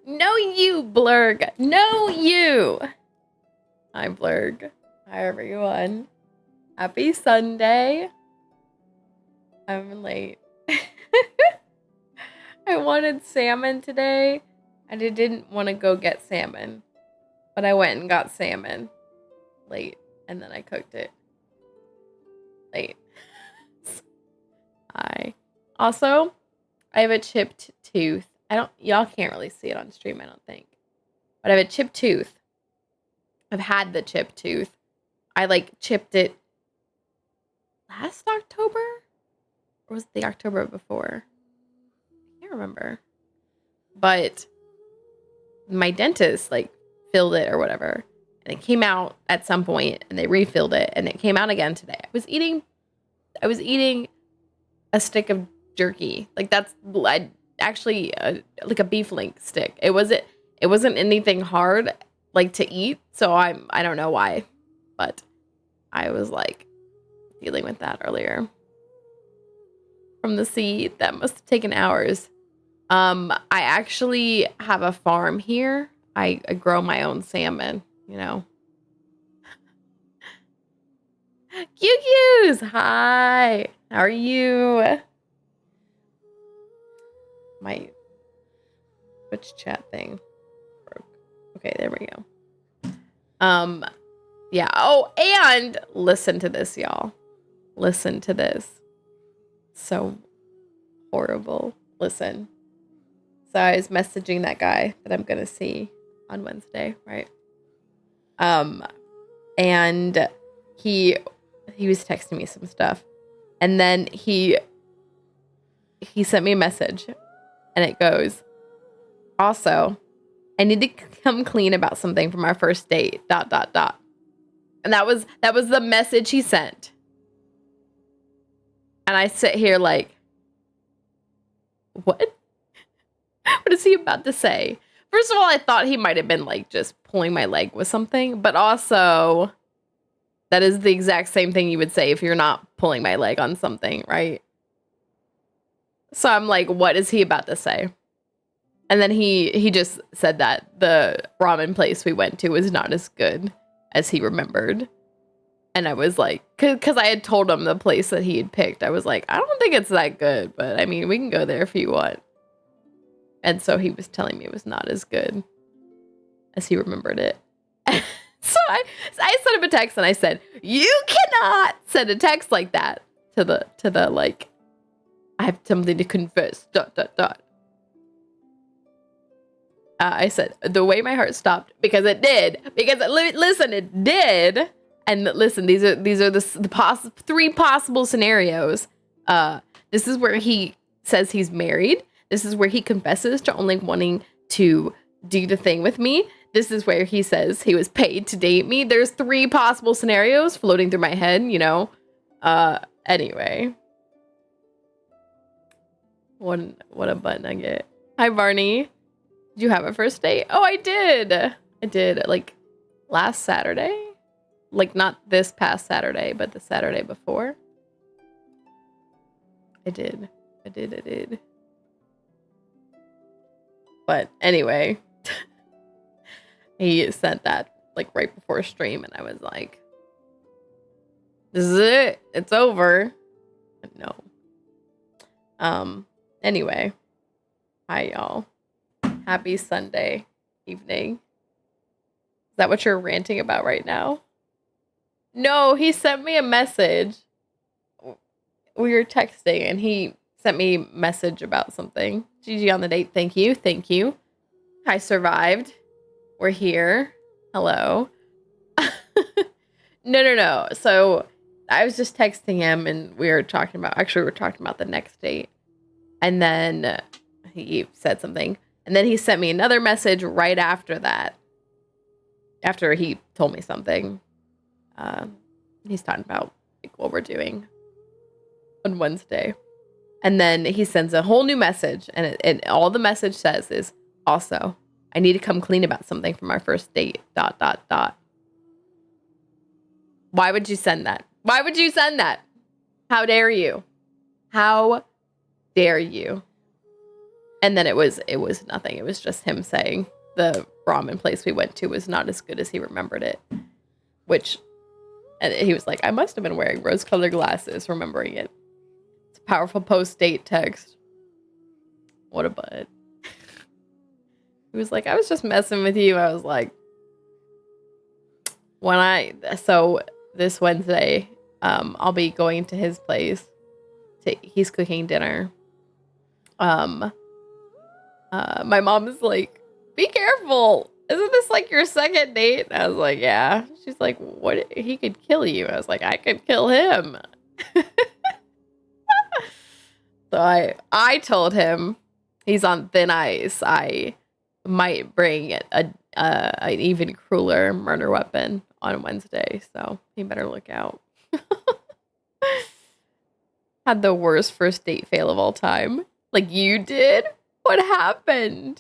No, you, Blurg. No, you. Hi, Blurg. Hi, everyone. Happy Sunday. I'm late. I wanted salmon today, and I didn't want to go get salmon. But I went and got salmon late, and then I cooked it late. Hi. Also, I have a chipped tooth. Y'all can't really see it on stream, I don't think. But I have a chipped tooth. I've had the chipped tooth. I chipped it last October? Or was it the October before? I can't remember. But my dentist filled it or whatever. and it came out at some point, and they refilled it, and it came out again today. I was eating a stick of jerky. Like actually like a beef link stick. It wasn't anything hard like to eat, so I don't know why, but I was like dealing with that earlier from the sea. That must have taken hours. I actually have a farm here. I grow my own salmon, you know. QQs, hi. How are you? My Twitch chat thing broke. Okay, there we go. Yeah. Oh, and listen to this, y'all. Listen to this. So horrible. Listen. So I was messaging that guy that I'm gonna see on Wednesday, right? And he was texting me some stuff, and then he sent me a message, and it goes, also, I need to come clean about something from our first date, ... And that was the message he sent. And I sit here like, what? What is he about to say? First of all, I thought he might have been like just pulling my leg with something, but also that is the exact same thing you would say if you're not pulling my leg on something, right? So I'm like, what is he about to say? And then he just said that the ramen place we went to was not as good as he remembered. And I was like, because I had told him the place that he had picked. I was like, I don't think it's that good, but I mean, we can go there if you want. And so he was telling me it was not as good as he remembered it. So I sent him a text and I said, you cannot send a text like that to the like, I have something to confess, ... I said, the way my heart stopped, because it did. Because listen, it did. And listen, these are the three possible scenarios. This is where he says he's married. This is where he confesses to only wanting to do the thing with me. This is where he says he was paid to date me. There's three possible scenarios floating through my head, you know. Anyway. What a butt nugget. Hi, Barney. Did you have a first date? Oh, I did. I did, like, last Saturday. Like, not this past Saturday, but the Saturday before. I did. But anyway, he sent that, like, right before stream, and I was like, this is it. It's over. No. Anyway. Hi, y'all. Happy Sunday evening. Is that what you're ranting about right now? No, he sent me a message. We were texting and he sent me a message about something. GG on the date. Thank you. I survived. We're here. Hello. No. So I was just texting him and we were talking about the next date. And then he said something. And then he sent me another message right after that. After he told me something. He's talking about like what we're doing on Wednesday. And then he sends a whole new message. And all the message says is, also, I need to come clean about something from our first date, ... Why would you send that? Why would you send that? How dare you? How dare you? And then it was nothing. It was just him saying the ramen place we went to was not as good as he remembered it. And he was like, I must have been wearing rose-colored glasses, remembering it. It's a powerful post-date text. What a butt. He was like, I was just messing with you. I was like, so this Wednesday, I'll be going to his place. He's cooking dinner. My mom is like, be careful. Isn't this like your second date? I was like, yeah. She's like, what? He could kill you. I was like, I could kill him. So I told him he's on thin ice. I might bring an even crueler murder weapon on Wednesday, so you better look out. Had the worst first date fail of all time. Like you did? What happened?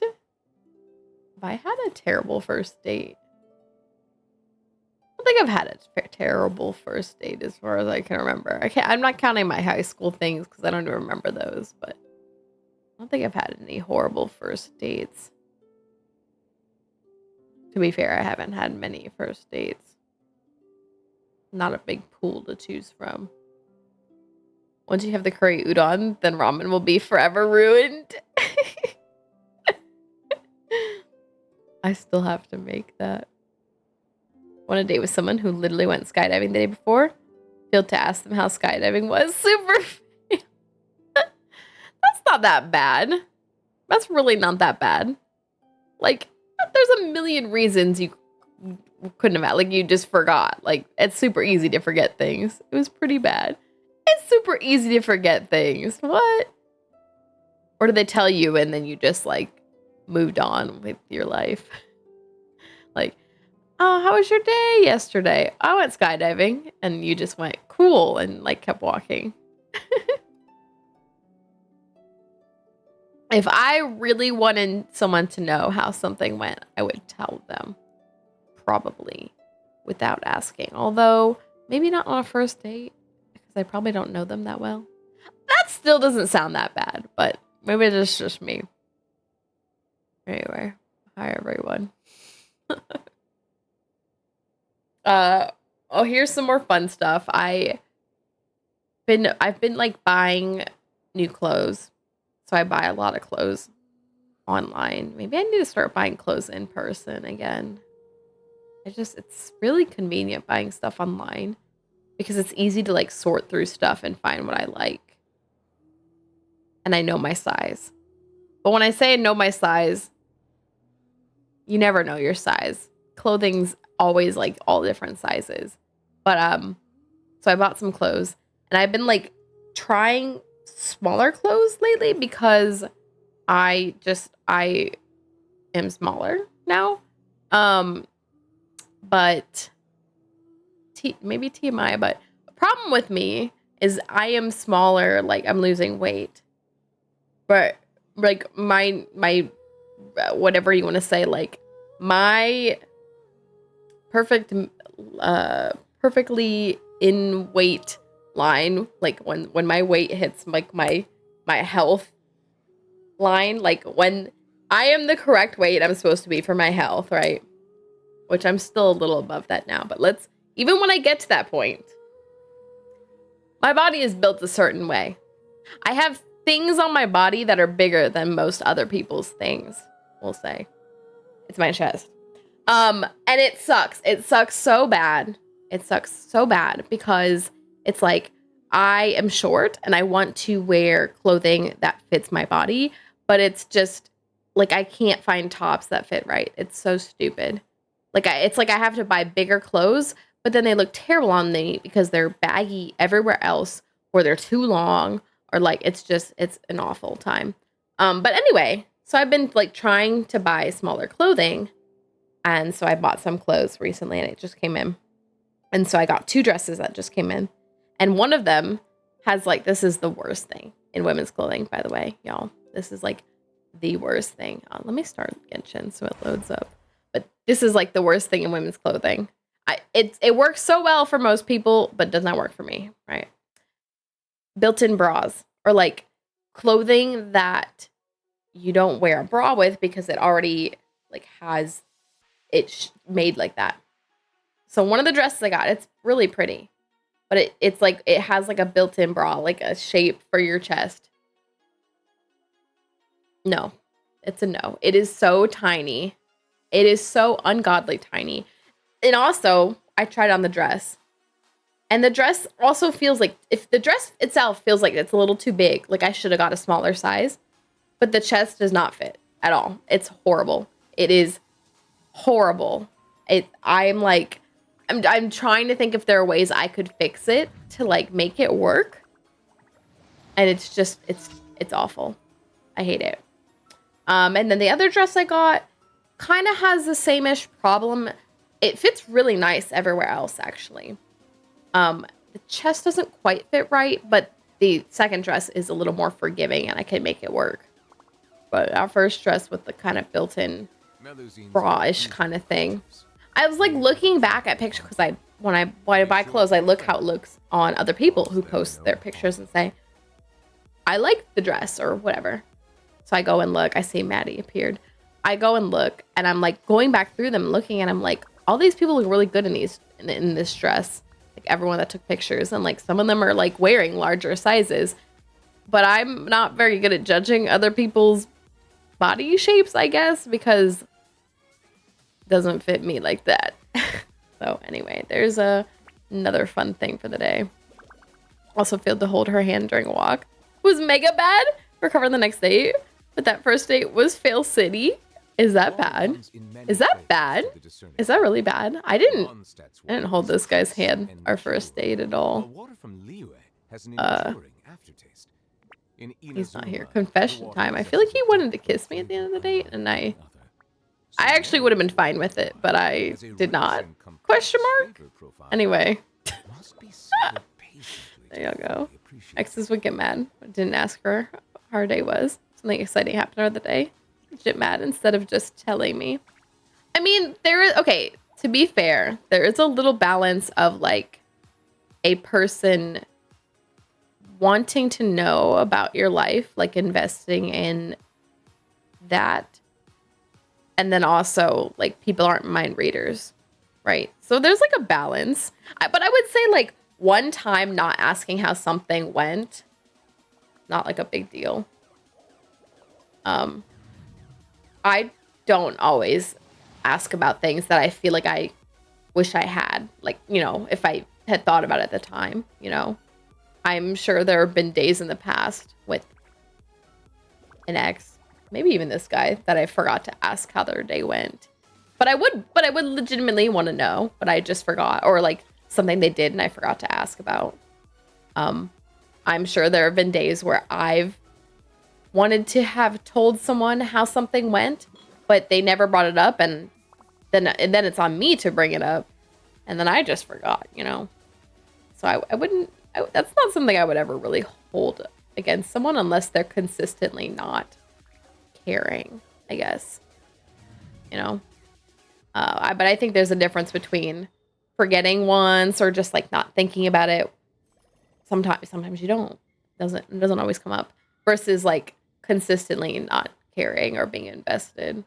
Have I had a terrible first date? I don't think I've had a terrible first date as far as I can remember. I'm not counting my high school things because I don't even remember those, but I don't think I've had any horrible first dates. To be fair, I haven't had many first dates. Not a big pool to choose from. Once you have the curry udon, then ramen will be forever ruined. I still have to make that. Went on a date with someone who literally went skydiving the day before. Failed to ask them how skydiving was. Super. That's not that bad. That's really not that bad. Like, there's a million reasons you couldn't have had. Like, you just forgot. Like, it's super easy to forget things. It was pretty bad. It's super easy to forget things. What? Or did they tell you and then you just, like, moved on with your life? Like, oh, how was your day yesterday? I went skydiving. And you just went, cool, and, like, kept walking. If I really wanted someone to know how something went, I would tell them. Probably. Without asking. Although, maybe not on a first date. Because I probably don't know them that well. That still doesn't sound that bad. But maybe it's just me. Anyway. Hi, everyone. Oh, here's some more fun stuff. I've been like buying new clothes. So I buy a lot of clothes online. Maybe I need to start buying clothes in person again. It's really convenient buying stuff online because it's easy to like sort through stuff and find what I like. And I know my size. But when I say I know my size, you never know your size. Clothing's always like all different sizes. But so I bought some clothes and I've been like trying smaller clothes lately because I am smaller now. But maybe TMI, but the problem with me is I am smaller, like I'm losing weight. But like my whatever you want to say, like my perfectly in weight line, like when my weight hits like my health line, like when I am the correct weight I'm supposed to be for my health, right? Which I'm still a little above that now, but even when I get to that point, my body is built a certain way. I have things on my body that are bigger than most other people's things, we'll say. It's my chest. And it sucks. It sucks so bad. It sucks so bad because it's like I am short and I want to wear clothing that fits my body, but it's just like I can't find tops that fit right. It's so stupid. It's like I have to buy bigger clothes, but then they look terrible on me because they're baggy everywhere else, or they're too long, or like it's an awful time. But anyway, so I've been like trying to buy smaller clothing, and so I bought some clothes recently, and it just came in, and so I got 2 dresses that just came in, and one of them has like this is the worst thing in women's clothing, by the way, y'all. This is like the worst thing. Let me start Genshin so it loads up. But this is like the worst thing in women's clothing. It works so well for most people, but does not work for me, right? Built-in bras, or like clothing that you don't wear a bra with because it already like has it made like that. So one of the dresses I got, it's really pretty, but it's like it has like a built-in bra, like a shape for your chest. No, it's a no. It is so tiny. It is so ungodly tiny. And also, I tried on the dress. And the dress also feels like, if the dress itself feels like it's a little too big, like I should have got a smaller size. But the chest does not fit at all. It's horrible. It is horrible. I'm trying to think if there are ways I could fix it to like make it work. And it's awful. I hate it. And then the other dress I got, kind of has the same-ish problem. It fits really nice everywhere else, actually. The chest doesn't quite fit right, but the second dress is a little more forgiving and I can make it work. But our first dress with the kind of built-in bra-ish kind of thing. I was like looking back at pictures because when I buy clothes, I look how it looks on other people who post their pictures and say, I like the dress or whatever. So I go and look. I see Maddie appeared. I go and look, and I'm like going back through them, looking, and I'm like, all these people look really good in this dress. Like everyone that took pictures, and like some of them are like wearing larger sizes. But I'm not very good at judging other people's body shapes, I guess, because it doesn't fit me like that. So anyway, there's another fun thing for the day. Also failed to hold her hand during a walk. Was mega bad. Recover the next day. But that first date was fail city. Is that bad? Is that bad? Is that really bad? I didn't hold this guy's hand our first date at all. He's not here. Confession time. I feel like he wanted to kiss me at the end of the date, and I actually would have been fine with it, but I did not. Question mark? Anyway. There you go. Exes would get mad. I didn't ask her how her day was. Something exciting happened over the day. Get mad instead of just telling me. I mean, okay, to be fair, there is a little balance of like a person wanting to know about your life, like investing in that. And then also like people aren't mind readers, right? So there's like a balance. But I would say like one time not asking how something went, not like a big deal. I don't always ask about things that I feel like I wish I had. Like, you know, if I had thought about it at the time, you know. I'm sure there have been days in the past with an ex, maybe even this guy, that I forgot to ask how their day went. But I would legitimately want to know, but I just forgot. Or like something they did and I forgot to ask about. I'm sure there have been days where I've wanted to have told someone how something went, but they never brought it up, and then it's on me to bring it up, and then I just forgot, you know. So I wouldn't. That's not something I would ever really hold against someone unless they're consistently not caring, I guess. You know. But I think there's a difference between forgetting once or just like not thinking about it. Sometimes you don't. It doesn't always come up. Versus like consistently not caring or being invested.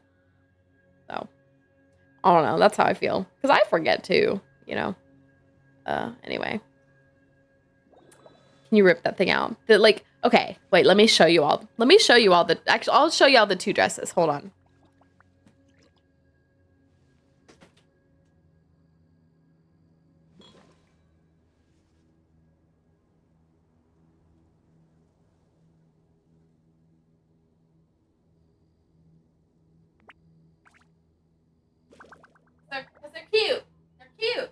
So I don't know. That's how I feel. Because I forget too, you know. Anyway. Can you rip that thing out? Okay, wait, let me show you all. Actually, I'll show you all the two dresses. Hold on. Because they're cute. They're cute.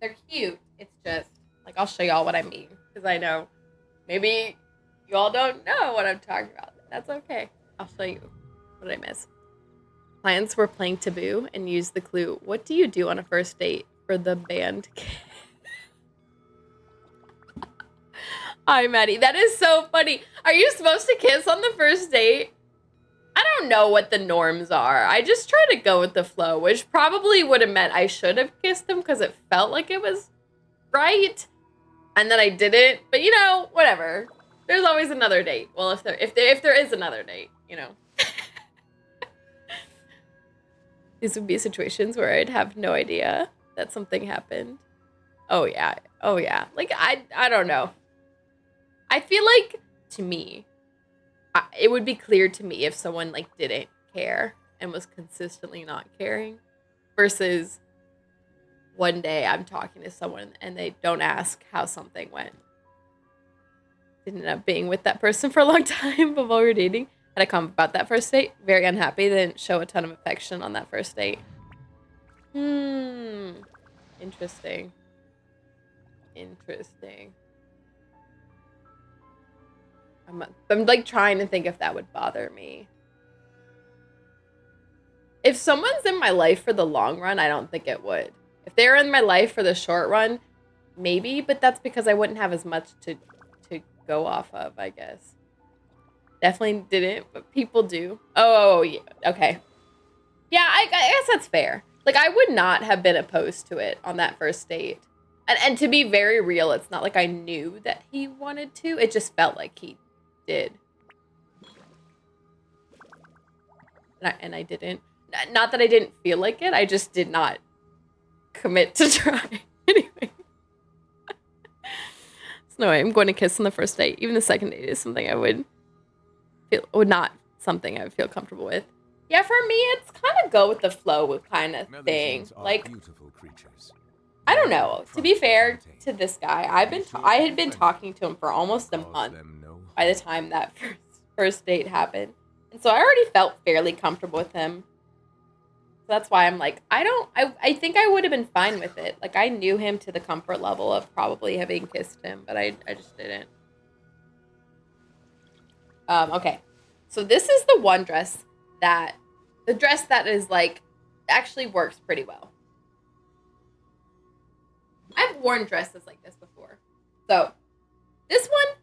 They're cute. It's just, like, I'll show y'all what I mean. Because I know maybe y'all don't know what I'm talking about. That's okay. I'll show you what I miss. Clients were playing Taboo and used the clue, what do you do on a first date, for the band? Hi, Maddie. That is so funny. Are you supposed to kiss on the first date? I don't know what the norms are. I just try to go with the flow, which probably would have meant I should have kissed him because it felt like it was right. And then I didn't. But, you know, whatever. There's always another date. Well, if there is another date, you know. These would be situations where I'd have no idea that something happened. Oh, yeah. Oh, yeah. Like, I don't know. I feel like, to me, it would be clear to me if someone, like, didn't care and was consistently not caring versus one day I'm talking to someone and they don't ask how something went. Didn't end up being with that person for a long time before we were dating. Had a comment about that first date. Very unhappy. They didn't show a ton of affection on that first date. Interesting. I'm like trying to think if that would bother me. If someone's in my life for the long run, I don't think it would. If they're in my life for the short run, maybe, but that's because I wouldn't have as much to go off of, I guess. Definitely didn't, but people do. Oh, yeah. Okay. Yeah, I guess that's fair. Like, I would not have been opposed to it on that first date. And to be very real, it's not like I knew that he wanted to. It just felt like he did. And I didn't. Not that I didn't feel like it. I just did not commit to try. Anyway. So no way, I'm going to kiss on the first date. Even the second date is something I would not something I would feel comfortable with. Yeah, for me, it's kind of go with the flow kind of thing. Like, beautiful creatures. I don't know. To be fair to this guy, I had been talking to him for almost a month by the time that first date happened. And so I already felt fairly comfortable with him. So that's why I'm like, I think I would have been fine with it. Like, I knew him to the comfort level of probably having kissed him, but I just didn't. Okay. So this is the one dress that is like, actually works pretty well. I've worn dresses like this before. So this one,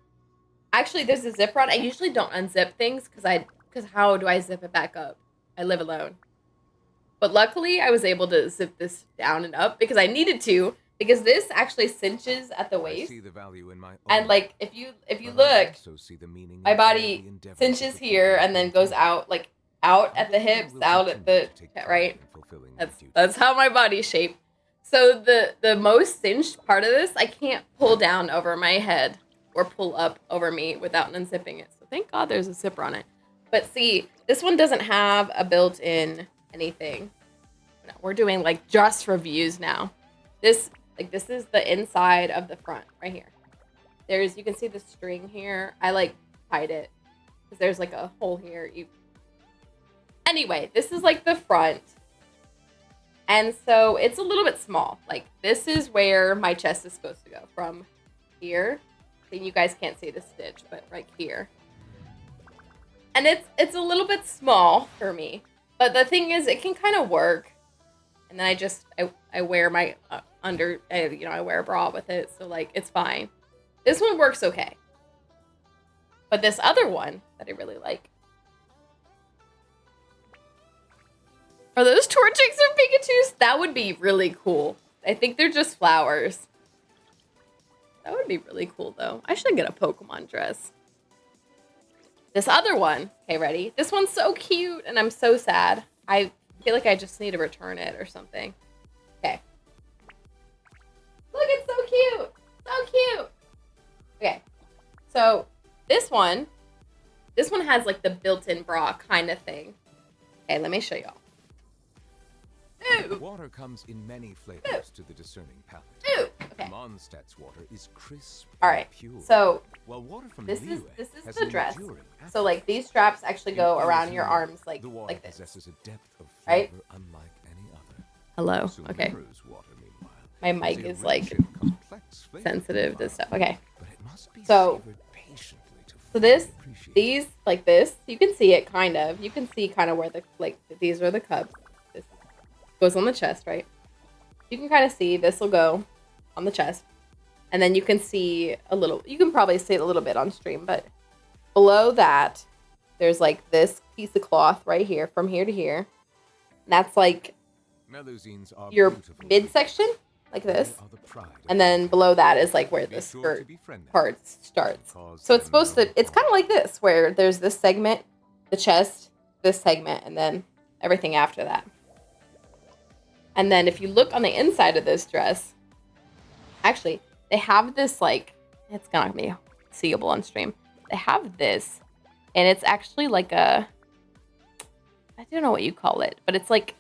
actually there's a zipper on. I usually don't unzip things because how do I zip it back up? I live alone. But luckily I was able to zip this down and up because I needed to, because this actually cinches at the waist. And like, if you look, my body cinches here and then goes out, like out at the hips, out at the, right? That's how my body's shaped. So the most cinched part of this, I can't pull down over my head or pull up over me without unzipping it. So thank God there's a zipper on it. But see, this one doesn't have a built-in anything. No, we're doing like just reviews now. This is the inside of the front right here. You can see the string here. I like tied it because there's like a hole here. Anyway, this is like the front. And so it's a little bit small. Like, this is where my chest is supposed to go, from here. And you guys can't see the stitch, but right here. And it's a little bit small for me. But the thing is, it can kind of work. And then I wear my I wear a bra with it. So, like, it's fine. This one works okay. But this other one that I really like. Are those Torchics or Pikachus? That would be really cool. I think they're just flowers. That would be really cool, though. I should get a Pokemon dress. This other one. Okay, ready? This one's so cute, and I'm so sad. I feel like I just need to return it or something. Okay. Look, it's so cute. So cute. Okay. So, this one has, like, the built-in bra kind of thing. Okay, let me show y'all. Ooh. Water comes in many flavors to the discerning palate. Ooh. Okay. Mondstadt's water is crisp. All right. And pure. So while water from this Liyue is has the an dress. enduring So like these straps actually go around your arms like the water this. possesses a depth of flavor Right? unlike any other. Hello. Okay. Sumeru's water, meanwhile, My mic a is like rich and complex flavor sensitive to profile, stuff. Okay. but it must be So savored patiently to So this, fully appreciate. these, like this, you can see it kind of. You can see kind of where the, like, these are the cups. This goes on the chest, right? You can kind of see this will go on the chest. And then you can see a little, you can probably see it a little bit on stream, but below that, there's like this piece of cloth right here, from here to here. And that's like Melusines are your beautiful midsection, creatures. like They this. are the pride of And then mankind. below that is like where Be the sure skirt to befriend them, part starts. because So it's they're supposed to, no it's kind of harm. like this, where there's this segment, the chest, this segment, and then everything after that. And then if you look on the inside of this dress, actually, they have this, like, it's not going to be seeable on stream. They have this, and it's actually like a, I don't know what you call it, but it's like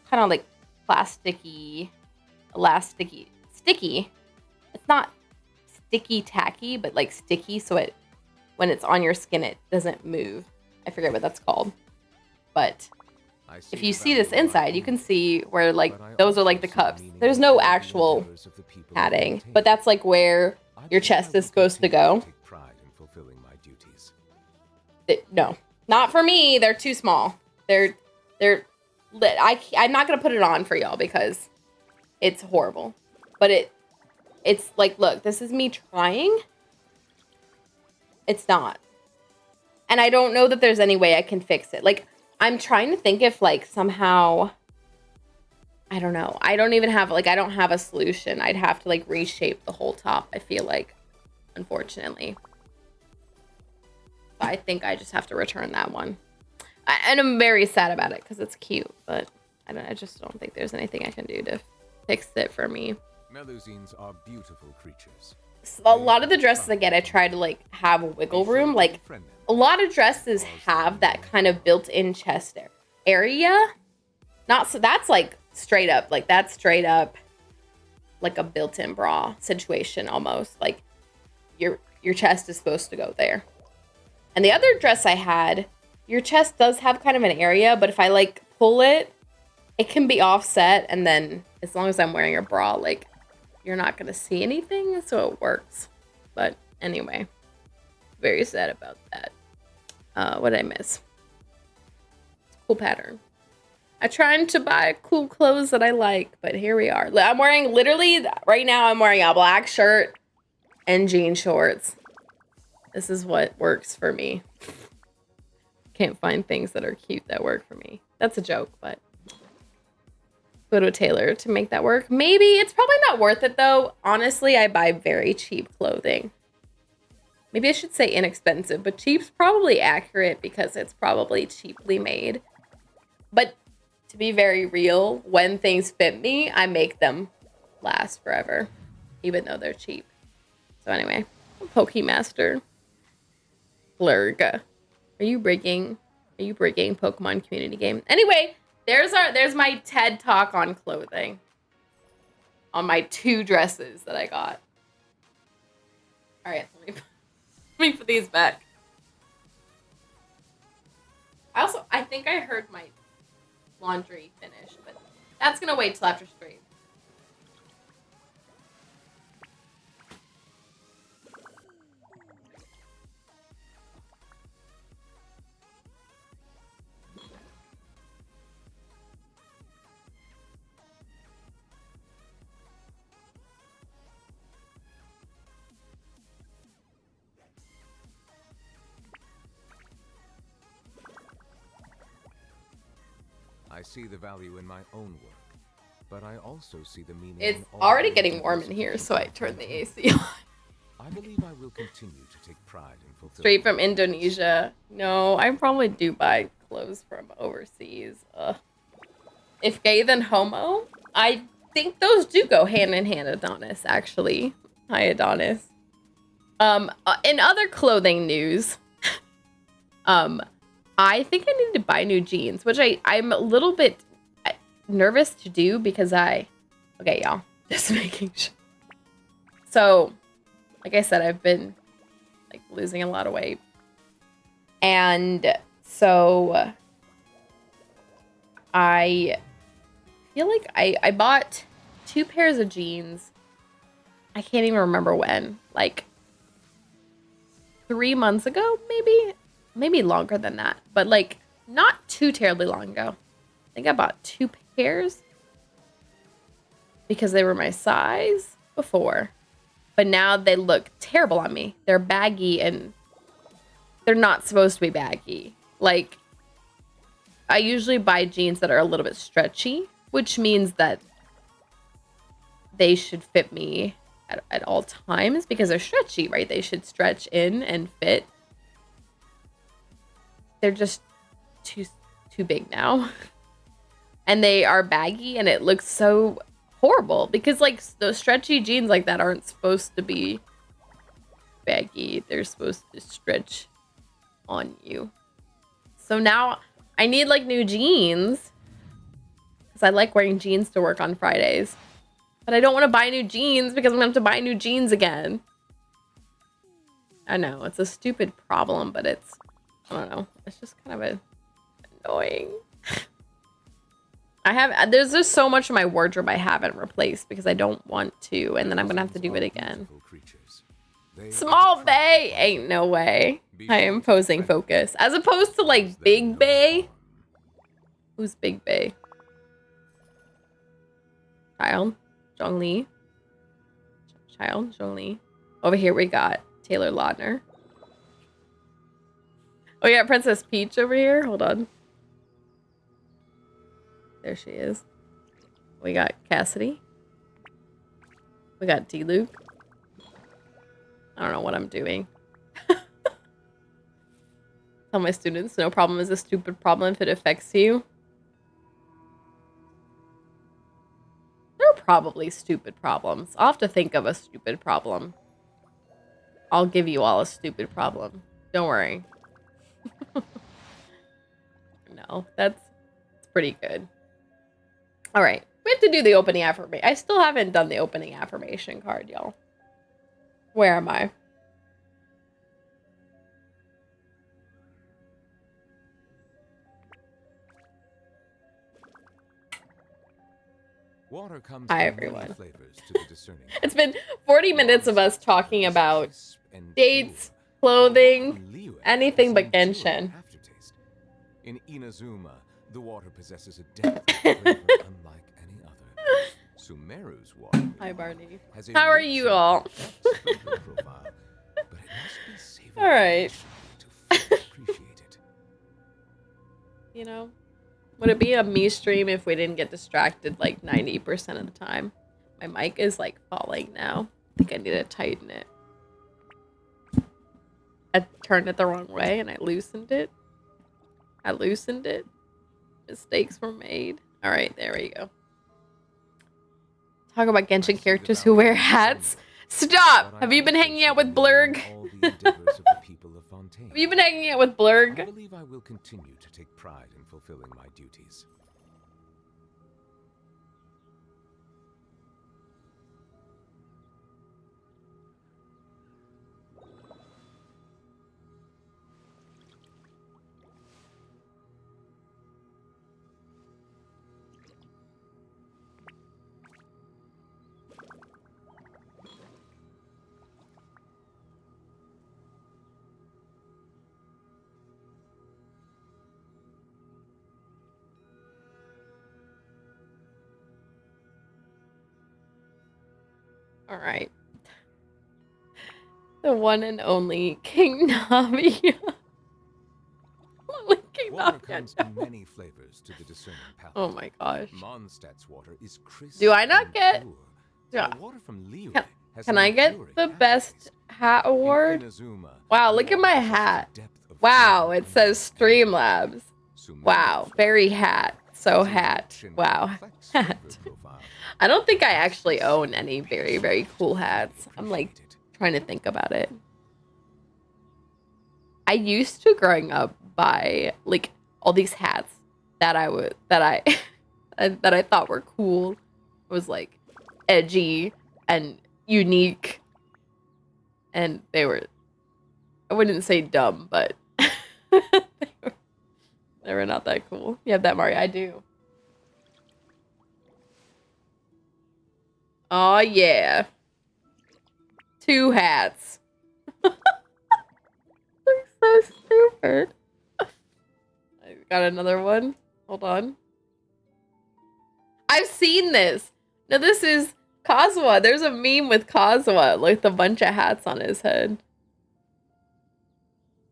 kind of like plasticky, elasticy, sticky. It's not sticky tacky, but like sticky, so it, when it's on your skin, it doesn't move. I forget what that's called. But if you see this inside, you can see where, like, those are like the cups. There's no actual padding, but that's like where your chest is supposed to go. No, not for me. They're too small. They're I'm not gonna put it on for y'all because it's horrible. But it's like, look, this is me trying. It's not. And I don't know that there's any way I can fix it. Like, I'm trying to think if, like, somehow, I don't know. I don't even have, like, I don't have a solution. I'd have to, like, reshape the whole top, I feel like, unfortunately. So I think I just have to return that one. And I'm very sad about it because it's cute, but I just don't think there's anything I can do to fix it for me. Melusines are beautiful creatures. A lot of the dresses I get, I try to, like, have wiggle room. Like, a lot of dresses have that kind of built-in chest area. Not so, that's, like, straight up. Like, that's straight up, like, a built-in bra situation, almost. Like, your chest is supposed to go there. And the other dress I had, your chest does have kind of an area, but if I, like, pull it, it can be offset, and then, as long as I'm wearing a bra, like, you're not gonna see anything, so it works. But anyway, very sad about that. What did I miss? Cool pattern. I'm trying to buy cool clothes that I like, but here we are. I'm wearing, literally, right now I'm wearing a black shirt and jean shorts. This is what works for me. Can't find things that are cute that work for me. That's a joke, but go to a tailor to make that work. Maybe. It's probably not worth it, though. Honestly, I buy very cheap clothing. Maybe I should say inexpensive, but cheap's probably accurate because it's probably cheaply made. But to be very real, when things fit me, I make them last forever, even though they're cheap. So anyway, Pokemaster. Blurg. Are you breaking Pokemon community game? Anyway, there's my TED talk on clothing. On my 2 dresses that I got. All right, let me put these back. I think I heard my laundry finish, but that's gonna wait till after stream. I see the value in my own work, but I also see the meaning. It's in all already the getting warm in here, so I turned the AC on. I believe I will continue to take pride in fulfilling. Straight from Indonesia. No, I probably do buy clothes from overseas. If gay, then homo. I think those do go hand in hand, Adonis, actually. Hi, Adonis. In other clothing news, I think I need to buy new jeans, which I'm a little bit nervous to do because okay, y'all, just making sure. So, like I said, I've been, like, losing a lot of weight. And so I feel like I bought 2 pairs of jeans. I can't even remember when, like 3 months ago, maybe longer than that, but like not too terribly long ago. I think I bought 2 pairs because they were my size before, but now they look terrible on me. They're baggy and they're not supposed to be baggy. Like, I usually buy jeans that are a little bit stretchy, which means that they should fit me at all times because they're stretchy, right? They should stretch in and fit. They're just too big now. And they are baggy and it looks so horrible because, like, those stretchy jeans like that aren't supposed to be baggy. They're supposed to stretch on you. So now I need, like, new jeans because I like wearing jeans to work on Fridays. But I don't want to buy new jeans because I'm going to have to buy new jeans again. I know, it's a stupid problem, but I don't know. It's just kind of annoying. There's just so much of my wardrobe I haven't replaced because I don't want to, and then I'm going to have to do it again. Small Bay? Ain't no way. I am posing focus. As opposed to, like, Big Bay. Who's Big Bay? Child. Zhongli. Child. Zhongli. Over here we got Taylor Lautner. Oh, yeah, Princess Peach over here. Hold on. There she is. We got Cassidy. We got D-Luke. I don't know what I'm doing. Tell my students, no problem is a stupid problem if it affects you. There are probably stupid problems. I'll have to think of a stupid problem. I'll give you all a stupid problem. Don't worry. No, that's pretty good. All right. We have to do the opening affirmation. I still haven't done the opening affirmation card, y'all. Where am I? Water comes Hi, in everyone. many flavors to the discerning. It's been 40 minutes of us talking about dates, clothing, anything but Genshin. Aftertaste. In Inazuma, the water possesses a depth of flavor unlike any other. Sumeru's water Hi, Barney. has a How are rich you and all? complex flavor profile, but it must be savored All right. to fully appreciate it. You know, would it be a me stream if we didn't get distracted like 90% of the time? My mic is like falling now. I think I need to tighten it. I turned it the wrong way and I loosened it. Mistakes were made. All right, there we go. Talk about Genshin characters who wear hats. Stop! Have you been hanging out with Blurg? Have you been hanging out with I Blurg? believe I will continue to take pride in fulfilling my duties. All right. The one and only King Navi. Only King Water Navi. comes in many flavors to the discerning palate. Oh my gosh. Mondstadt's water is crisp. Do I not and get- pure. Do I- The water from Liyue has Can an I get enduring the best aftertaste. hat In award? Inazuma, Wow, the look at water my possesses a hat. depth of Wow, flavor it says unlike any Streamlabs. Sumeru's Wow, water very hat. So has a hat. rich and Wow. complex flavor Hat. profile. I don't think I actually own any very, very cool hats. I'm like Appreciate it. trying to think about it. I used to growing up buy like all these hats that I thought were cool. It was like edgy and unique. And they were, I wouldn't say dumb, but they were not that cool. You have that, Mario? I do. Oh yeah. 2 hats. They're so stupid. I got another one. Hold on. I've seen this. No, this is Kazuha. There's a meme with Kazuha with a bunch of hats on his head.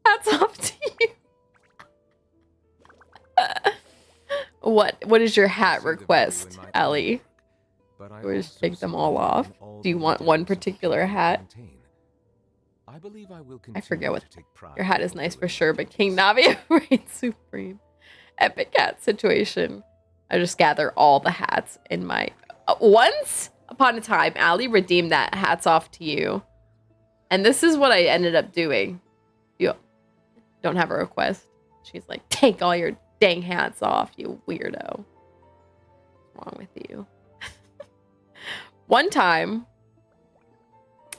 Hats off to you. What is your hat request, Ellie? Or just take them all off? Do you want one particular hat? I forget what. Your hat is nice for sure, but King Navi reigns supreme. Epic hat situation. I just gather all the hats in my... once upon a time, Allie redeemed that hats off to you. And this is what I ended up doing. You don't have a request. She's like, take all your dang hats off, you weirdo. What's wrong with you? One time,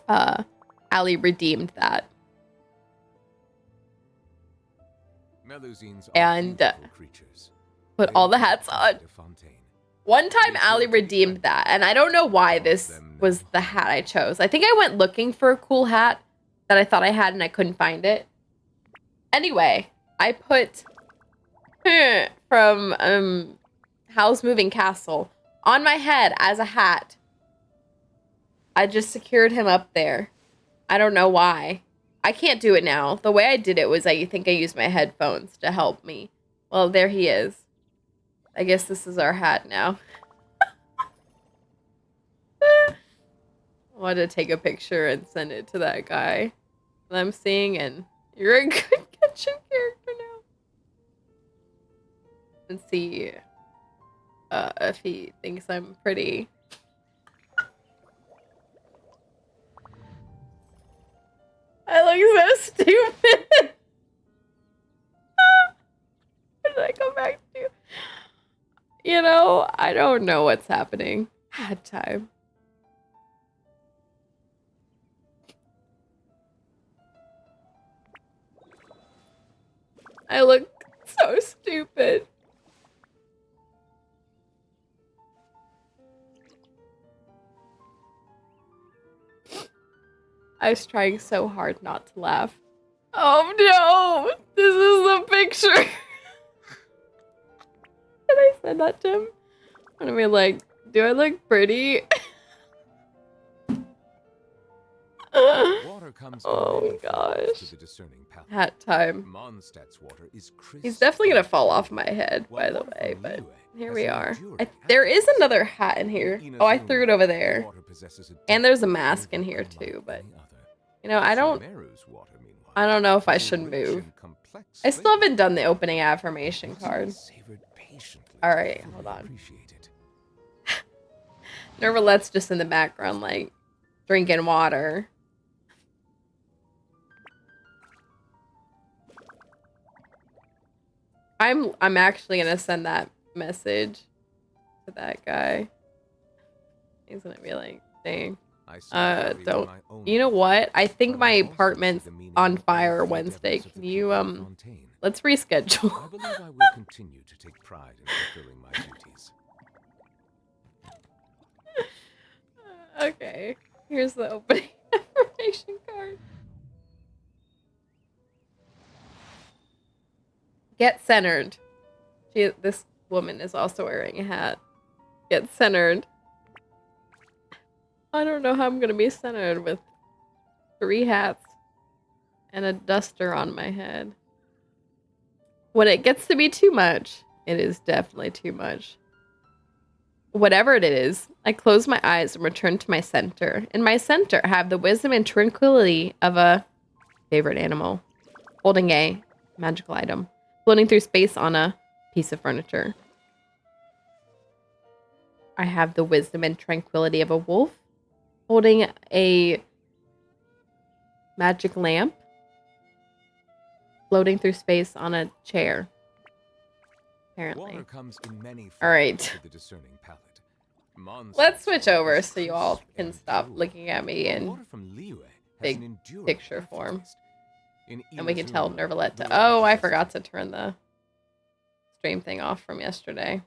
Allie redeemed that. And put all the hats on. One time, Allie redeemed that, and I don't know why this was the hat I chose. I think I went looking for a cool hat that I thought I had, and I couldn't find it. Anyway, I put from Howl's Moving Castle on my head as a hat. I just secured him up there. I don't know why. I can't do it now. The way I did it was I think I used my headphones to help me. Well, there he is. I guess this is our hat now. I wanted to take a picture and send it to that guy that I'm seeing, and you're a good Genshin character now. And see if he thinks I'm pretty. I look so stupid. What did I go back to? You know, I don't know what's happening. Had time. I look so stupid. I was trying so hard not to laugh. Oh no! This is the picture! Did I send that to him? I'm gonna be like, do I look pretty? Water comes Oh gosh. to the discerning palate. Hat time. Mondstadt's water is crisp. He's definitely gonna fall off my head, by the way, but here we are. There is another hat in here. Oh, I threw it over there. And there's a mask in here too, but you know, I don't know if I should move. I still haven't done the opening affirmation card. Alright, hold on. Nervalette's just in the background, like, drinking water. I'm actually gonna send that message to that guy. He's gonna be like, dang. Don't. You know what? I think my apartment's on fire Wednesday. Can you, let's reschedule. I believe I will continue to take pride in fulfilling my duties. Okay. Here's the opening information card. Get centered. This woman is also wearing a hat. Get centered. I don't know how I'm gonna be centered with 3 hats and a duster on my head. When it gets to be too much, it is definitely too much. Whatever it is, I close my eyes and return to my center. In my center, I have the wisdom and tranquility of a favorite animal, holding a magical item, floating through space on a piece of furniture. I have the wisdom and tranquility of a wolf, holding a magic lamp, floating through space on a chair. Apparently. All right. Let's switch over so you all can stop looking at me in big picture form. And we can tell Nervalette to... Oh, I forgot to turn the stream thing off from yesterday.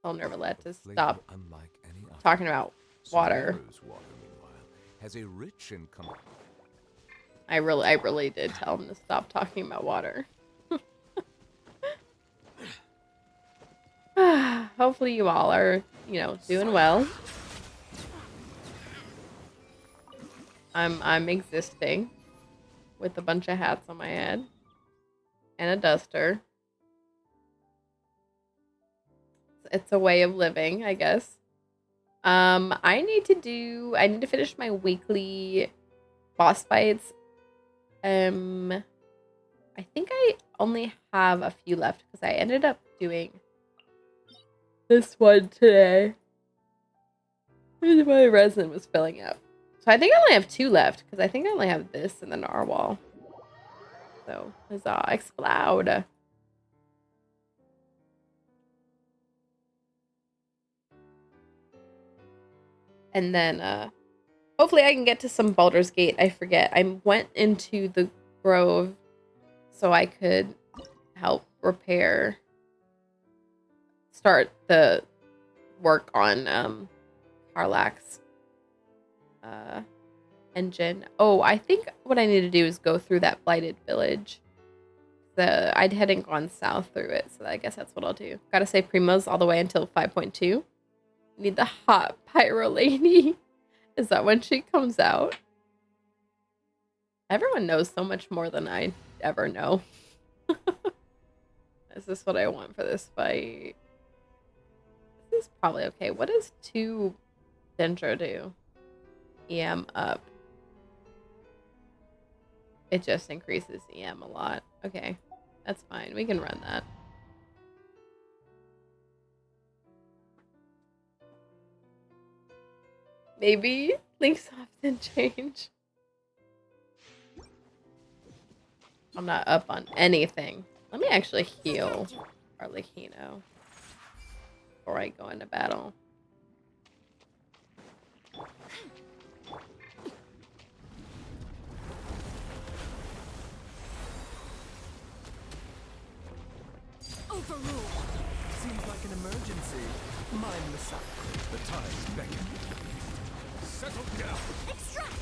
Tell Nervalette to stop talking about water. I really did tell him to stop talking about water. Hopefully you all are, you know, doing well. I'm existing with a bunch of hats on my head and a duster. It's a way of living, I guess. I need to finish my weekly boss fights. I think I only have a few left because I ended up doing this one today. My resin was filling up. So I think I only have 2 left because I think I only have this and the narwhal. So, huzzah, explode. And then, hopefully I can get to some Baldur's Gate. I forget. I went into the grove so I could help start the work on, Karlach's engine. Oh, I think what I need to do is go through that blighted village. I hadn't gone south through it, so I guess that's what I'll do. Gotta say Primo's all the way until 5.2. Need the hot pyro lady. Is that when she comes out? Everyone knows so much more than I ever know. Is this what I want for this fight? This is probably okay. What does 2 Dendro do? EM up. It just increases EM a lot. Okay, that's fine. We can run that. Maybe links often change. I'm not up on anything. Let me actually heal Arlecchino before I go into battle. Overruled. Seems like an emergency. Mind the sun. The tides beckon. Settle down. Extract!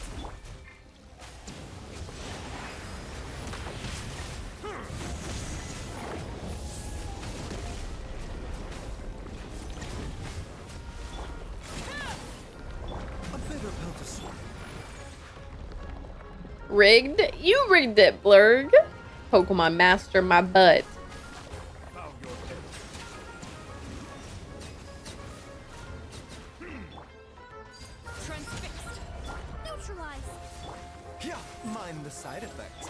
A bitter pill to swallow. Rigged? You rigged it, Blurg. Pokemon Master my butt. Bow your head. Transfixed. Neutralize. Yeah, mind the side effects.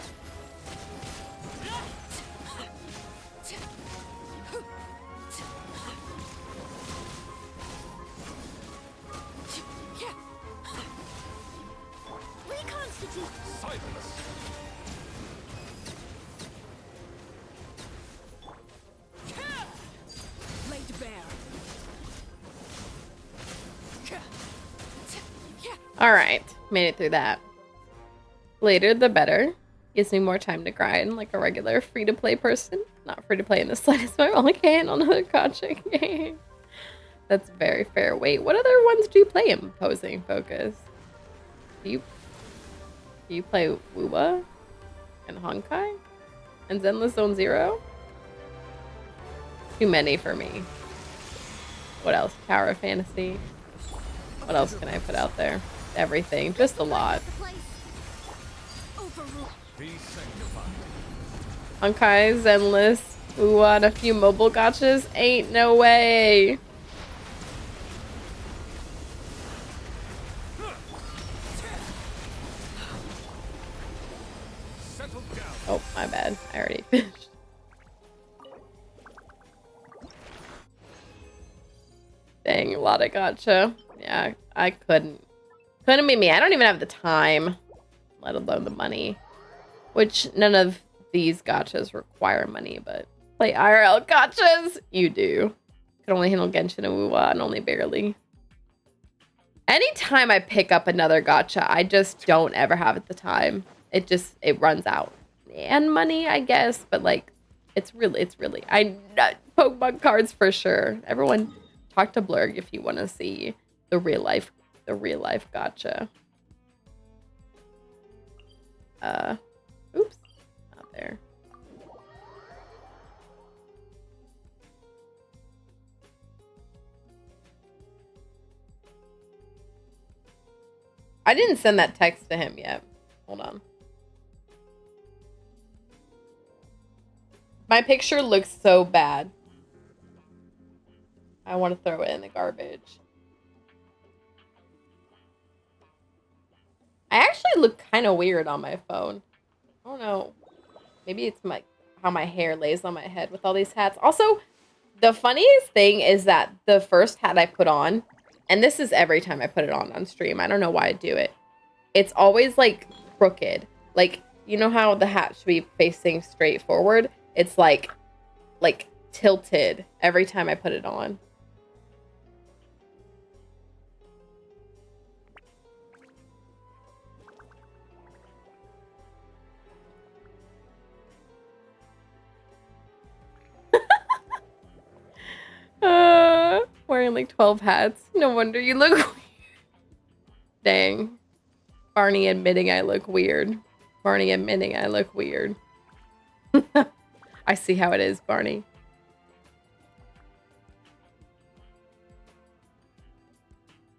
Reconstitute. Silence. Laid bare. Alright, made it through that. Later the better. Gives me more time to grind like a regular free-to-play person. Not free-to-play in the slightest, but I only can on another gacha game. That's very fair. Wait, what other ones do you play in Opposing Focus? Do you play Wuba? And Honkai? And Zenless Zone Zero? Too many for me. What else? Tower of Fantasy? What else can I put out there? Everything. Just a lot. Be sanctified. Honkai, Zenless, Uwa, and a few mobile gachas? Ain't no way. Settle down. Oh, my bad. I already finished. Dang, a lot of gacha. Yeah, I couldn't. Couldn't be me. I don't even have the time, let alone the money. Which none of these gachas require money, but play IRL gachas, you do. Can only handle Genshin and Wuwa, and only barely. Anytime I pick up another gacha, I just don't ever have the time. It runs out. And money, I guess, but like, it's really, Pokemon cards for sure. Everyone talk to Blurg if you want to see the real life gacha. Oops, not there. I didn't send that text to him yet. Hold on. My picture looks so bad. I want to throw it in the garbage. I actually look kind of weird on my phone. I don't know. Maybe it's how my hair lays on my head with all these hats. Also, the funniest thing is that the first hat I put on, and this is every time I put it on stream. I don't know why I do it. It's always like crooked. Like, you know how the hat should be facing straight forward? It's like tilted every time I put it on. Wearing like 12 hats. No wonder you look weird. Dang. Barney admitting I look weird. Barney admitting I look weird. I see how it is, Barney.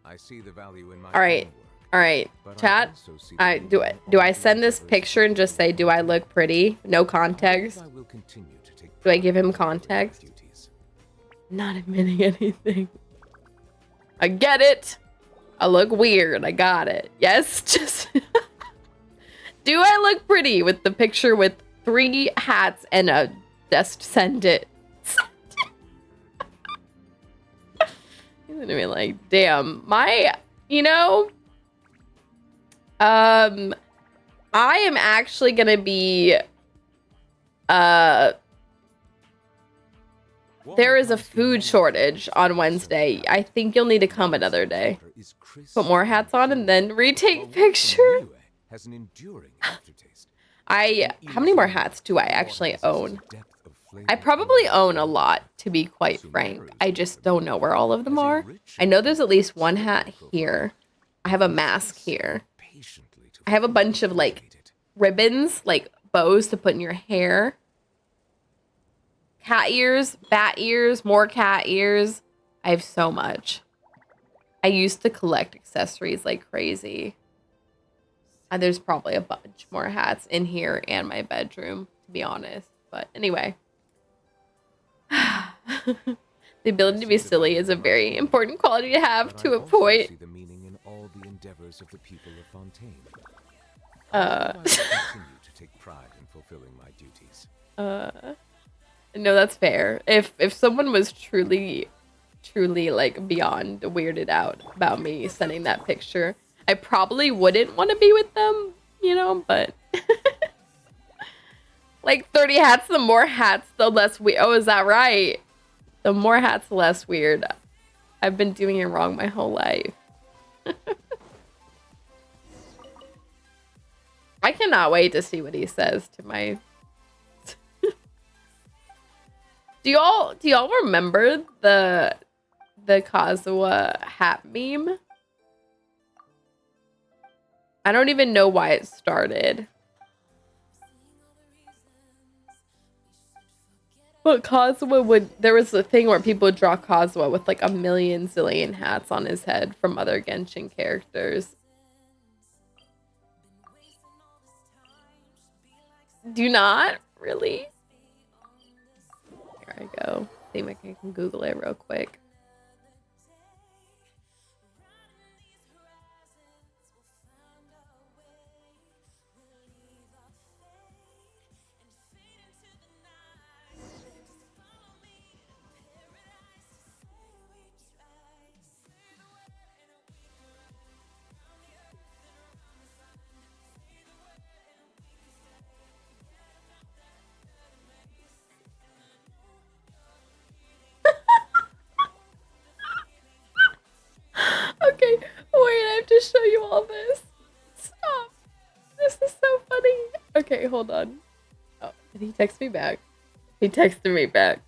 I see the value in my All right. own work, All right. but Chat. also see I the do value it. in Do all I the send this endeavors picture and just say, "Do I look pretty?" No context. I will continue to take Do I give pride him in fulfilling my context? duties. Not admitting anything. I get it. I look weird. I got it. Yes, just do I look pretty with the picture with 3 hats and a just send it? He's gonna be like, damn, I am actually gonna be there is a food shortage on Wednesday. I think you'll need to come another day. Put more hats on and then retake picture. Has an enduring aftertaste. How many more hats do I actually own? I probably own a lot, to be quite frank. I just don't know where all of them are. I know there's at least 1 hat here. I have a mask here. I have a bunch of like ribbons, like bows to put in your hair. Cat ears, bat ears, more cat ears. I have so much. I used to collect accessories like crazy. And there's probably a bunch more hats in here and my bedroom, to be honest. But anyway. The ability to be silly is a very important quality to have to a point. See the meaning in all the endeavors of the people of Fontaine. Uh. I will continue to take pride in fulfilling my duties. No, that's fair. If someone was truly like beyond weirded out about me sending that picture, I probably wouldn't want to be with them, but like 30 hats, the more hats, the less we oh, is that right? The more hats, the less weird. I've been doing it wrong my whole life. I cannot wait to see what he says to my Do y'all remember the Kazuha hat meme? I don't even know why it started. But there was a thing where people would draw Kazuha with like a million zillion hats on his head from other Genshin characters. Do not? Really? Here I go. See if I can Google it real quick. Okay, wait, I have to show you all this. Stop. This is so funny. Okay, hold on. Oh, did he text me back? He texted me back.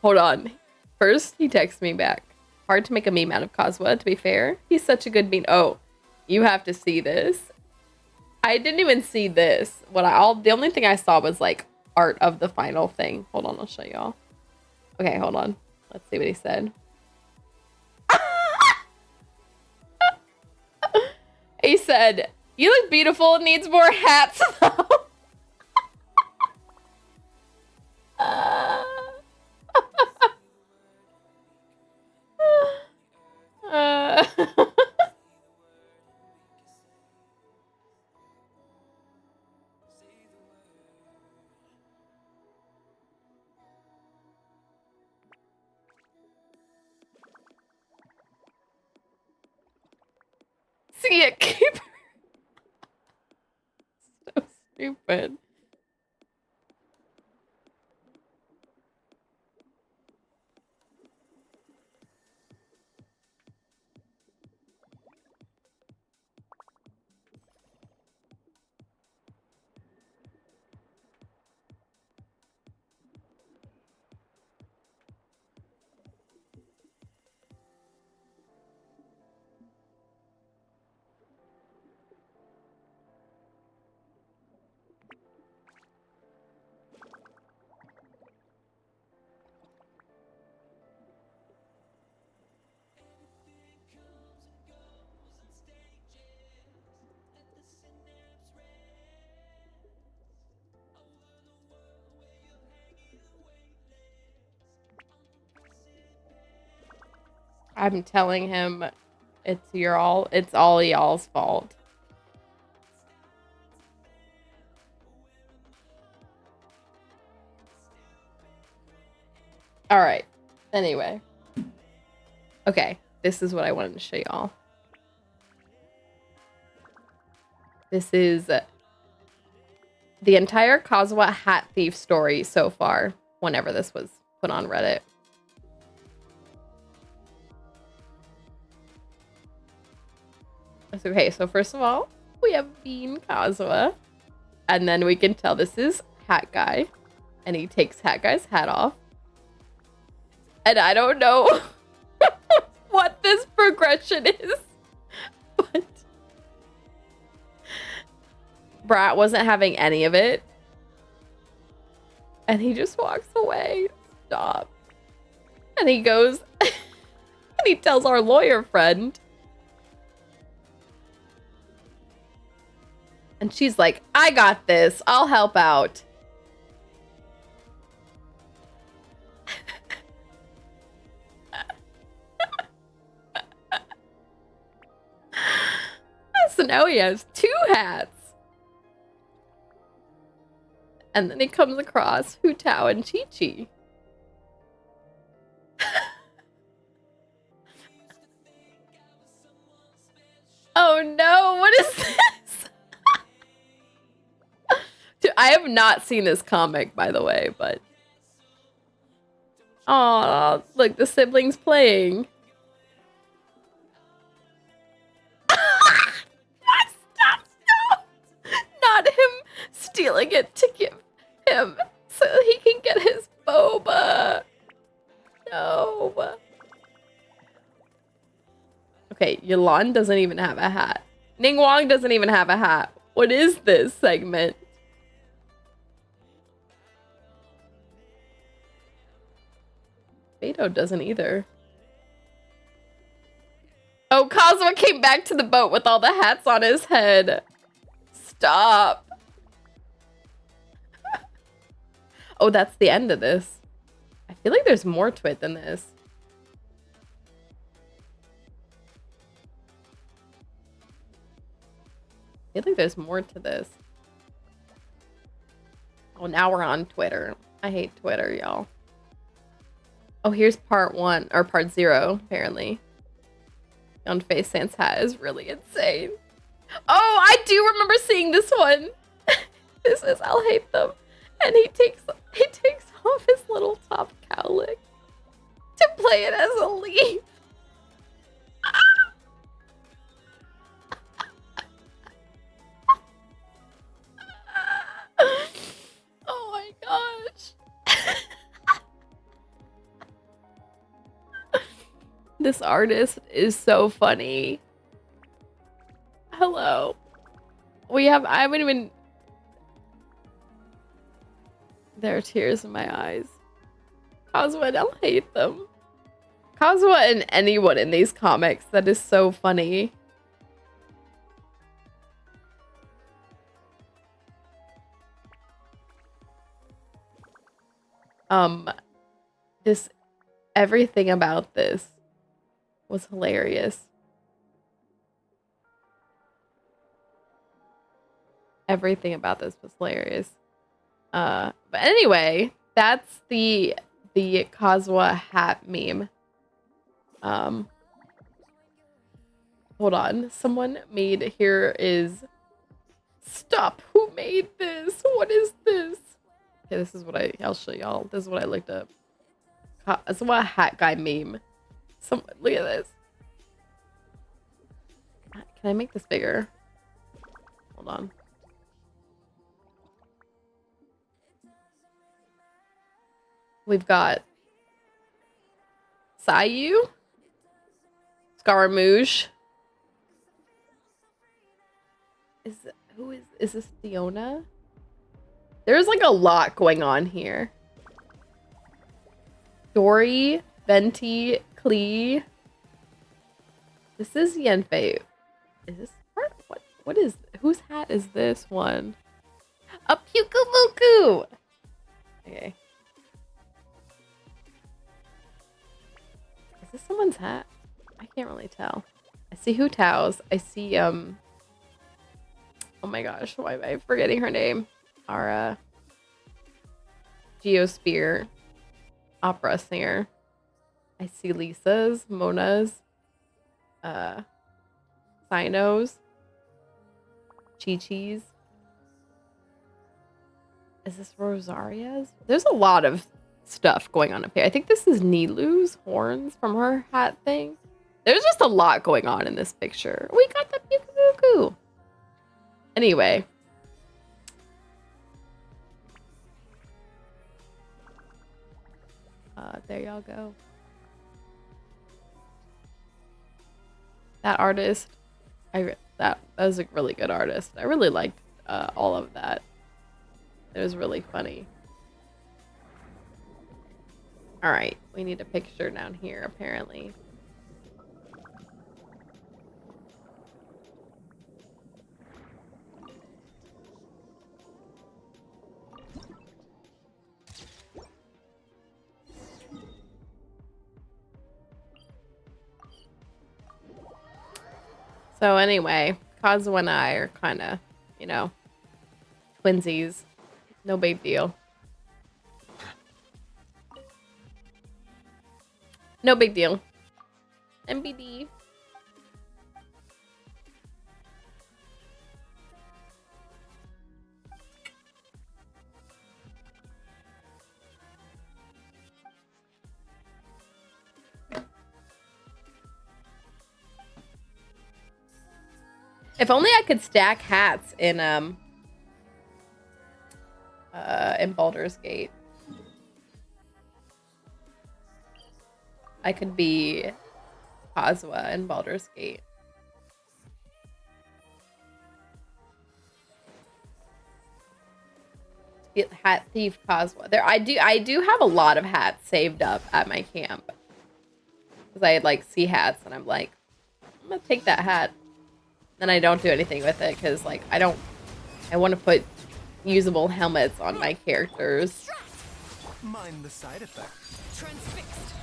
Hold on. First, he texted me back. Hard to make a meme out of Kazuha, to be fair. He's such a good meme. Oh, you have to see this. I didn't even see this. The only thing I saw was like art of the final thing. Hold on, I'll show y'all. Okay, hold on. Let's see what he said. He said, "You look beautiful. It needs more hats, though." See it, keeper. So stupid. I'm telling him it's all y'all's fault. All right. Anyway. Okay. This is what I wanted to show y'all. This is the entire Kazuha hat thief story so far, whenever this was put on Reddit. Okay, so first of all, we have Bean Kazuha. And then we can tell this is Hat Guy. And he takes Hat Guy's hat off. And I don't know what this progression is. But Brat wasn't having any of it. And he just walks away. Stop. And he goes and he tells our lawyer friend. And she's like, I got this. I'll help out. So now he has 2 hats. And then he comes across Hu Tao and Chi Chi. Oh no, what is this? Dude, I have not seen this comic, by the way, but... Oh, look, the siblings playing. Stop, no! Not him stealing it to give him so he can get his boba. No. Okay, Yelan doesn't even have a hat. Ning Wong doesn't even have a hat. What is this segment? Beto doesn't either. Oh, Kazuha came back to the boat with all the hats on his head. Stop. Oh, that's the end of this. I feel like there's more to it than this. I feel like there's more to this. Oh, now we're on Twitter. I hate Twitter, y'all. Oh, here's part 1, or part 0, apparently. On Face Sans hat is really insane. Oh, I do remember seeing this one. This is I'll hate them. And he takes off his little top cowlick to play it as a leaf. Oh my gosh. This artist is so funny. Hello. I haven't even... There are tears in my eyes. Kazuha, I'll hate them. Kazuha and anyone in these comics, that is so funny. Everything about this was hilarious. Everything about this was hilarious. But anyway, that's the Kazuha hat meme. Hold on. Someone made here is stop. Who made this? What is this? Okay, this is what I'll show y'all. This is what I looked up. Kazuha hat guy meme. Look at this. Can I make this bigger? Hold on. We've got Sayu, Scaramouche. Is this Fiona? There's like a lot going on here. Dory, Venti, Klee. This is Yanfei. Is this part? What is, whose hat is this one? A Pukubuku! Okay. Is this someone's hat? can't really tell. I see Hu Tao's. I see oh my gosh, why am I forgetting her name? Our Geosphere opera singer. I see Lisa's, Mona's, Sino's, Chi-Chi's. Is this Rosaria's? There's a lot of stuff going on up here. I think this is Nilu's horns from her hat thing. There's just a lot going on in this picture. We got the Buku. Anyway. There y'all go. That artist, that was a really good artist. I really liked all of that. It was really funny. All right, we need a picture down here apparently. So anyway, Kazuo and I are kind of, you know, twinsies. No big deal. No big deal. MBD. If only I could stack hats in Baldur's Gate. I could be Kazuo in Baldur's Gate. Hat thief Kazuo. There, I do have a lot of hats saved up at my camp. Because I like see hats and I'm like, I'm gonna take that hat. Then I don't do anything with it because like I want to put usable helmets on my characters. Mind the side effect. Transfixed.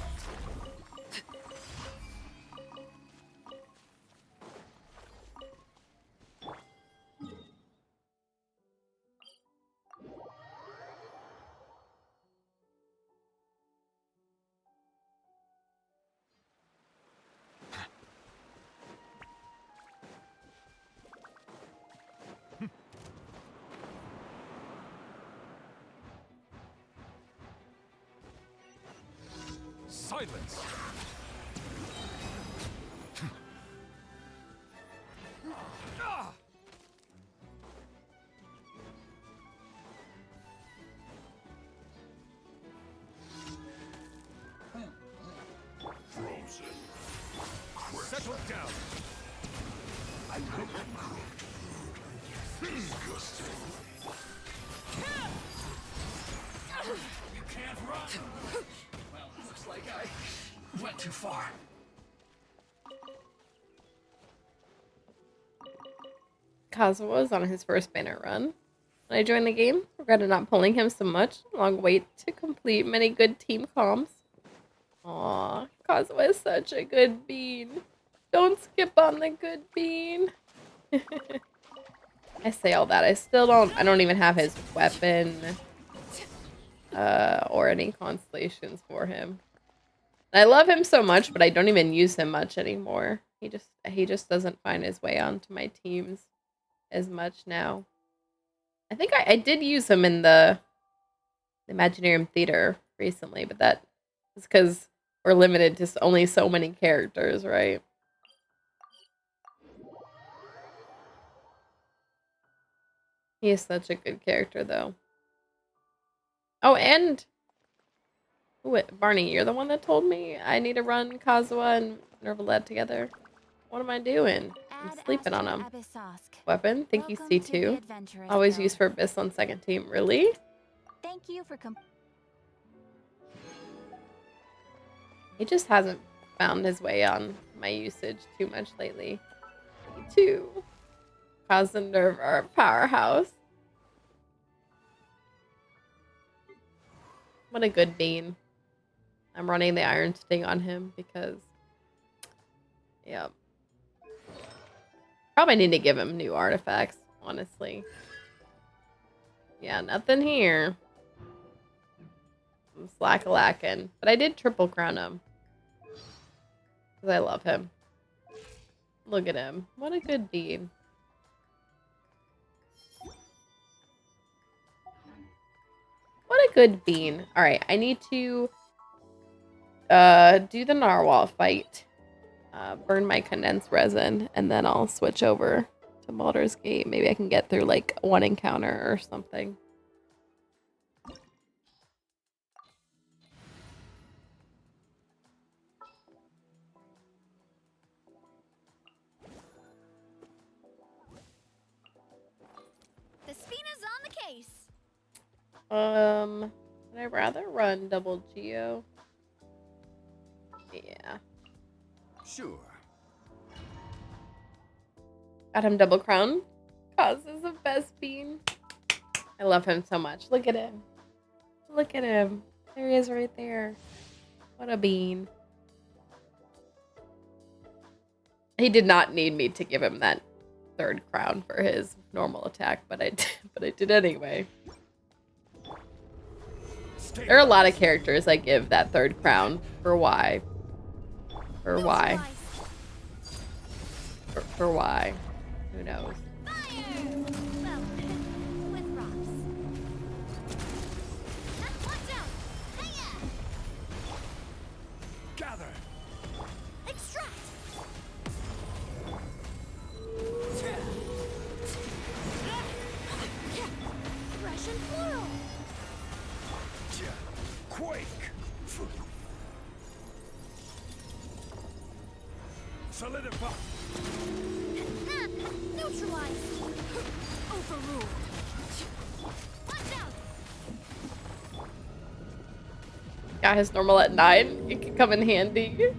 Silence! Settle down! You can't run! Well, looks like I went too far. Kazuo was on his first banner run. When I joined the game, regretted not pulling him so much. Long wait to complete many good team comms. Aw, Kazuo is such a good bean. Don't skip on the good bean. I say all that. I don't even have his weapon or any constellations for him. I love him so much, but I don't even use him much anymore. He just doesn't find his way onto my teams as much now. I think I did use him in the Imaginarium Theater recently, but that is because we're limited to only so many characters, right? He is such a good character, though. Oh, and Barney, you're the one that told me I need to run Kazuo and Nervalette together. What am I doing? I'm sleeping on him. Weapon, think he's C2. Always used for Abyss on second team. Really? Thank you for He just hasn't found his way on my usage too much lately. C2. Cousin Nerve are a powerhouse. What a good bean. I'm running the Iron Sting on him because Yep. Probably need to give him new artifacts, honestly. Yeah, nothing here. I'm slack-a-lacking. But I did triple crown him. Because I love him. Look at him. What a good deed. What a good bean. Alright, I need to do the narwhal fight. Burn my condensed resin, and then I'll switch over to Baldur's Gate. Maybe I can get through like one encounter or something. The Spina's on the case. Would I rather run double geo? Yeah. Sure. Got him double crown. Cause is the best bean. I love him so much. Look at him. Look at him. There he is right there. What a bean. He did not need me to give him that third crown for his normal attack, but I did anyway. There are a lot of characters I give that third crown for why. For why. For why. Who knows? Fire! Well, with rocks. Watch out! Hiya! Gather. Extract! Russian floral! Quake. Solidify. Neutralized! Overruled! Watch out! Got his normal at 9. It could come in handy.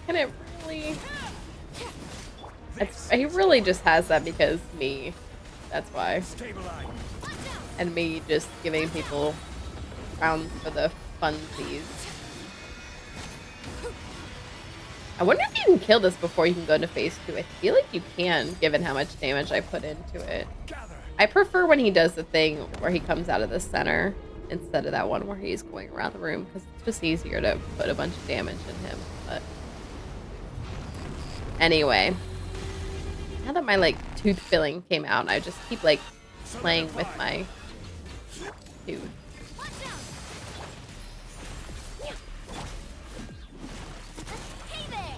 Can it really? He really just has that because me. That's why. Stabilize. And me just giving people crowns for the funsies. I wonder if you can kill this before you can go into phase 2. I feel like you can, given how much damage I put into it. Gather. I prefer when he does the thing where he comes out of the center instead of that one where he's going around the room, because it's just easier to put a bunch of damage in him. But anyway, now that my like tooth filling came out, I just keep like playing with my tooth. Watch out! Hey there!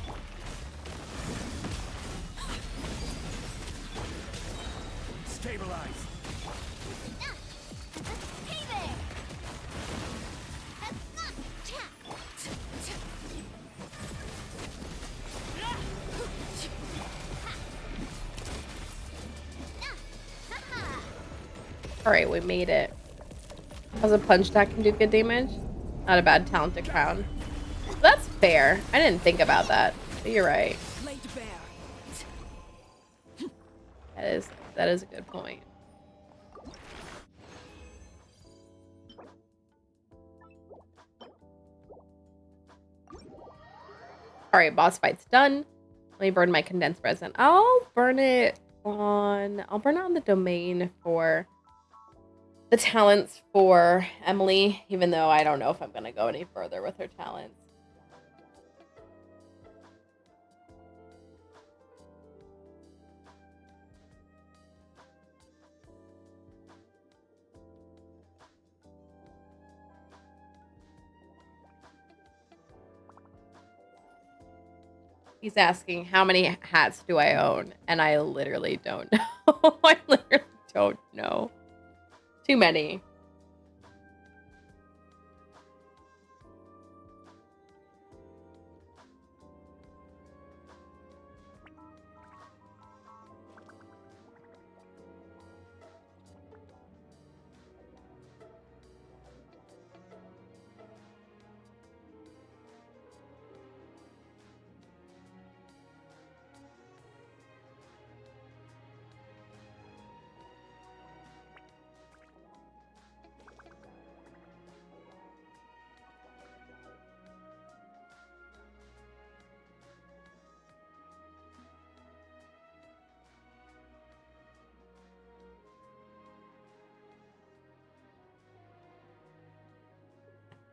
Stabilize. Hey there! Alright, we made it. How's a punch that can do good damage? Not a bad talented crown. That's fair. I didn't think about that. But you're right. Laid bare. That is a good point. Alright, boss fight's done. Let me burn my condensed resin. I'll burn it on the domain for the talents for Emilie, even though I don't know if I'm gonna go any further with her talents. He's asking how many hats do I own, and I literally don't know. I literally don't know. Too many.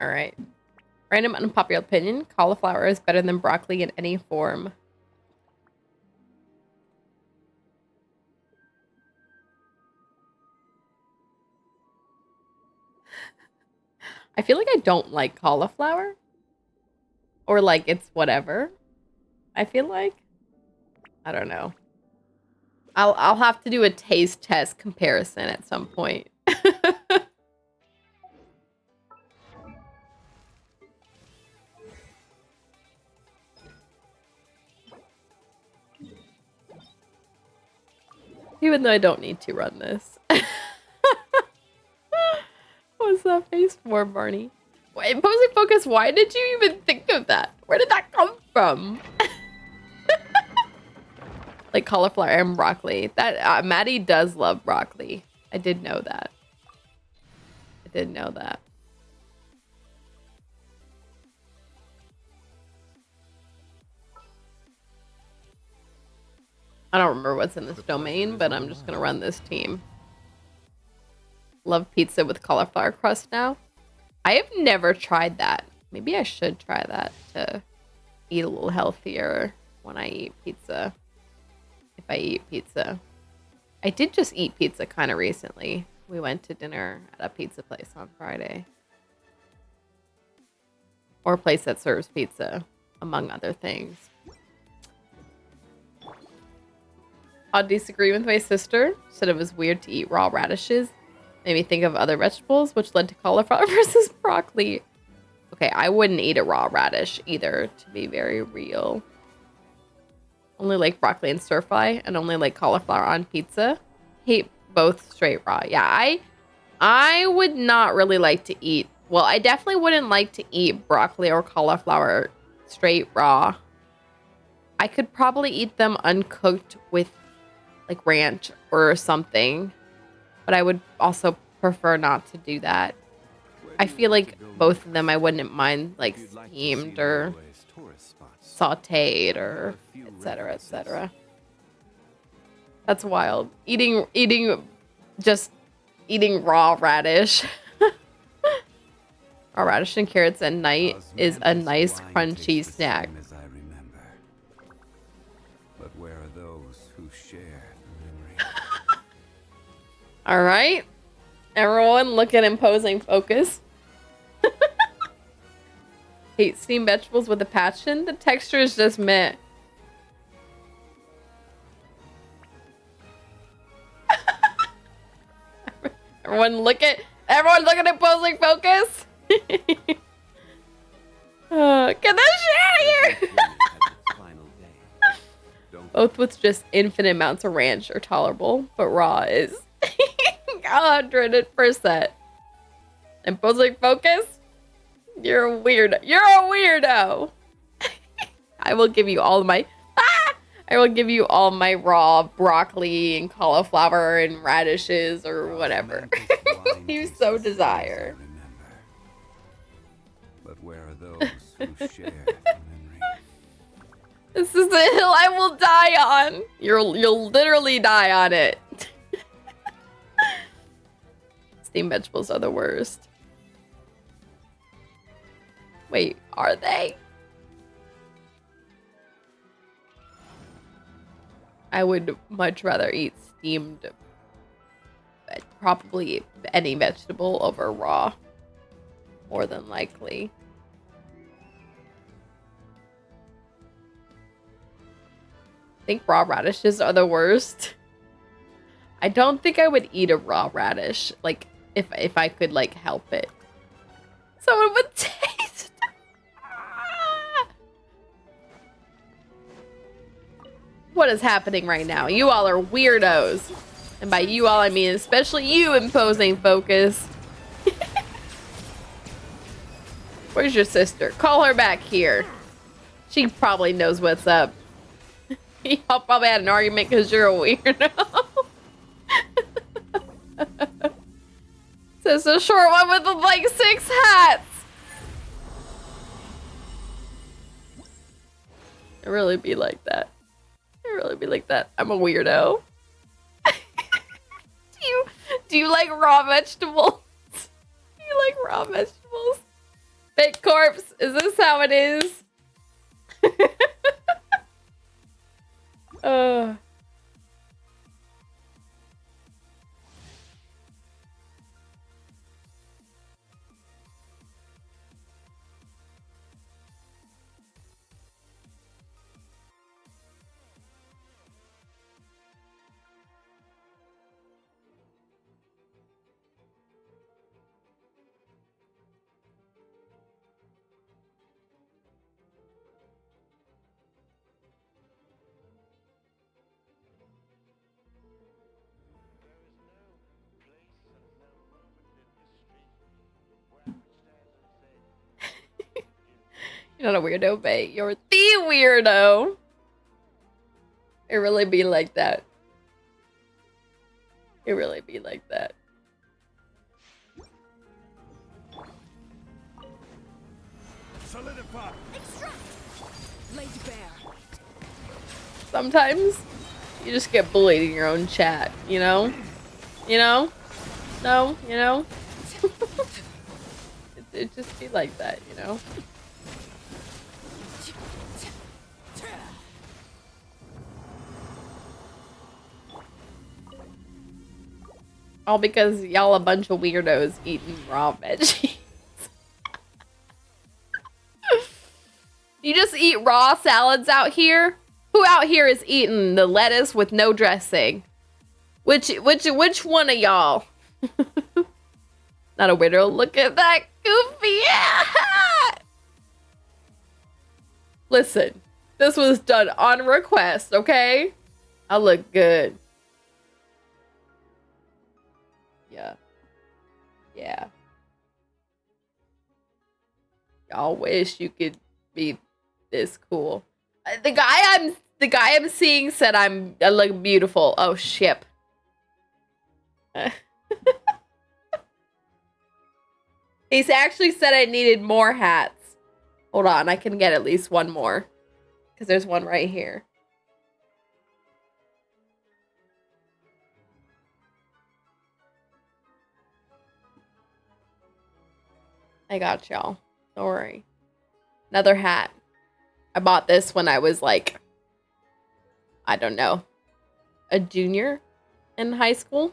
All right. Random unpopular opinion. Cauliflower is better than broccoli in any form. I feel like I don't like cauliflower. Or like it's whatever. I feel like. I don't know. I'll have to do a taste test comparison at some point. Even though I don't need to run this. What's that face for, Barney? Wait, Imposing Focus, why did you even think of that? Where did that come from? Like cauliflower and broccoli. That Maddie does love broccoli. I did know that. I did know that. I don't remember what's in this domain, but I'm just gonna run this team. Love pizza with cauliflower crust now. I have never tried that. Maybe I should try that to eat a little healthier when I eat pizza. If I eat pizza. I did just eat pizza kind of recently. We went to dinner at a pizza place on Friday. Or a place that serves pizza, among other things. I'll disagree with my sister. Said it was weird to eat raw radishes. Made me think of other vegetables, which led to cauliflower versus broccoli. Okay, I wouldn't eat a raw radish either, to be very real. Only like broccoli and stir fry, and only like cauliflower on pizza. Hate both straight raw. Yeah, I would not really like to eat. Well, I definitely wouldn't like to eat broccoli or cauliflower straight raw. I could probably eat them uncooked with like ranch or something, but I would also prefer not to do that. I feel like both of them I wouldn't mind like steamed or sauteed or etc. etc. That's wild. Eating raw radish. Raw radish and carrots at night is a nice crunchy snack. But where are those who share memory? All right. Everyone look at Imposing Focus. Hate steamed vegetables with a passion. The texture is just meh. Everyone look at Imposing Focus. Get this shit out of here. Both with just infinite amounts of ranch are tolerable, but raw is 100%. Imposing Focus? You're a weirdo. You're a weirdo. I will give you all my raw broccoli and cauliflower and radishes or whatever you so desire. But where are those who share memory? This is the hill I will die on. You'll literally die on it. Steamed vegetables are the worst. Wait, are they? I would much rather eat steamed, probably any vegetable over raw, more than likely. I think raw radishes are the worst. I don't think I would eat a raw radish, like, if I could, like, help it. Someone would taste. What is happening right now? You all are weirdos. And by you all, I mean especially you, Imposing Focus. Where's your sister? Call her back here. She probably knows what's up. Y'all probably had an argument because you're a weirdo. So it's a short one with like 6 hats. It really be like that. It really be like that. I'm a weirdo. Do you like raw vegetables? Do you like raw vegetables? Fake corpse. Is this how it is? uh. You're not a weirdo, babe. You're the weirdo. It really be like that. It really be like that. Solidify. Extract. Laid bare. Sometimes you just get bullied in your own chat, you know? You know? No, you know? it just be like that, you know? All because y'all a bunch of weirdos eating raw veggies. You just eat raw salads out here? Who out here is eating the lettuce with no dressing? Which one of y'all? Not a weirdo. Look at that goofy hat. Listen, this was done on request, okay? I look good. Yeah. Yeah. Y'all wish you could be this cool. The guy I'm seeing said I look beautiful. Oh shit. He's actually said I needed more hats. Hold on, I can get at least one more. Because there's one right here. I got y'all. Don't worry. Another hat. I bought this when I was like, I don't know, a junior in high school.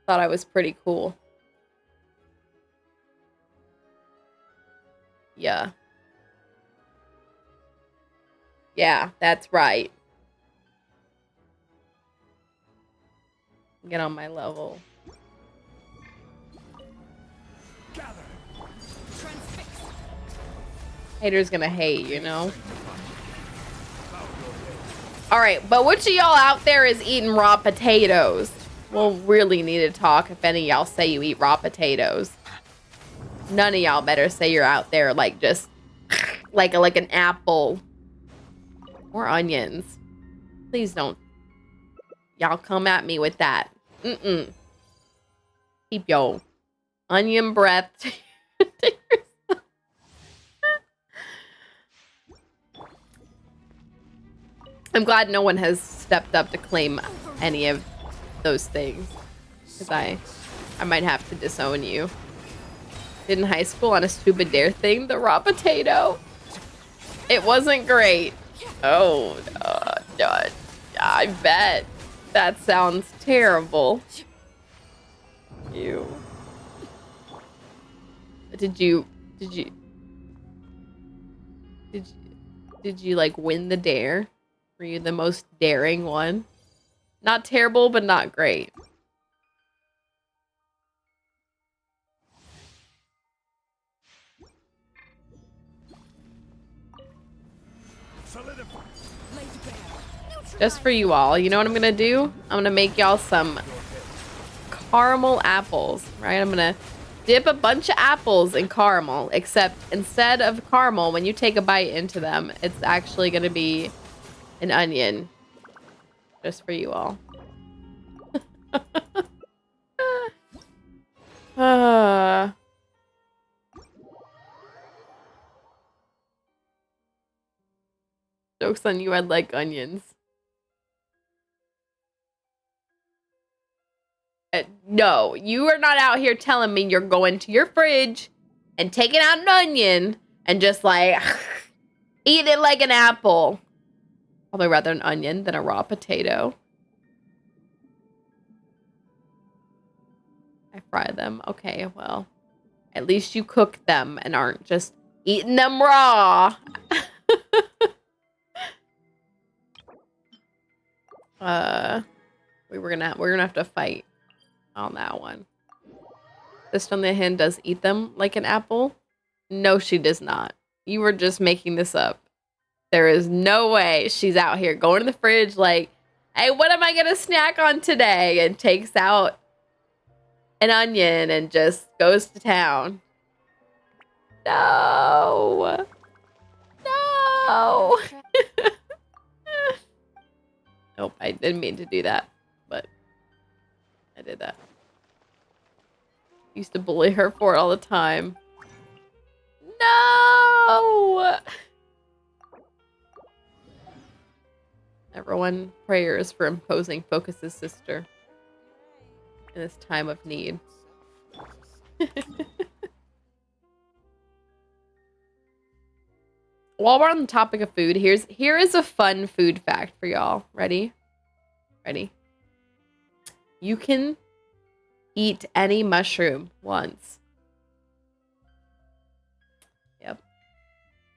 Thought I was pretty cool. Yeah. Yeah, that's right. Get on my level. Gather. Transfix. Haters gonna hate, you know? Alright, but which of y'all out there is eating raw potatoes? We'll really need to talk if any of y'all say you eat raw potatoes. None of y'all better say you're out there like just like an apple. Or onions. Please don't. Y'all come at me with that. Mm-mm. Keep your onion breath to yourself. I'm glad no one has stepped up to claim any of those things. Because I might have to disown you. Did in high school on a stupid dare thing, the raw potato. It wasn't great. Oh, God. I bet. That sounds terrible. Ew. Did you like win the dare? Were you the most daring one? Not terrible, but not great. Just for you all. You know what I'm gonna do? I'm gonna make y'all some caramel apples, right? I'm gonna dip a bunch of apples in caramel, except instead of caramel, when you take a bite into them, it's actually gonna be an onion. Just for you all. Joke's on you, I'd like onions. No, you are not out here telling me you're going to your fridge and taking out an onion and just like eating it like an apple. Probably rather an onion than a raw potato. I fry them. Okay, well, at least you cook them and aren't just eating them raw. We're gonna have to fight on that one. This on the hand does eat them like an apple. No, she does not. You were just making this up. There is no way she's out here going to the fridge like, hey, what am I gonna snack on today? And takes out an onion and just goes to town. No. No. Nope, I didn't mean to do that, but I did that. Used to bully her for it all the time. No! Everyone, prayers for imposing Focus's sister in this time of need. While we're on the topic of food, here is a fun food fact for y'all. Ready? Ready? You can eat any mushroom once. Yep.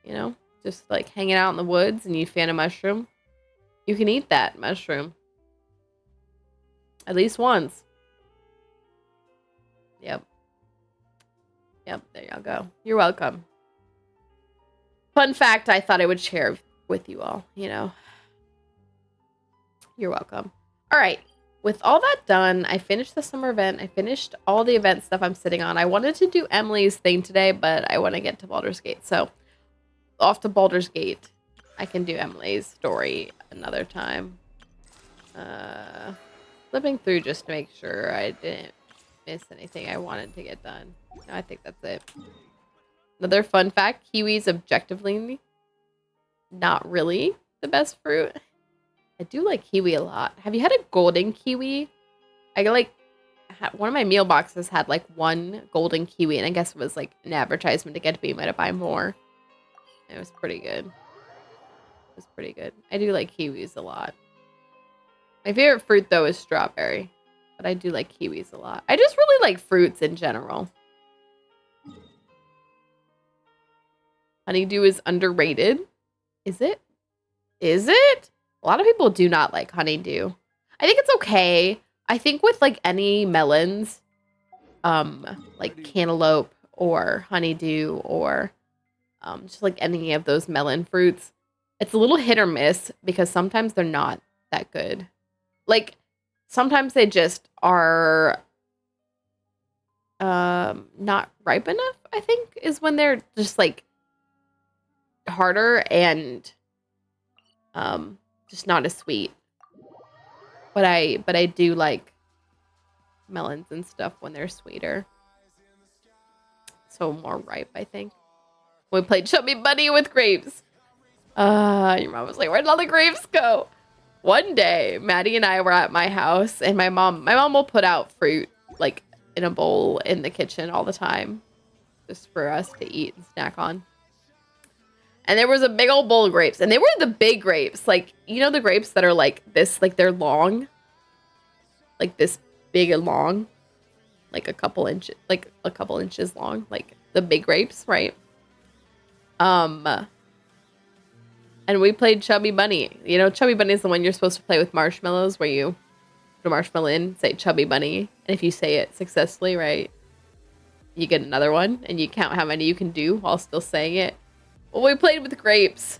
You know, just like hanging out in the woods and you find a mushroom. You can eat that mushroom. At least once. Yep. Yep, there y'all go. You're welcome. Fun fact I thought I would share with you all, you know. You're welcome. All right. With all that done, I finished the summer event. I finished all the event stuff I'm sitting on. I wanted to do Emilie's thing today, but I want to get to Baldur's Gate. So, off to Baldur's Gate. I can do Emilie's story another time. Flipping through just to make sure I didn't miss anything I wanted to get done. No, I think that's it. Another fun fact, kiwi's objectively not really the best fruit. I do like kiwi a lot. Have you had a golden kiwi? I like one of my meal boxes had like one golden kiwi, and I guess it was like an advertisement to get me to buy more. It was pretty good. It was pretty good. I do like kiwis a lot. My favorite fruit though is strawberry, but I do like kiwis a lot. I just really like fruits in general. Honeydew is underrated. Is it? Is it? A lot of people do not like honeydew. I think it's okay. I think with like any melons, like cantaloupe or honeydew or just like any of those melon fruits, it's a little hit or miss because sometimes they're not that good. Like sometimes they just are not ripe enough, I think, is when they're just like harder and just not as sweet. But I do like melons and stuff when they're sweeter. So more ripe, I think. We played Chubby Bunny with grapes. Your mom was like, where'd all the grapes go? One day, Maddie and I were at my house, and my mom will put out fruit like in a bowl in the kitchen all the time, just for us to eat and snack on. And there was a big old bowl of grapes. And they were the big grapes. Like, you know the grapes that are like this, like they're long? Like this big and long? Like a couple inches long. Like the big grapes, right? And we played Chubby Bunny. You know, Chubby Bunny is the one you're supposed to play with marshmallows, where you put a marshmallow in, say Chubby Bunny. And if you say it successfully, right, you get another one. And you count how many you can do while still saying it. Well, we played with grapes,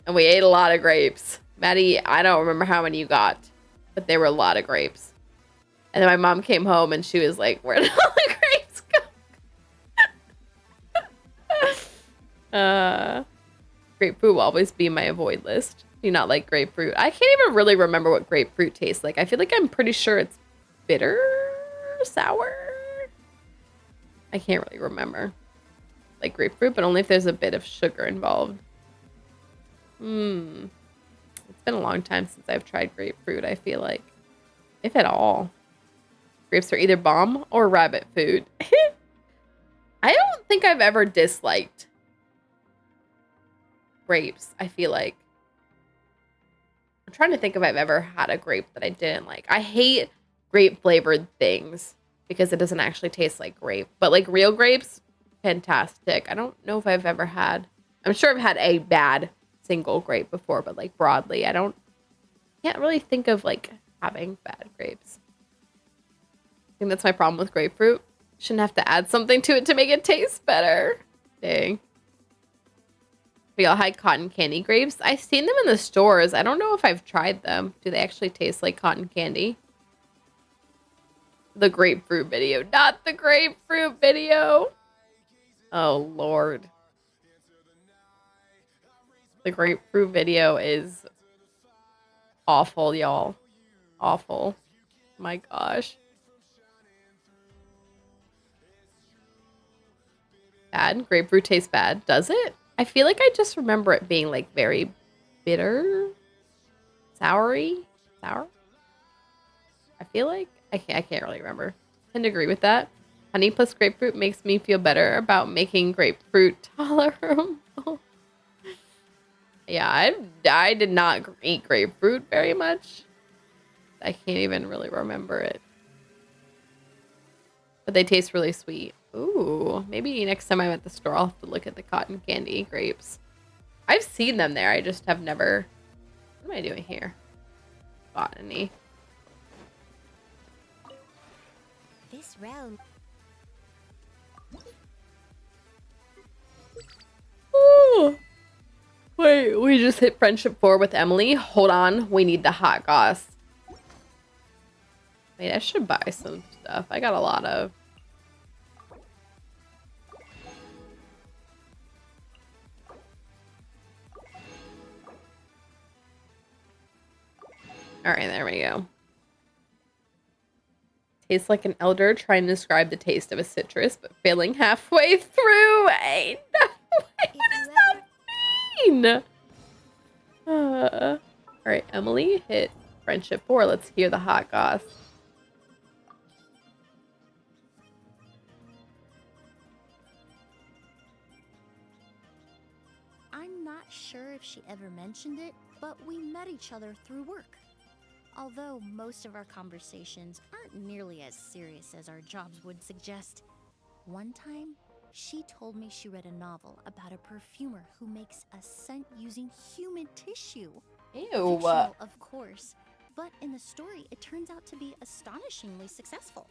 and we ate a lot of grapes. Maddie, I don't remember how many you got, but there were a lot of grapes. And then my mom came home, and she was like, where did all the grapes go? Grapefruit will always be my avoid list. Do not like grapefruit. I can't even really remember what grapefruit tastes like. I feel like I'm pretty sure it's bitter, sour. I can't really remember. Like grapefruit, but only if there's a bit of sugar involved. It's been a long time since I've tried grapefruit, I feel like. If at all. Grapes are either bomb or rabbit food. I don't think I've ever disliked grapes, I feel like. I'm trying to think if I've ever had a grape that I didn't like. I hate grape flavored things because it doesn't actually taste like grape. But like real grapes, fantastic. I don't know if I've ever had. I'm sure I've had a bad single grape before, but like broadly, can't really think of like having bad grapes. I think that's my problem with grapefruit. Shouldn't have to add something to it to make it taste better. Dang. We all had cotton candy grapes. I've seen them in the stores. I don't know if I've tried them. Do they actually taste like cotton candy? The grapefruit video. Not the grapefruit video. Oh, Lord. The grapefruit video is awful, y'all. Awful. My gosh. Bad? Grapefruit tastes bad. Does it? I feel like I just remember it being like very bitter. Soury? Sour? I feel like I can't really remember. Tend to agree with that. Honey plus grapefruit makes me feel better about making grapefruit tolerable. Yeah, I did not eat grapefruit very much. I can't even really remember it. But they taste really sweet. Ooh, maybe next time I'm at the store, I'll have to look at the cotton candy grapes. I've seen them there. I just have never... What am I doing here? Bought any. This realm. Ooh. Wait, we just hit friendship 4 with Emilie. Hold on, we need the hot goss. Wait, I should buy some stuff. I got a lot of... Alright, there we go. Tastes like an elder trying to describe the taste of a citrus, but failing halfway through. Hey, no, what does that mean? Alright, Emilie hit friendship 4. Let's hear the hot goss. I'm not sure if she ever mentioned it, but we met each other through work. Although most of our conversations aren't nearly as serious as our jobs would suggest. One time, she told me she read a novel about a perfumer who makes a scent using human tissue. Ew. Fictional, of course, but in the story, it turns out to be astonishingly successful.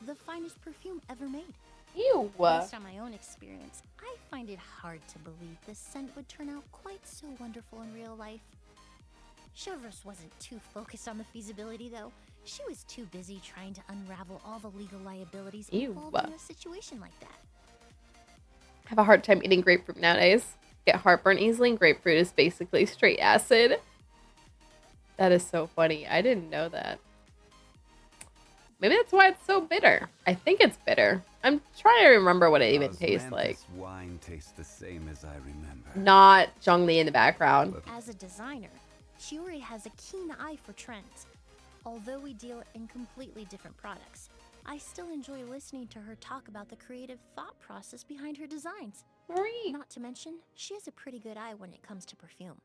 The finest perfume ever made. Ew. Based on my own experience, I find it hard to believe the scent would turn out quite so wonderful in real life. Chevros wasn't too focused on the feasibility, though. She was too busy trying to unravel all the legal liabilities involved in a situation like that. I have a hard time eating grapefruit nowadays. Get heartburn easily, and grapefruit is basically straight acid. That is so funny. I didn't know that. Maybe that's why it's so bitter. I think it's bitter. I'm trying to remember what it even tastes like. Wine tastes the same as I remember. Not Zhongli in the background. As a designer, Shiori has a keen eye for trends. Although we deal in completely different products, I still enjoy listening to her talk about the creative thought process behind her designs. Marie. Not to mention, she has a pretty good eye when it comes to perfume.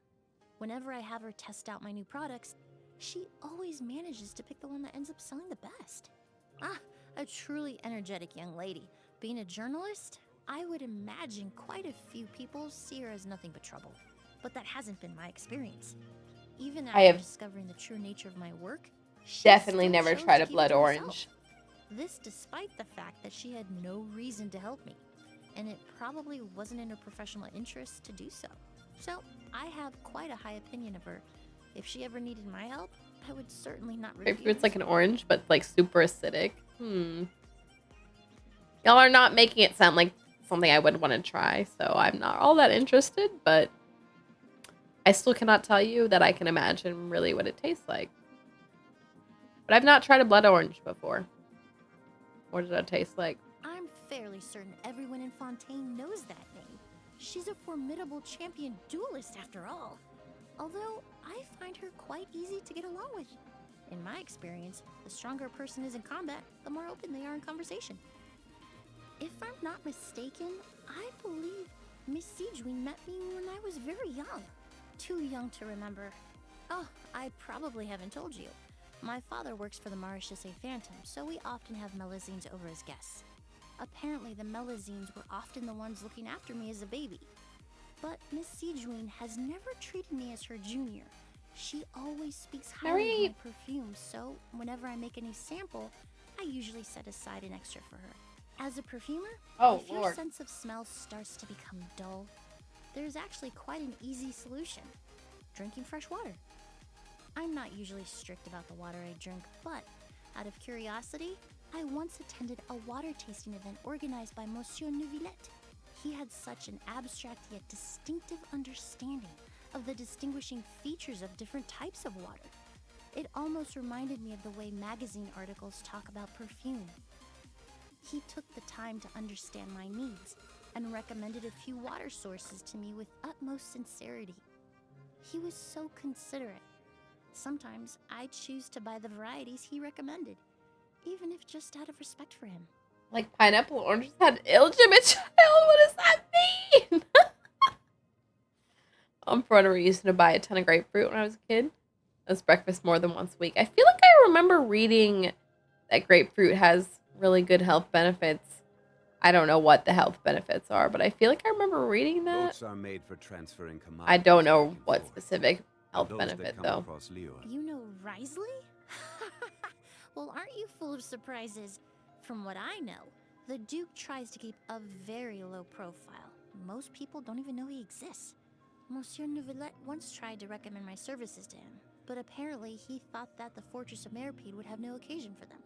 Whenever I have her test out my new products, she always manages to pick the one that ends up selling the best. A truly energetic young lady. Being a journalist, I would imagine quite a few people see her as nothing but trouble. But that hasn't been my experience. Even after discovering the true nature of my work, she Definitely still never chose tried to a keep blood it to orange. herself. This despite the fact that she had no reason to help me, and it probably wasn't in her professional interest to do so. So, I have quite a high opinion of her. If she ever needed my help, I would certainly not refuse. Grapefruit's like an orange, but like super acidic. Y'all are not making it sound like something I would want to try, so I'm not all that interested, but I still cannot tell you that I can imagine really what it tastes like. But I've not tried a blood orange before. What did it taste like? I'm fairly certain everyone in Fontaine knows that name. She's a formidable champion duelist after all. Although, I find her quite easy to get along with. In my experience, the stronger a person is in combat, the more open they are in conversation. If I'm not mistaken, I believe Miss Sejuin met me when I was very young. Too young to remember. Oh, I probably haven't told you. My father works for the Maréchaussée Phantom, so we often have Melazines over as guests. Apparently, the Melazines were often the ones looking after me as a baby. But Miss Sejuin has never treated me as her junior. She always speaks highly of my perfume, so whenever I make a new sample, I usually set aside an extra for her. As a perfumer, if your sense of smell starts to become dull, there's actually quite an easy solution: drinking fresh water. I'm not usually strict about the water I drink, but out of curiosity, I once attended a water tasting event organized by Monsieur Neuvillette. He had such an abstract yet distinctive understanding of the distinguishing features of different types of water. It almost reminded me of the way magazine articles talk about perfume. He took the time to understand my needs and recommended a few water sources to me with utmost sincerity. He was so considerate. Sometimes I choose to buy the varieties he recommended, even if just out of respect for him. Like pineapple oranges had illegitimate child? What does that mean? For whatever reason, to buy a ton of grapefruit when I was a kid. As breakfast more than once a week. I feel like I remember reading that grapefruit has really good health benefits. I don't know what the health benefits are, but I feel like I remember reading that. Boats are made for transferring commodities. I don't know back and what forth. specific health Those that benefit, come though. across Liyue. You know Risley? Well, aren't you full of surprises? From what I know, the Duke tries to keep a very low profile. Most people don't even know he exists. Monsieur Neuvillette once tried to recommend my services to him, but apparently he thought that the Fortress of Meripede would have no occasion for them.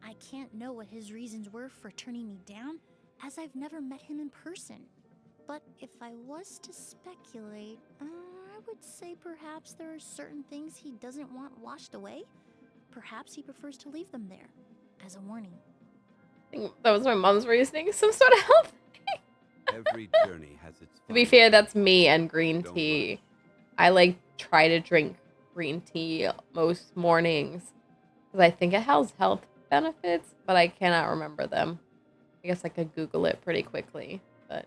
I can't know what his reasons were for turning me down, as I've never met him in person. But if I was to speculate, I would say perhaps there are certain things he doesn't want washed away. Perhaps he prefers to leave them there, as a warning. I think that was my mom's reasoning. Some sort of health. Every journey has its. To be fun. fair, that's me and green Don't tea. rush. I try to drink green tea most mornings because I think it has health benefits, but I cannot remember them. I guess I could Google it pretty quickly. But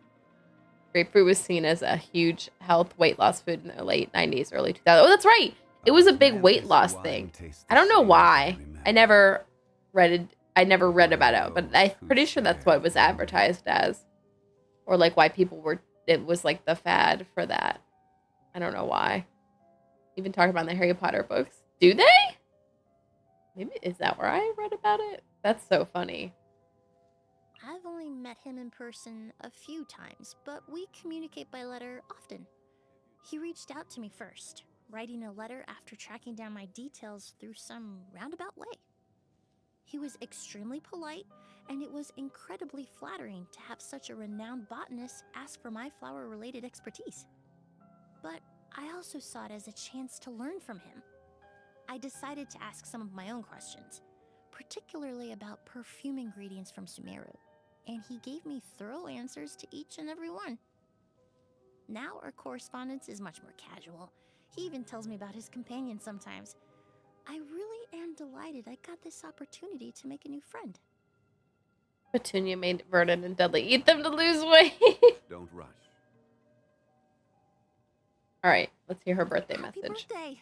grapefruit was seen as a huge health weight loss food in the late 90s, early 2000s. Oh, that's right. It was a big weight loss thing. I don't know why. I never read about it, but I'm pretty sure that's what it was advertised as. Or why people were, it was the fad for that. I don't know why. Even talking about the Harry Potter books. Do they? Maybe, is that where I read about it? That's so funny. I've only met him in person a few times, but we communicate by letter often. He reached out to me first, writing a letter after tracking down my details through some roundabout way. He was extremely polite, and it was incredibly flattering to have such a renowned botanist ask for my flower-related expertise. But I also saw it as a chance to learn from him. I decided to ask some of my own questions, particularly about perfume ingredients from Sumeru, and he gave me thorough answers to each and every one. Now our correspondence is much more casual. He even tells me about his companion sometimes. I really am delighted I got this opportunity to make a new friend. Petunia made Vernon and Dudley eat them to lose weight. Don't rush. All right, let's hear her birthday Happy message. birthday!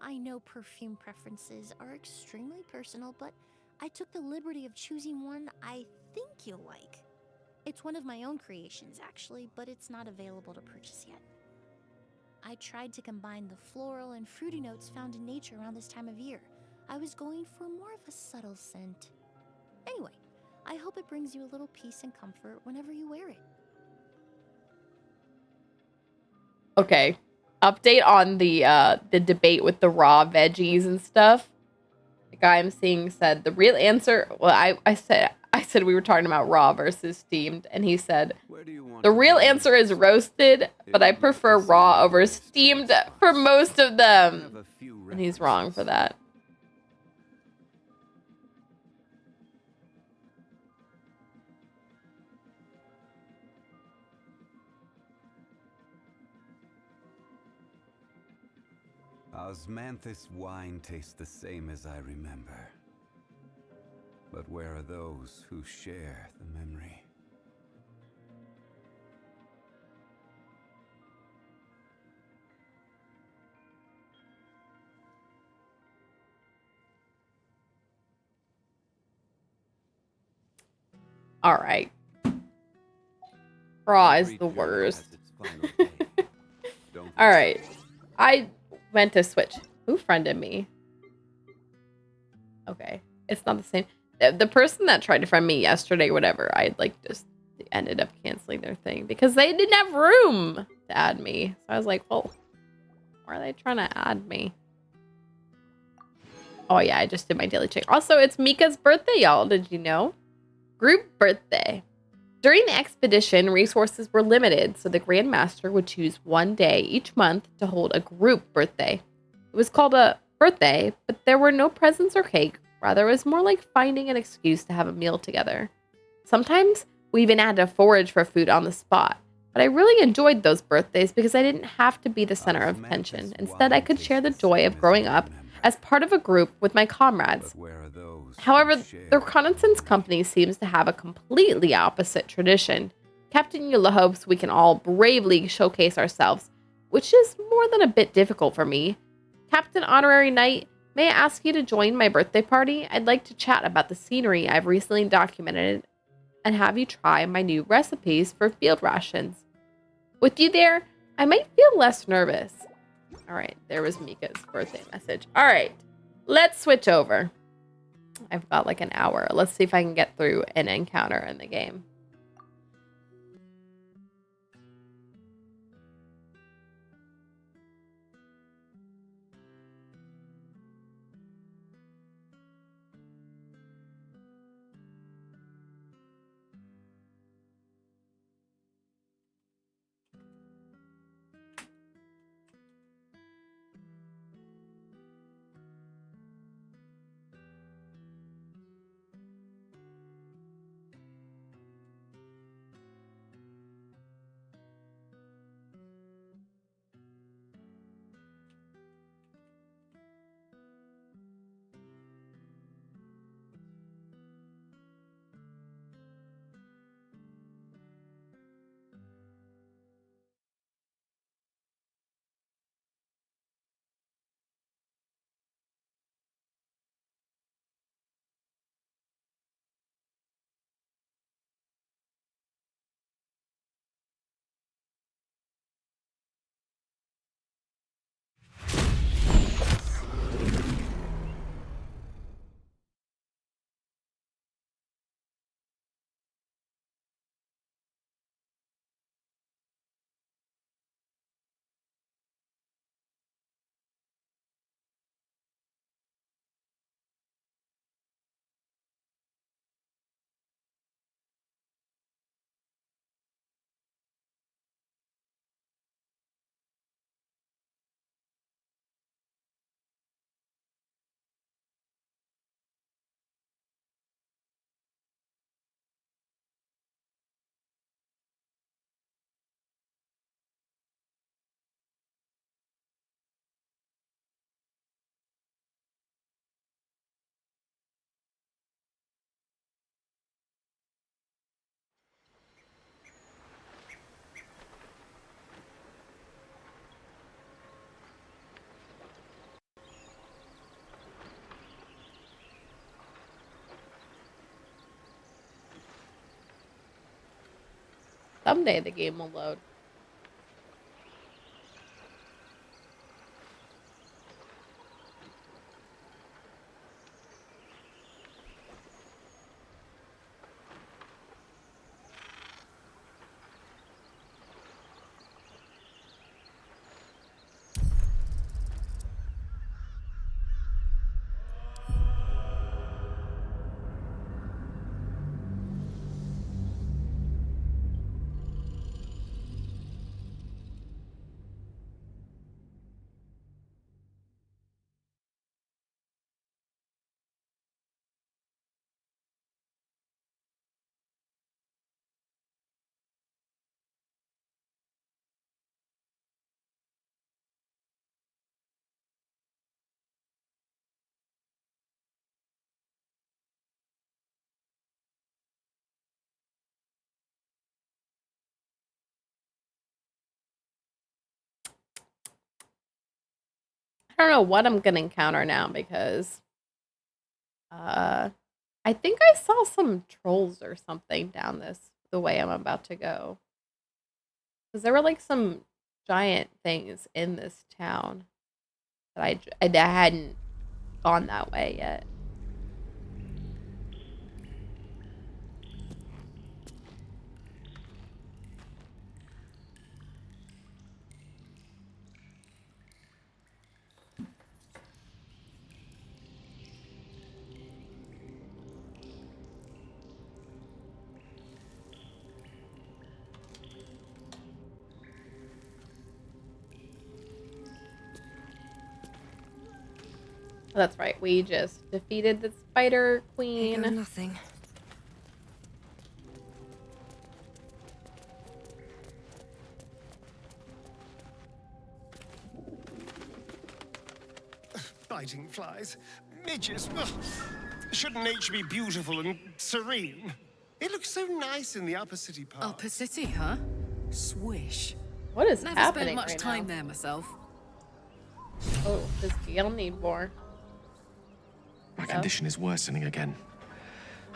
I know perfume preferences are extremely personal, but I took the liberty of choosing one I think you'll like. It's one of my own creations, actually, but it's not available to purchase yet. I tried to combine the floral and fruity notes found in nature around this time of year. I was going for more of a subtle scent. Anyway, I hope it brings you a little peace and comfort whenever you wear it. Okay, update on the debate with the raw veggies and stuff. The guy I'm seeing said the real answer. Well, I said we were talking about raw versus steamed, and he said Where do you want the to real go answer next? is roasted, but I prefer raw over steamed for most of I them. have a few And he's wrong for references. that. Osmanthus wine tastes the same as I remember. But where are those who share the memory? All right. Raw is Every the journey worst. has its final day. Don't All rush right. it. I went to switch. Who friended me? Okay. It's not the same. The person that tried to friend me yesterday, whatever, I like just ended up canceling their thing because they didn't have room to add me. So I was like, well, why are they trying to add me? Oh yeah, I just did my daily check. Also, it's Mika's birthday, y'all. Did you know? Group birthday. During the expedition, resources were limited, so the Grand Master would choose one day each month to hold a group birthday. It was called a birthday, but there were no presents or cake. Rather, it was more like finding an excuse to have a meal together. Sometimes we even had to forage for food on the spot, but I really enjoyed those birthdays because I didn't have to be the center of attention. Instead, I could share the joy of growing up as part of a group with my comrades. But where are those However, who share the reconnaissance company seems to have a completely opposite tradition. Captain Eula hopes we can all bravely showcase ourselves, which is more than a bit difficult for me. Captain Honorary Knight, may I ask you to join my birthday party? I'd like to chat about the scenery I've recently documented and have you try my new recipes for field rations. With you there, I might feel less nervous. All right, there was Mika's birthday message. All right, let's switch over. I've got like an hour. Let's see if I can get through an encounter in the game. Someday the game will load. I don't know what I'm gonna encounter now because I think I saw some trolls or something down the way I'm about to go. Because there were like some giant things in this town that I hadn't gone that way yet. Oh, that's right. We just defeated the Spider Queen. Nothing. Biting flies. Midges. Ugh. Shouldn't nature be beautiful and serene? It looks so nice in the upper city part. Upper City, huh? Swish. What is Never happening spent much right time now? there myself. Oh, does Gale need more? My No? condition is worsening again.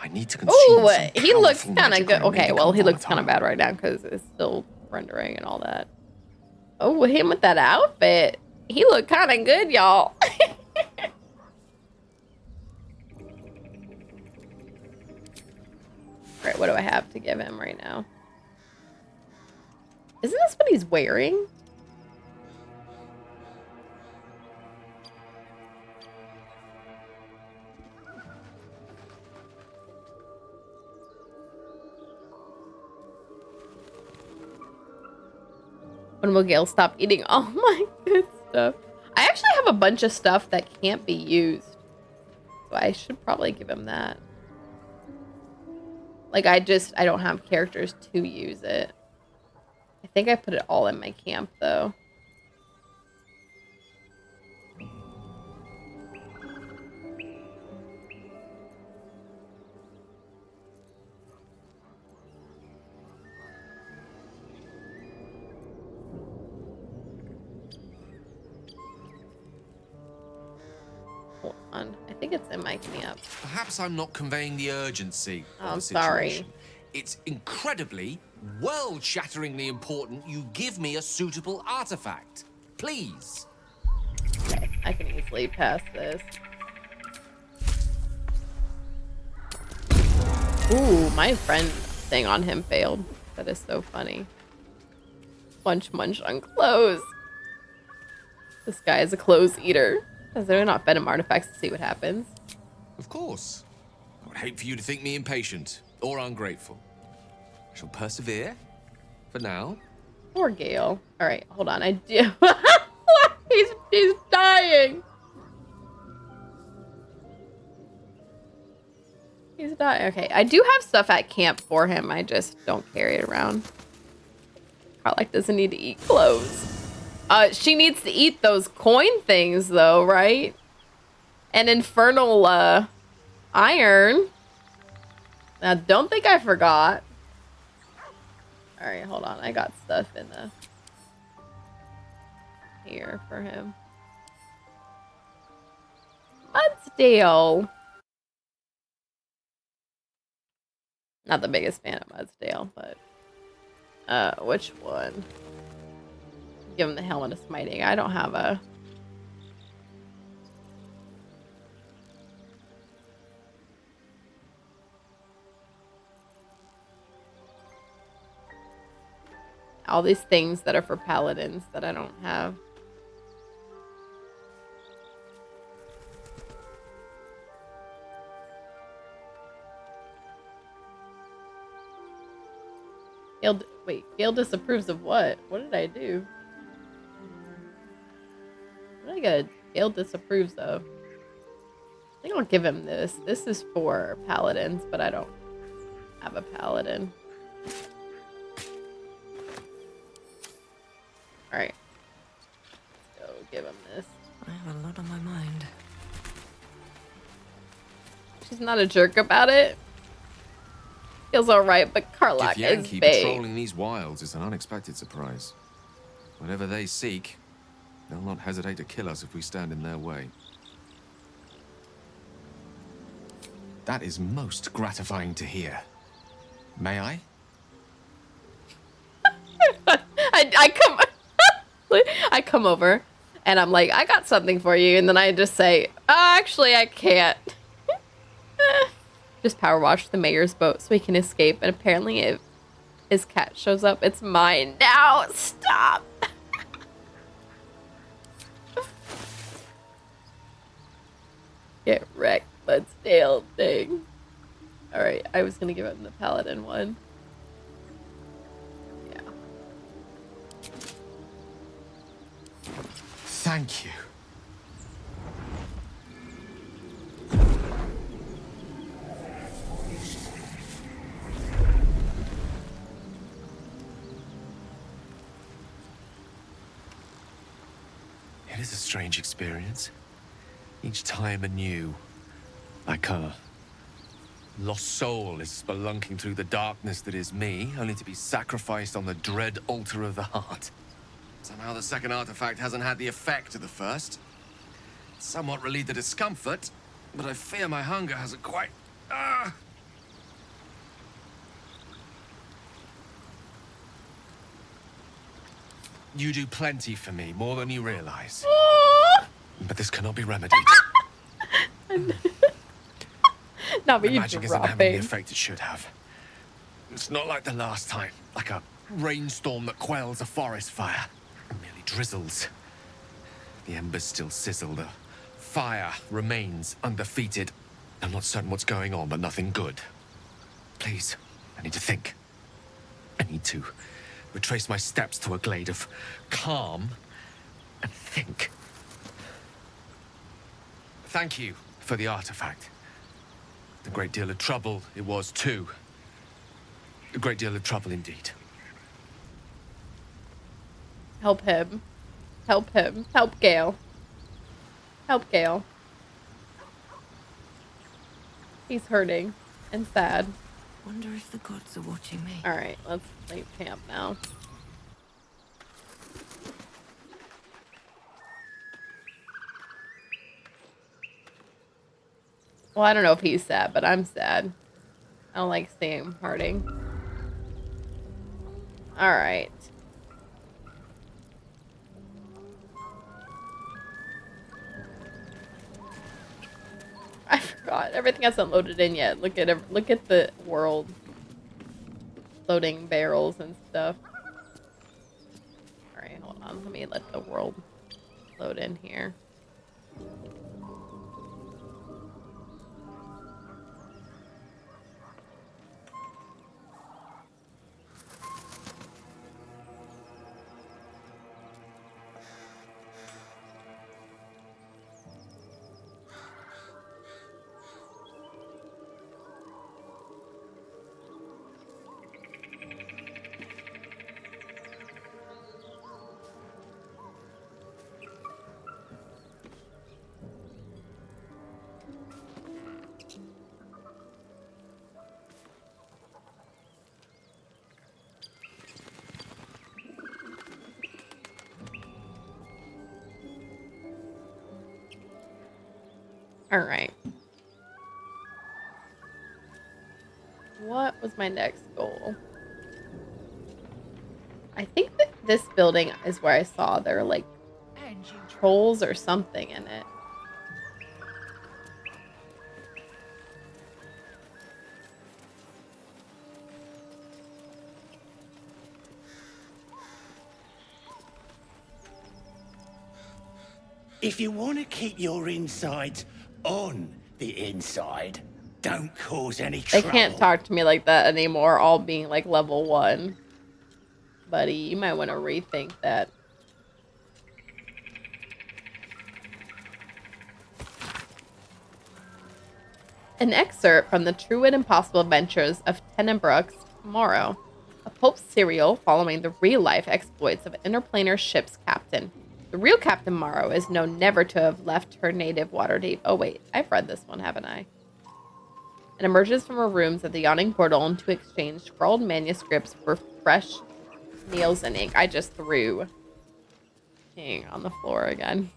I need to consume Oh, some he looks powerful kind of magic good. or Okay, make well, it he looks kind of volatile. bad right now because it's still rendering and all that. Oh, him with that outfit. He looked kind of good, y'all. Alright, what do I have to give him right now? Isn't this what he's wearing? When will Gale stop eating all my good stuff? I actually have a bunch of stuff that can't be used. So I should probably give him that. Like, I don't have characters to use it. I think I put it all in my camp, though. Hold on. I think it's in my camp. Perhaps I'm not conveying the urgency Oh, of I'm the sorry. situation. It's incredibly, world-shatteringly important you give me a suitable artifact. Please. Okay, I can easily pass this. Ooh, my friend thing on him failed. That is so funny. Munch munch on clothes. This guy is a clothes eater. Because they're not fed him artifacts to see what happens. Of course. I would hate for you to think me impatient or ungrateful. I shall persevere. For now. Poor Gale. Alright, hold on. I do. He's dying. He's dying. Okay, I do have stuff at camp for him. I just don't carry it around. Karlach doesn't need to eat clothes. She needs to eat those coin things, though, right? And infernal, iron. Now, don't think I forgot. Alright, hold on. I got stuff in the... here for him. Mudsdale. Not the biggest fan of Mudsdale, but... which one? Give him the helmet of smiting. I don't have a... all these things that are for paladins that I don't have. Gale disapproves of what? What did I do? What did I get? Gale disapproves of. I think I'll give him this. This is for paladins, but I don't have a paladin. Alright. Let's go give him this. I have a lot on my mind. She's not a jerk about it. Feels alright, but Karlach If is Yankee bait. patrolling these wilds is an unexpected surprise. Whatever they seek, They'll not hesitate to kill us if we stand in their way. That is most gratifying to hear. May I? I come over and I'm like, I got something for you, and then I just say, actually I can't. Just power wash the mayor's boat so he can escape, and apparently if his cat shows up, it's mine now. Stop. Get wrecked, Bloodstale thing. Alright, I was gonna give him the paladin one. Yeah. Thank you. It is a strange experience. Each time anew. Like a lost soul is spelunking through the darkness that is me, only to be sacrificed on the dread altar of the heart. Somehow the second artifact hasn't had the effect of the first. It's somewhat relieved the discomfort, but I fear my hunger hasn't quite... You do plenty for me, more than you realize. But this cannot be remedied. Not The me magic isn't having the dropping. effect it should have. It's not like the last time, like a rainstorm that quells a forest fire. It merely drizzles. The embers still sizzle, the fire remains undefeated. I'm not certain what's going on, but nothing good. Please, I need to think. I need to retrace my steps to a glade of calm and think. Thank you for the artifact. A great deal of trouble it was, too. A great deal of trouble indeed. Help him. Help him. Help Gale. Help Gale. He's hurting and sad. Wonder if the gods are watching me. Alright, let's leave camp now. Well, I don't know if he's sad, but I'm sad. I don't like seeing him hurting. Alright. I forgot. Everything hasn't loaded in yet. Look at the world. Loading barrels and stuff. Alright, hold on. Let me let the world load in here. Alright. What was my next goal? I think that this building is where I saw there like trolls or something in it. If you want to keep your insides on the inside, don't cause any They trouble. can't talk to me like that anymore, all being like level 1. Buddy, you might want to rethink that. An excerpt from the True and Impossible Adventures of Tenebrook's Morrow, a pulp serial following the real-life exploits of interplanar ship's captain. The real Captain Morrow is known never to have left her native Waterdeep. Oh wait, I've read this one, haven't I? And emerges from her rooms at the yawning portal to exchange scrawled manuscripts for fresh meals and ink. I just threw peeing on the floor again.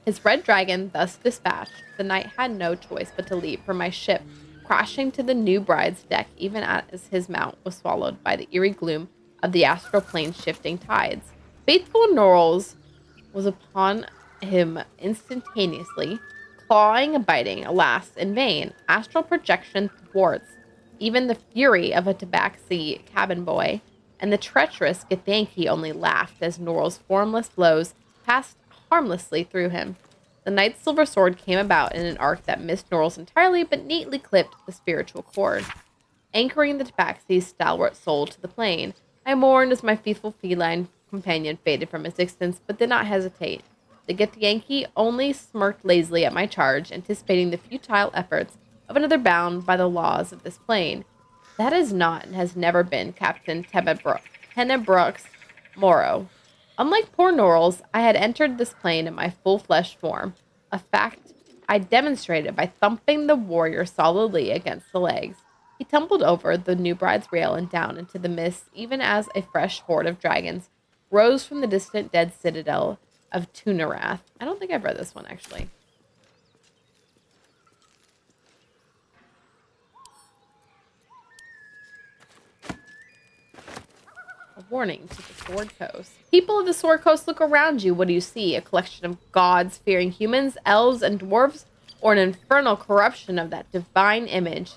His red dragon thus dispatched, the knight had no choice but to leap from my ship, crashing to the new bride's deck even as his mount was swallowed by the eerie gloom of the astral plane's shifting tides. Faithful Norls was upon him instantaneously, clawing and biting, alas, in vain. Astral projection thwarts even the fury of a tabaxi cabin boy, and the treacherous Githyanki only laughed as Norl's formless blows passed harmlessly through him. The knight's silver sword came about in an arc that missed Norl's entirely, but neatly clipped the spiritual cord, anchoring the tabaxi's stalwart soul to the plane. I mourned as my faithful feline companion faded from existence, but did not hesitate. The Githyanki only smirked lazily at my charge, anticipating the futile efforts of another bound by the laws of this plane. That is not and has never been Captain Tenebrux Moro. Unlike poor Norls, I had entered this plane in my full-fleshed form, a fact I demonstrated by thumping the warrior solidly against the legs. He tumbled over the new bride's rail and down into the mist, even as a fresh horde of dragons rose from the distant dead citadel of Tunarath. I don't think I've read this one, actually. A warning to the Sword Coast. People of the Sword Coast, look around you. What do you see? A collection of gods fearing humans, elves, and dwarves, or an infernal corruption of that divine image?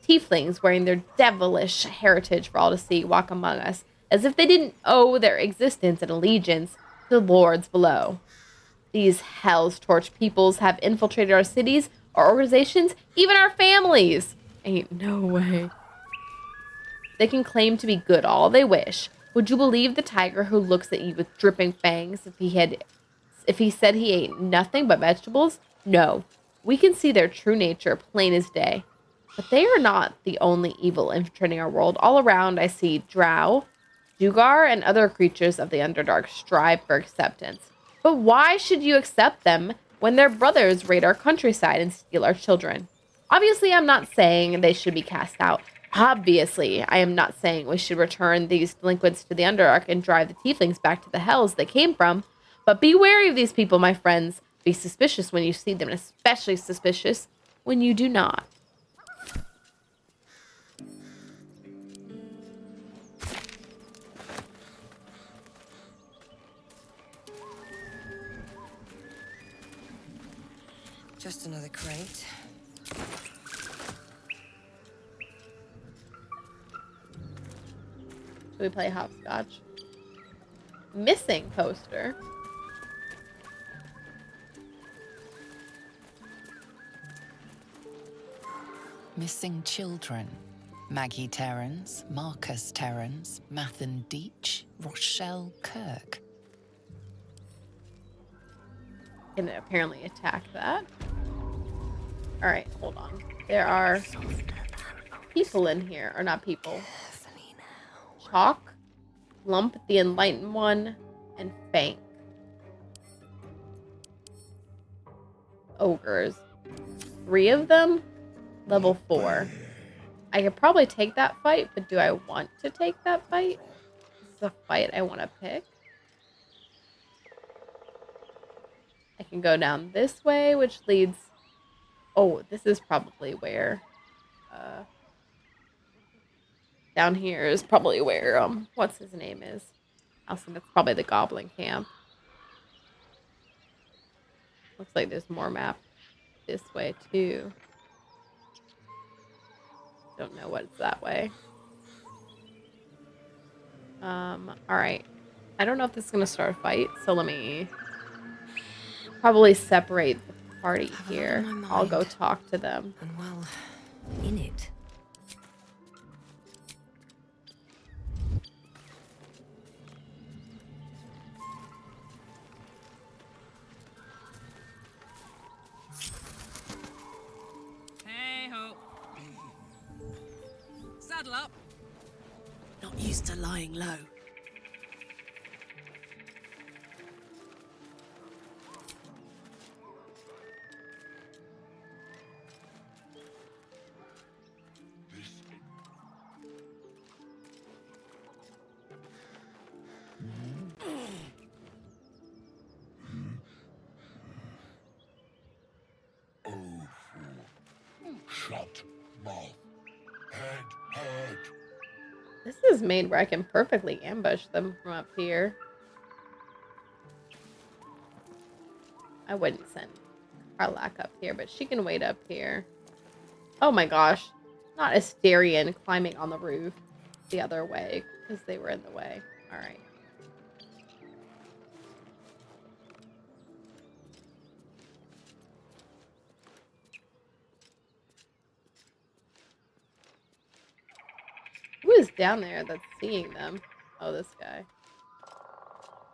Tieflings, wearing their devilish heritage for all to see, walk among us, as if they didn't owe their existence and allegiance to the lords below. These Hell's Torch peoples have infiltrated our cities, our organizations, even our families. Ain't no way. They can claim to be good all they wish. Would you believe the tiger who looks at you with dripping fangs if he said he ate nothing but vegetables? No. We can see their true nature plain as day. But they are not the only evil infiltrating our world. All around I see drow, dugar, and other creatures of the Underdark strive for acceptance. But why should you accept them when their brothers raid our countryside and steal our children? Obviously, I'm not saying they should be cast out. Obviously, I am not saying we should return these delinquents to the Underdark and drive the tieflings back to the hells they came from. But be wary of these people, my friends. Be suspicious when you see them, and especially suspicious when you do not. Just another crate. Should we play hopscotch? Missing poster. Missing children. Maggie Terrans, Marcus Terrans, Mathan Deach, Rochelle Kirk. Can apparently attack that. Alright, hold on. There are people in here. Or not people. Chalk, Lump, the Enlightened One, and Fank. Ogres. 3 of them? Level 4. I could probably take that fight, but do I want to take that fight? This is a fight I want to pick. I can go down this way, which leads... Oh, this is probably where... down here is probably where, what's his name is. Also, that's probably the Goblin Camp. Looks like there's more map this way, too. Don't know what's that way. Alright. I don't know if this is going to start a fight, so let me probably separate the party here. I'll go talk to them. And well, in it. Hey ho. Saddle up. Not used to lying low. is made where I can perfectly ambush them from up here. I wouldn't send Karlak up here, but she can wait up here. Oh my gosh. Not Asterion climbing on the roof the other way because they were in the way. Alright. Who is down there that's seeing them? Oh, this guy.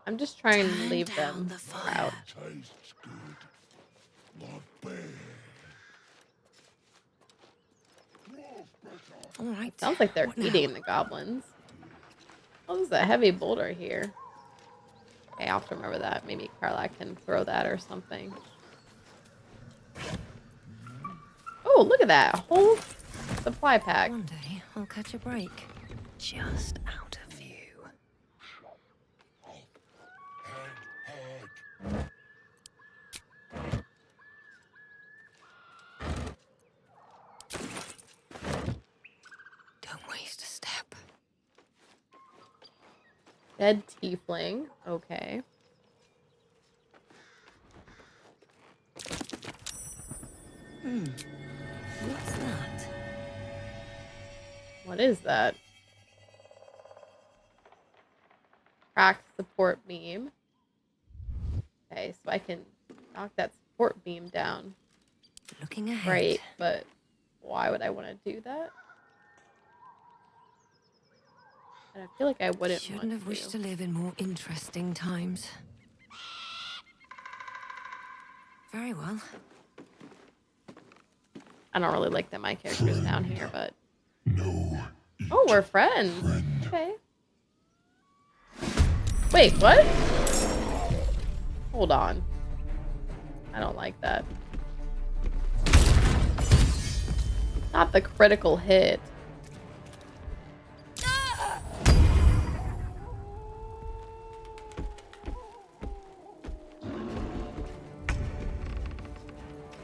I'm just trying to leave them out. Tastes good. Not bad. All right. Sounds like they're What now? eating the goblins. Oh, there's a heavy boulder here. Okay, I'll have to remember that. Maybe Karlak can throw that or something. Oh, look at that. A whole supply pack. One day I'll catch a break. Just out of view. Don't waste a step. Dead tiefling. Okay. What's that? What is that? Cracked support beam. Okay, so I can knock that support beam down. Looking ahead. Great, but why would I want to do that? And I feel like I wouldn't Shouldn't want have wished to live in more interesting times. Very well. I don't really like that my character's down here, but... No. Oh, we're friends. Okay. Wait, what? Hold on. I don't like that. Not the critical hit.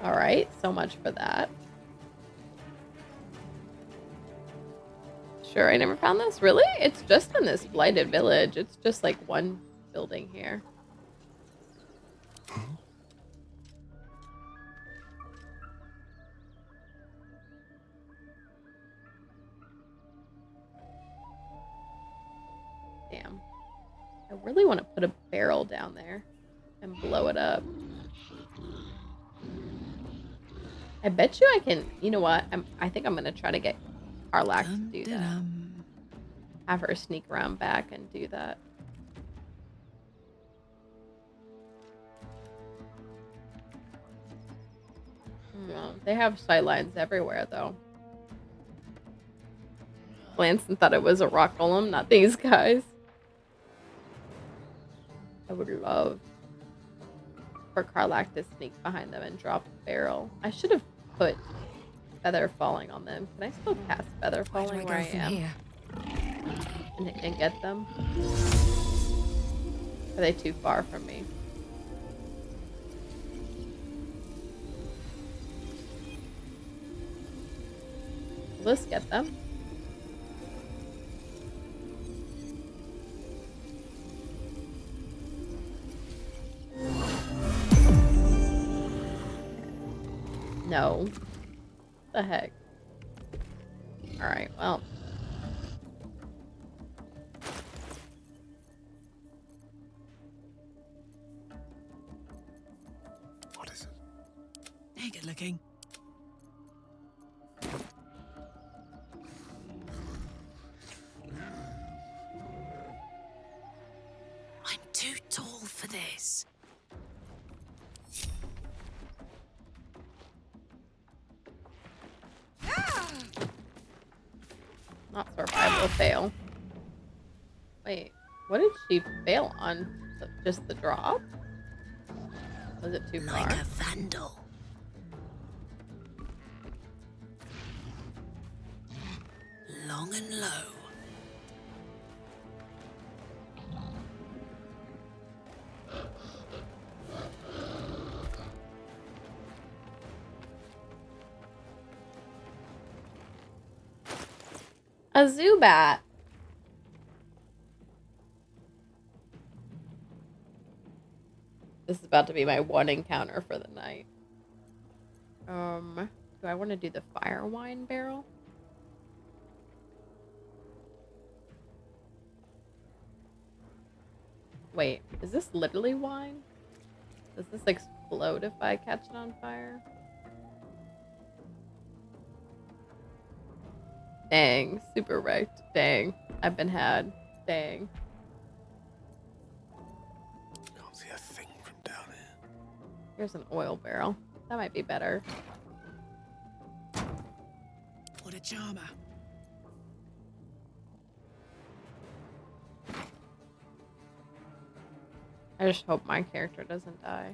Alright, so much for that. Sure, I never found this. Really? It's just in this blighted village. It's just like one building here. Damn. I really want to put a barrel down there and blow it up. I bet you I can, you know what? I think I'm going to try to get Karlak to do that. Have her sneak around back and do that. No, they have sightlines everywhere, though. Glanced thought it was a rock golem, not these guys. I would love for Karlak to sneak behind them and drop a barrel. I should have put feather falling on them. Can I still cast feather falling where I am? And get them? Are they too far from me? Will this get them? No. What the heck? Alright, well. What is it? Hey, good looking. I'm too tall for this. Not survival fail. Wait, what did she fail on? Just the drop? Was it too far? Like a vandal. Long and low. A Zubat. This is about to be my one encounter for the night. Do I want to do the fire wine barrel? Wait, is this literally wine? Does this explode if I catch it on fire? Dang, super wrecked. Dang, I've been had. Dang. Can't see a thing from down here. Here's an oil barrel. That might be better. What a charmer. I just hope my character doesn't die.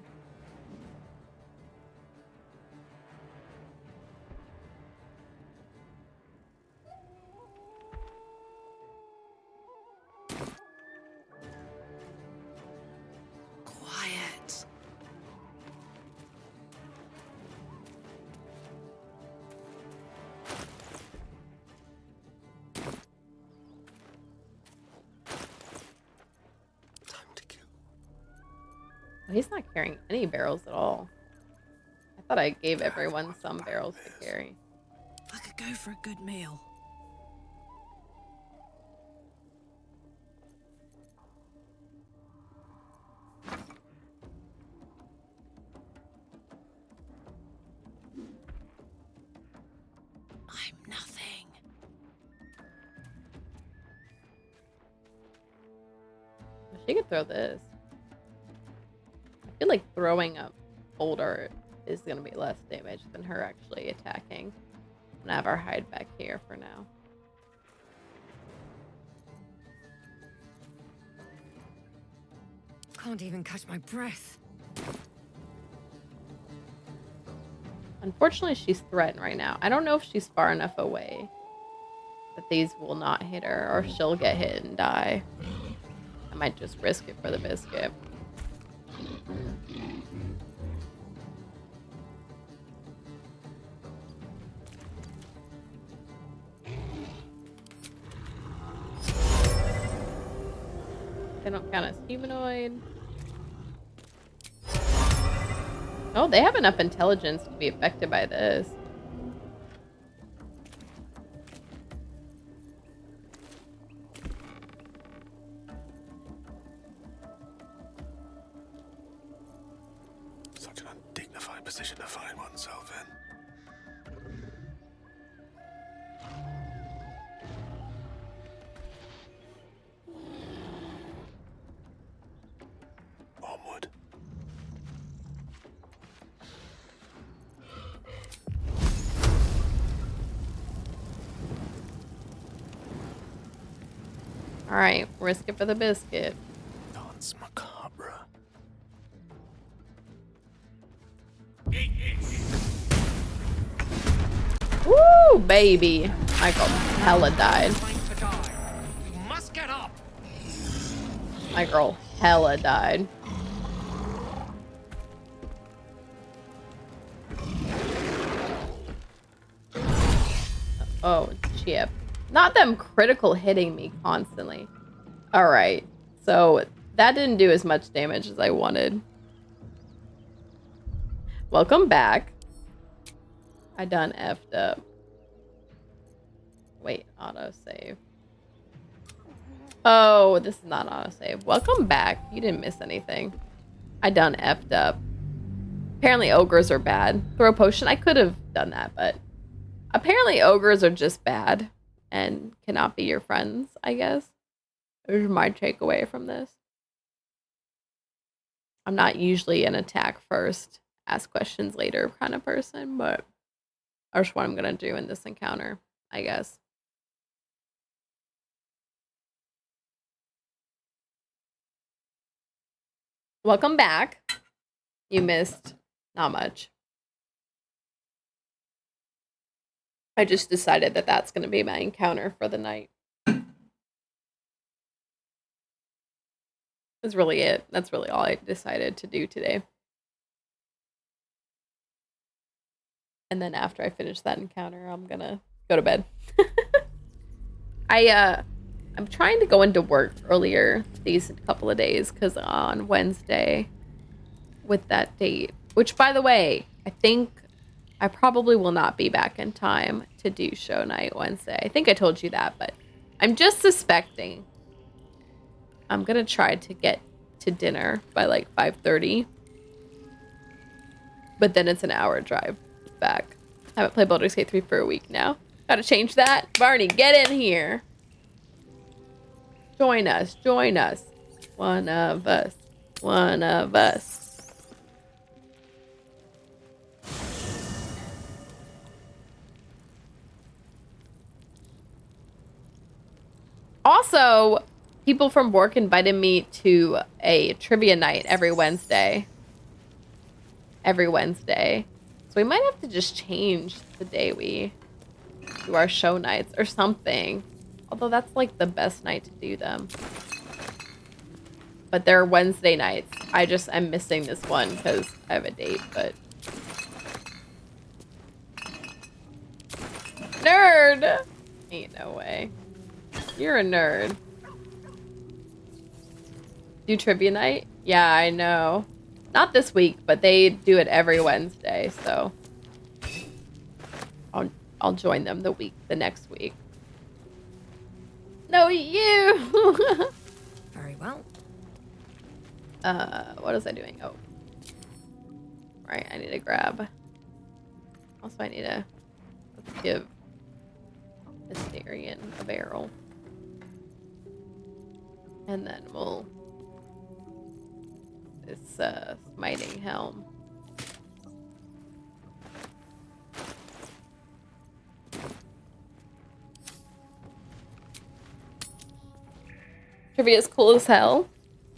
Quiet. Time to kill. He's not carrying any barrels at all. I thought I gave everyone some barrels to carry. I could go for a good meal. I'm nothing. She could throw this. I feel like throwing a boulder is going to be less damage than her actually attacking. I'm going to have her hide back here for now. Can't even catch my breath. Unfortunately, she's threatened right now. I don't know if she's far enough away that these will not hit her, or she'll get hit and die. I might just risk it for the biscuit. They don't count as humanoid. Oh, they have enough intelligence to be affected by this. Such an undignified position to find oneself in. Onward. Alright, risk it for the biscuit. Dance macabre. Woo, baby. Michael hella died. You must get up. My girl hella died. Oh, chip. Not them critical hitting me constantly. Alright, so that didn't do as much damage as I wanted. Welcome back. I done effed up. Wait, autosave. Oh, this is not autosave. Welcome back. You didn't miss anything. I done effed up. Apparently ogres are bad. Throw potion. I could have done that, but apparently ogres are just bad and cannot be your friends, I guess. There's my takeaway from this. I'm not usually an attack first, ask questions later kind of person, but that's what I'm going to do in this encounter, I guess. Welcome back. You missed not much. I just decided that that's going to be my encounter for the night. That's really it. That's really all I decided to do today. And then after I finish that encounter, I'm going to go to bed. I'm trying to go into work earlier these couple of days because on Wednesday with that date. Which, by the way, I think I probably will not be back in time to do show night Wednesday. I think I told you that, but I'm just suspecting. I'm gonna try to get to dinner by like 5:30. But then it's an hour drive back. I haven't played Baldur's Gate 3 for a week now. Gotta change that. Barney, get in here. Join us. Join us. One of us. One of us. Also, people from work invited me to a trivia night every Wednesday. Every Wednesday. So we might have to just change the day we do our show nights or something. Although that's like the best night to do them. But they're Wednesday nights. I'm missing this one because I have a date, but. Nerd! Ain't no way. You're a nerd. Do trivia night? Yeah, I know. Not this week, but they do it every Wednesday, so. I'll join them the next week. No, you! Very well. What was I doing? Oh. Right, I need to grab. Also, I need to give Mysterian a barrel. And then we'll... This, smiting helm. Trivia is cool as hell.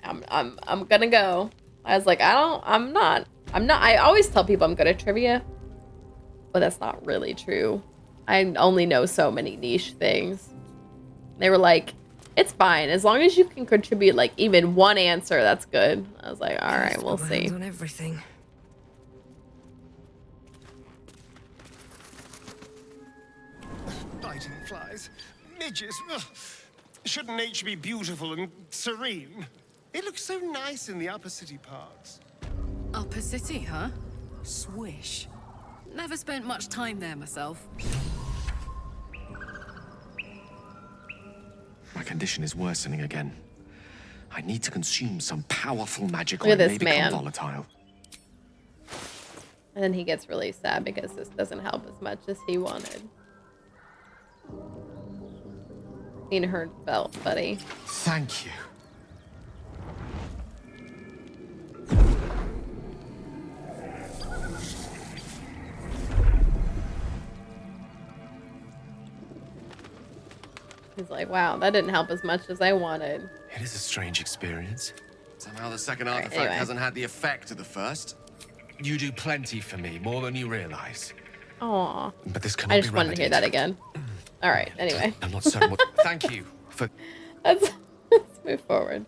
I'm gonna go. I was like, I'm not. I always tell people I'm good at trivia, but that's not really true. I only know so many niche things. They were like, it's fine. As long as you can contribute like even one answer, that's good. I was like, all right, we'll see. On everything. Biting flies. Midges. Ugh. Shouldn't nature be beautiful and serene? It looks so nice in the upper city parks. Upper city, huh? Swish. Never spent much time there myself. My condition is worsening again. I need to consume some powerful magic Look or at it this may become man. volatile. And then he gets really sad because this doesn't help as much as he wanted. Seen her belt, buddy. Thank you. He's like, wow, that didn't help as much as I wanted. It is a strange experience. Somehow the second All right, artifact anyway. hasn't had the effect of the first. You do plenty for me, more than you realize. Aw. But this cannot I be just wanted to hear remedied. that again. All right, anyway. I'm not certain what... Thank you for... Let's move forward.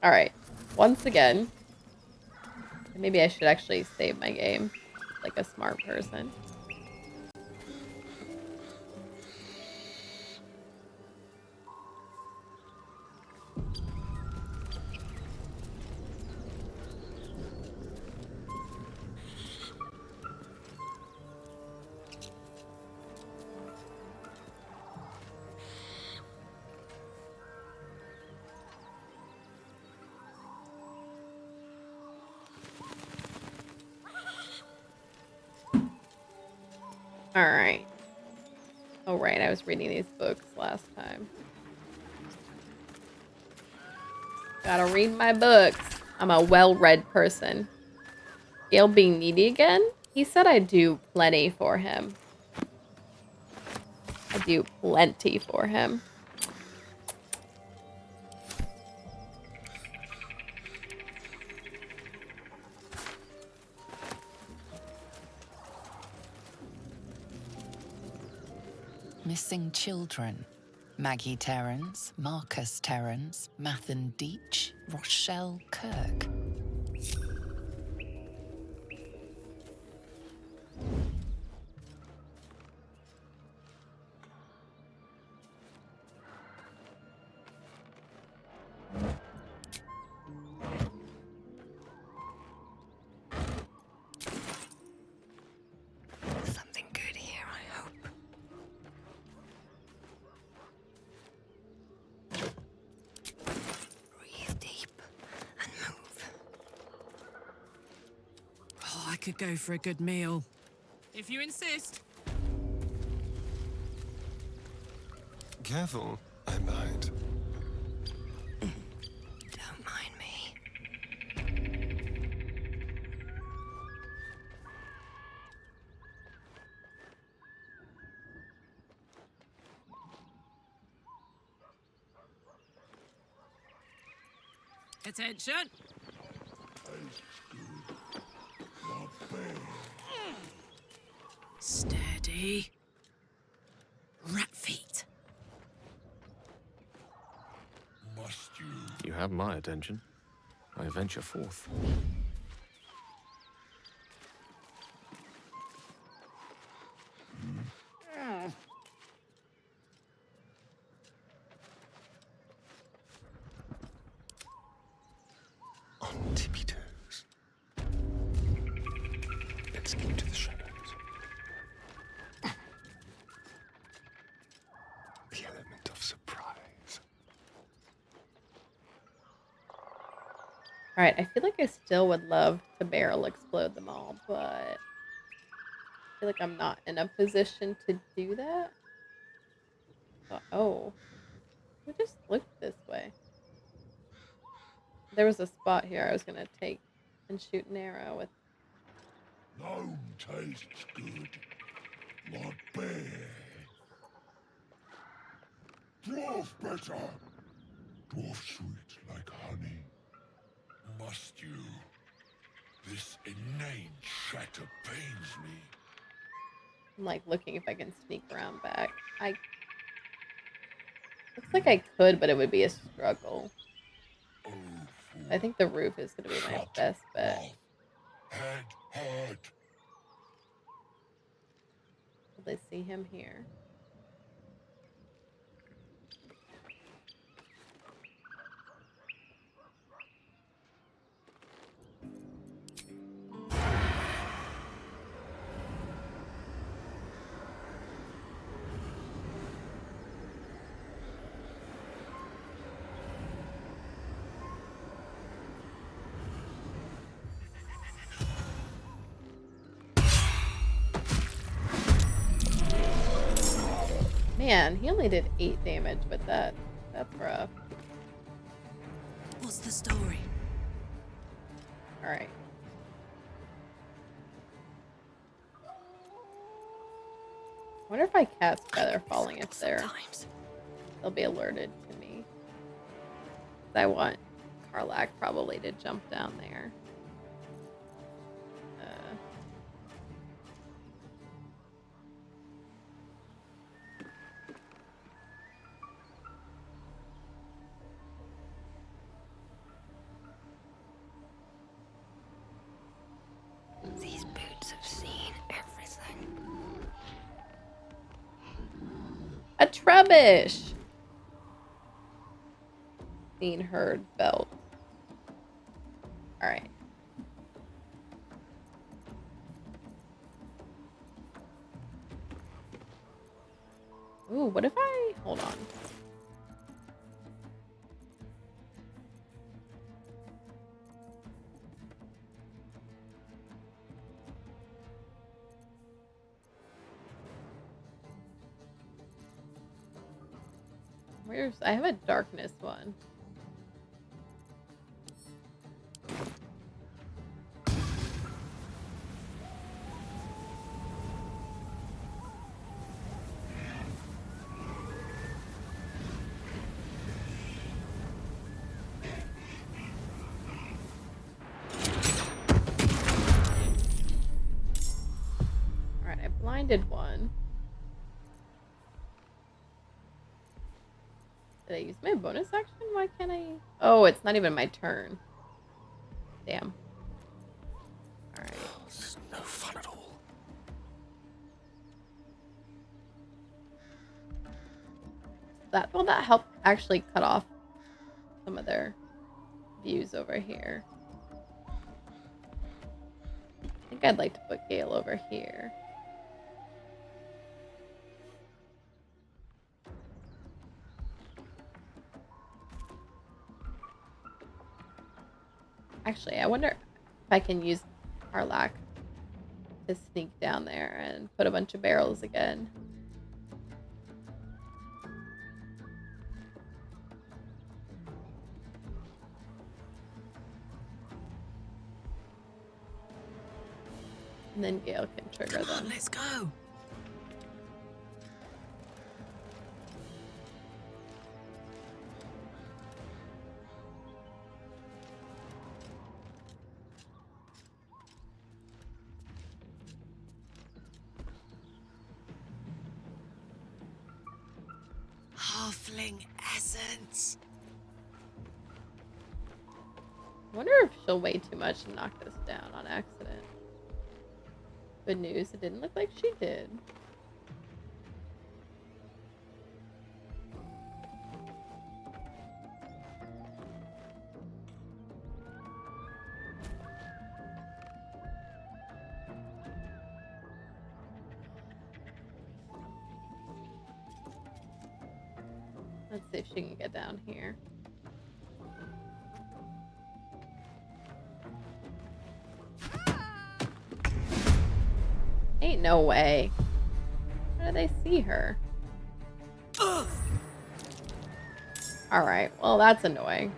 All right. Once again, maybe I should actually save my game like a smart person. All right. Oh, right. I was reading these books last time. Gotta read my books. I'm a well-read person. Gale being needy again? He said I'd do plenty for him. I do plenty for him. Missing children. Maggie Terrans, Marcus Terrans, Mathan Deach, Rochelle Kirk. could go for a good meal. If you insist. Careful, I might. Don't mind me. Attention. Steady. Rat feet. Must you? You have my attention. I venture forth. On tippy toes. Let's keep to the shadows. The element of surprise. Alright, I feel like I still would love to barrel explode them all, but I feel like I'm not in a position to do that. Oh. We just looked this way. There was a spot here I was gonna take and shoot an arrow with. Gnome tastes good, like bear. Dwarf better. Dwarf sweet like honey. Must you? This inane chatter pains me. I'm like looking if I can sneak around back. Looks like I could, but it would be a struggle. I think the roof is gonna be my best bet. Head hard. Will they see him here? Man, he only did 8 damage with that. That's rough. What's the story? Alright. I wonder if I cast Feather Falling if they'll be alerted to me. I want Karlach probably to jump down there. These boots have seen everything. A Trebush! Seen, heard, felt. Alright. Ooh, what if I... Hold on. I have a darkness one. Alright, I blinded one. Did I use my bonus action? Why can't I? Oh, it's not even my turn. Damn. Alright. This is no fun at all. That helped actually cut off some of their views over here. I think I'd like to put Gale over here. Actually, I wonder if I can use Karlach to sneak down there and put a bunch of barrels again. And then Gale can trigger them. Let's go. Halfling essence. I wonder if she'll weigh too much and knock this down on accident. Good news, it didn't look like she did. Let's see if she can get down here. Ain't no way. How do they see her? Alright, well that's annoying.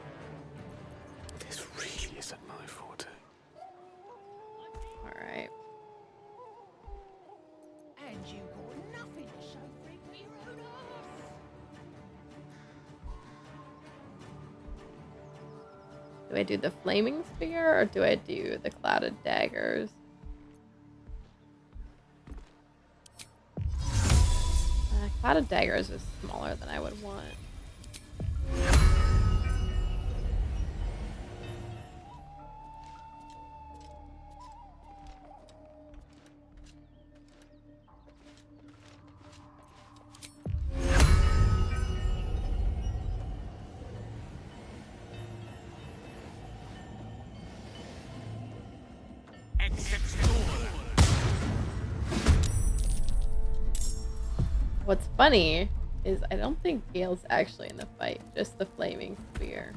This really isn't my forte. Alright. And you got nothing to show for it with your own arse. Do I do the flaming spear or do I do the clouded daggers? Clouded daggers is smaller than I would want. What's funny is I don't think Gale's actually in the fight, just the flaming spear.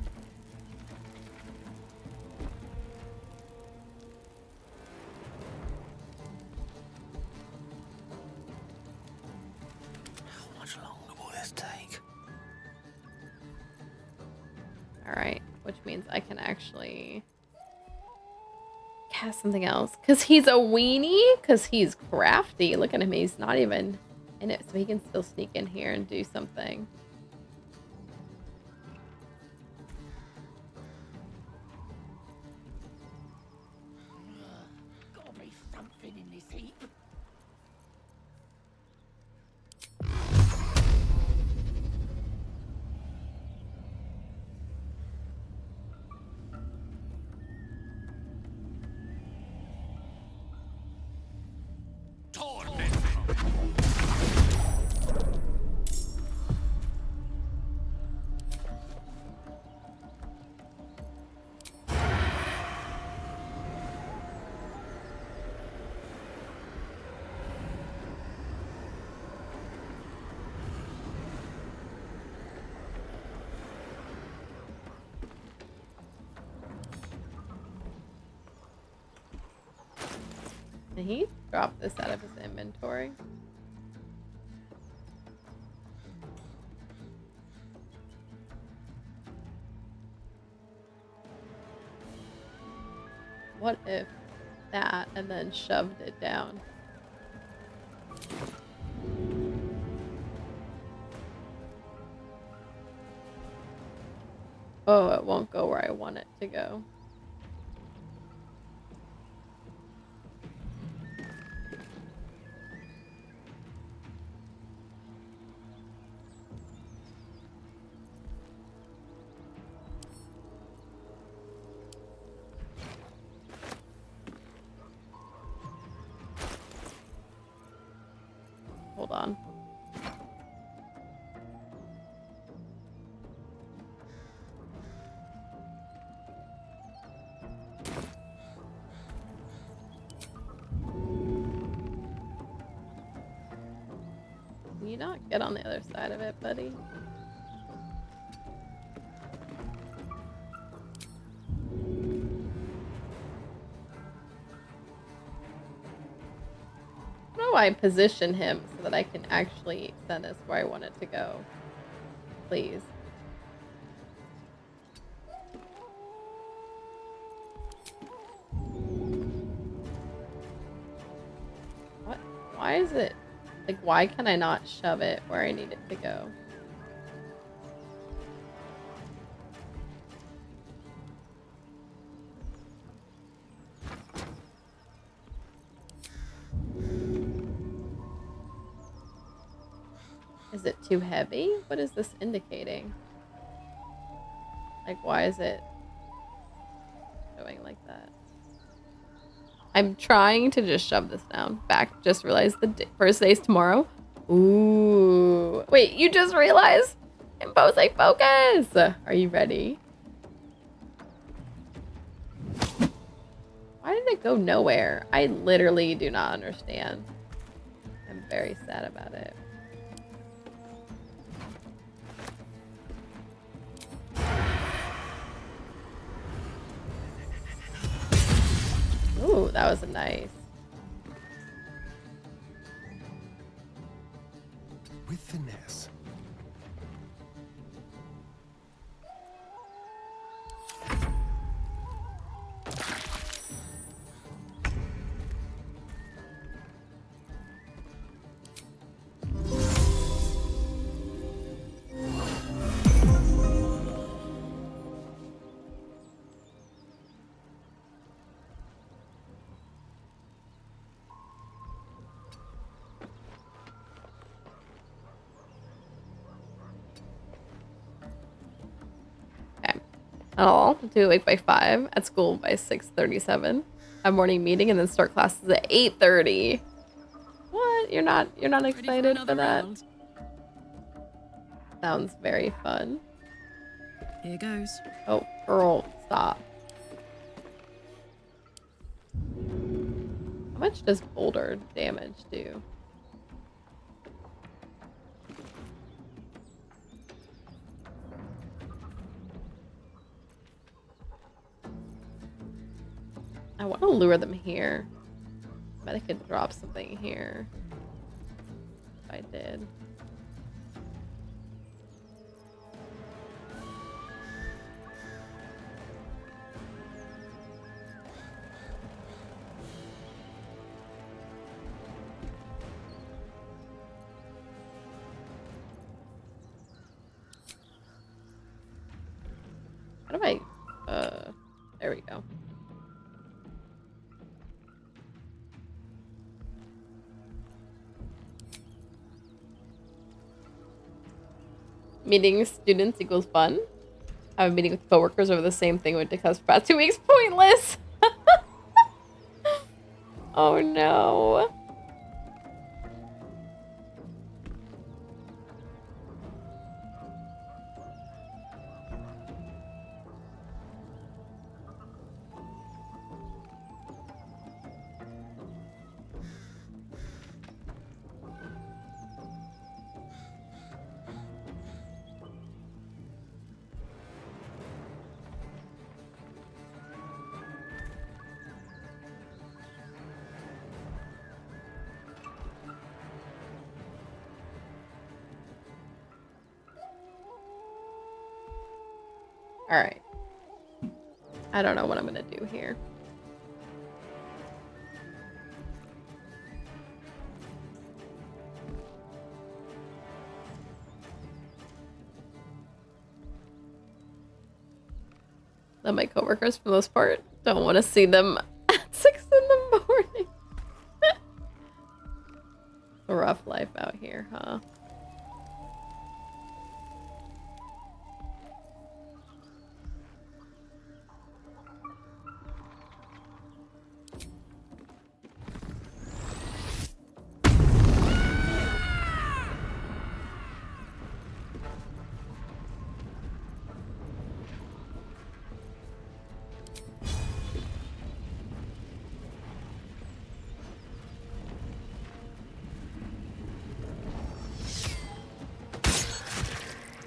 How much longer will this take? Alright, which means I can actually cast something else. Because he's a weenie? Because he's crafty. Look at him, he's not even in it, so he can still sneak in here and do something. Gotta be something in this heap. Did he drop this out of his inventory? What if that and then shoved it down? Oh, it won't go where I want it to go. Hold on. Can you not get on the other side of it, buddy? do I position him so that I can actually send this where I want it to go? Please. What? Why is it? Like, why can I not shove it where I need it to go? Is it too heavy? What is this indicating? Like, why is it going like that? I'm trying to just shove this down. Back. Just realized the first day's tomorrow. Ooh. Wait, you just realized? Imposing focus! Are you ready? Why did it go nowhere? I literally do not understand. I'm very sad about it. Ooh, that was a nice. With finesse. I'll do awake by 5, at school by 6:37, a morning meeting, and then start classes at 8:30. What? You're not excited for that? Round. Sounds very fun. Here goes. Oh, girl, stop. How much does boulder damage do? I want to lure them here. I bet I could drop something here. If I did. How do I, there we go. Meeting students equals fun. Have a meeting with coworkers over the same thing would discuss for about 2 weeks. Pointless. Oh no. All right. I don't know what I'm gonna do here. That my coworkers, for the most part, don't want to see them at 6 in the morning. A rough life out here, huh?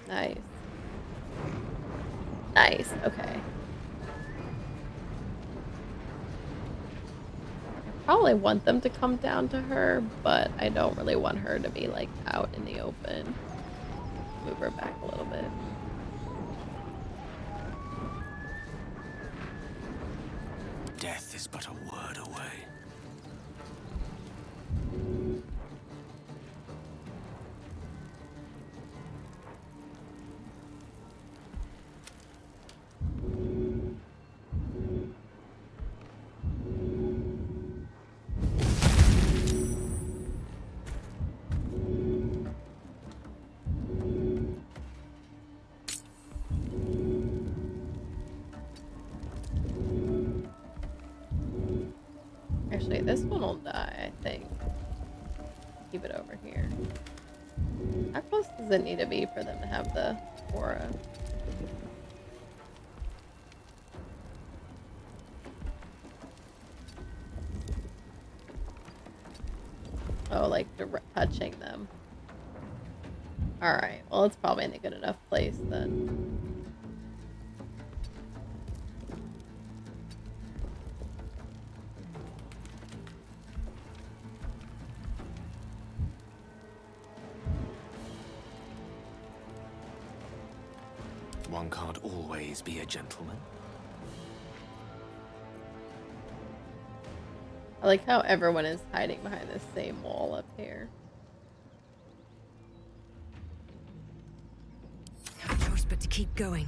Nice. Nice, okay. probably want them to come down to her, but I don't really want her to be like out in the open. Move her back a little bit. Death is but a word away. Actually, this one will die, I think. Keep it over here. How close does it need to be for them to have the aura? Oh, like touching them. Alright, well, it's probably in a good enough place then. One can't always be a gentleman. I like how everyone is hiding behind the same wall up here. No choice but to keep going.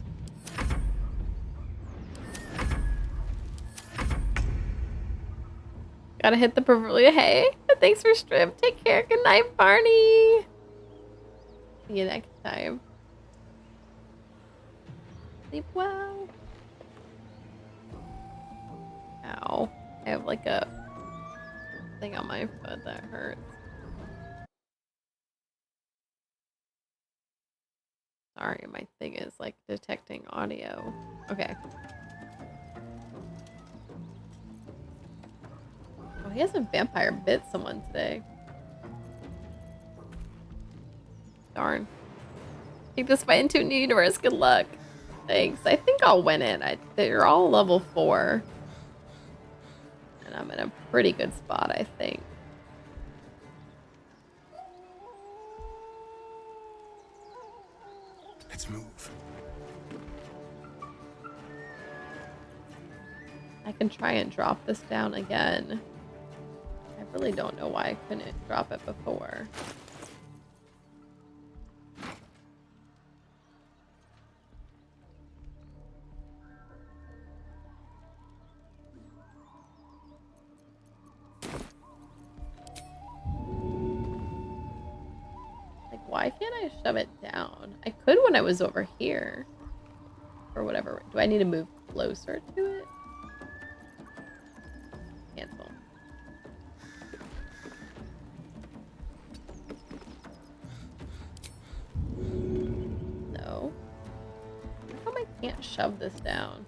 Gotta hit the proverbial hay. Thanks for strip. Take care. Good night, Barney. See you next time. Sleep well. Ow. I have like a thing on my foot that hurts. Sorry, my thing is like detecting audio. Okay. Oh, he has a vampire bit someone today. Darn. Take this fight into a new universe. Good luck. Thanks. I think I'll win it. They're all level 4. And I'm in a pretty good spot, I think. Let's move. I can try and drop this down again. I really don't know why I couldn't drop it before. Like, why can't I shove it down? I could when I was over here. Or whatever. Do I need to move closer to it? Cancel. No. How come I can't shove this down?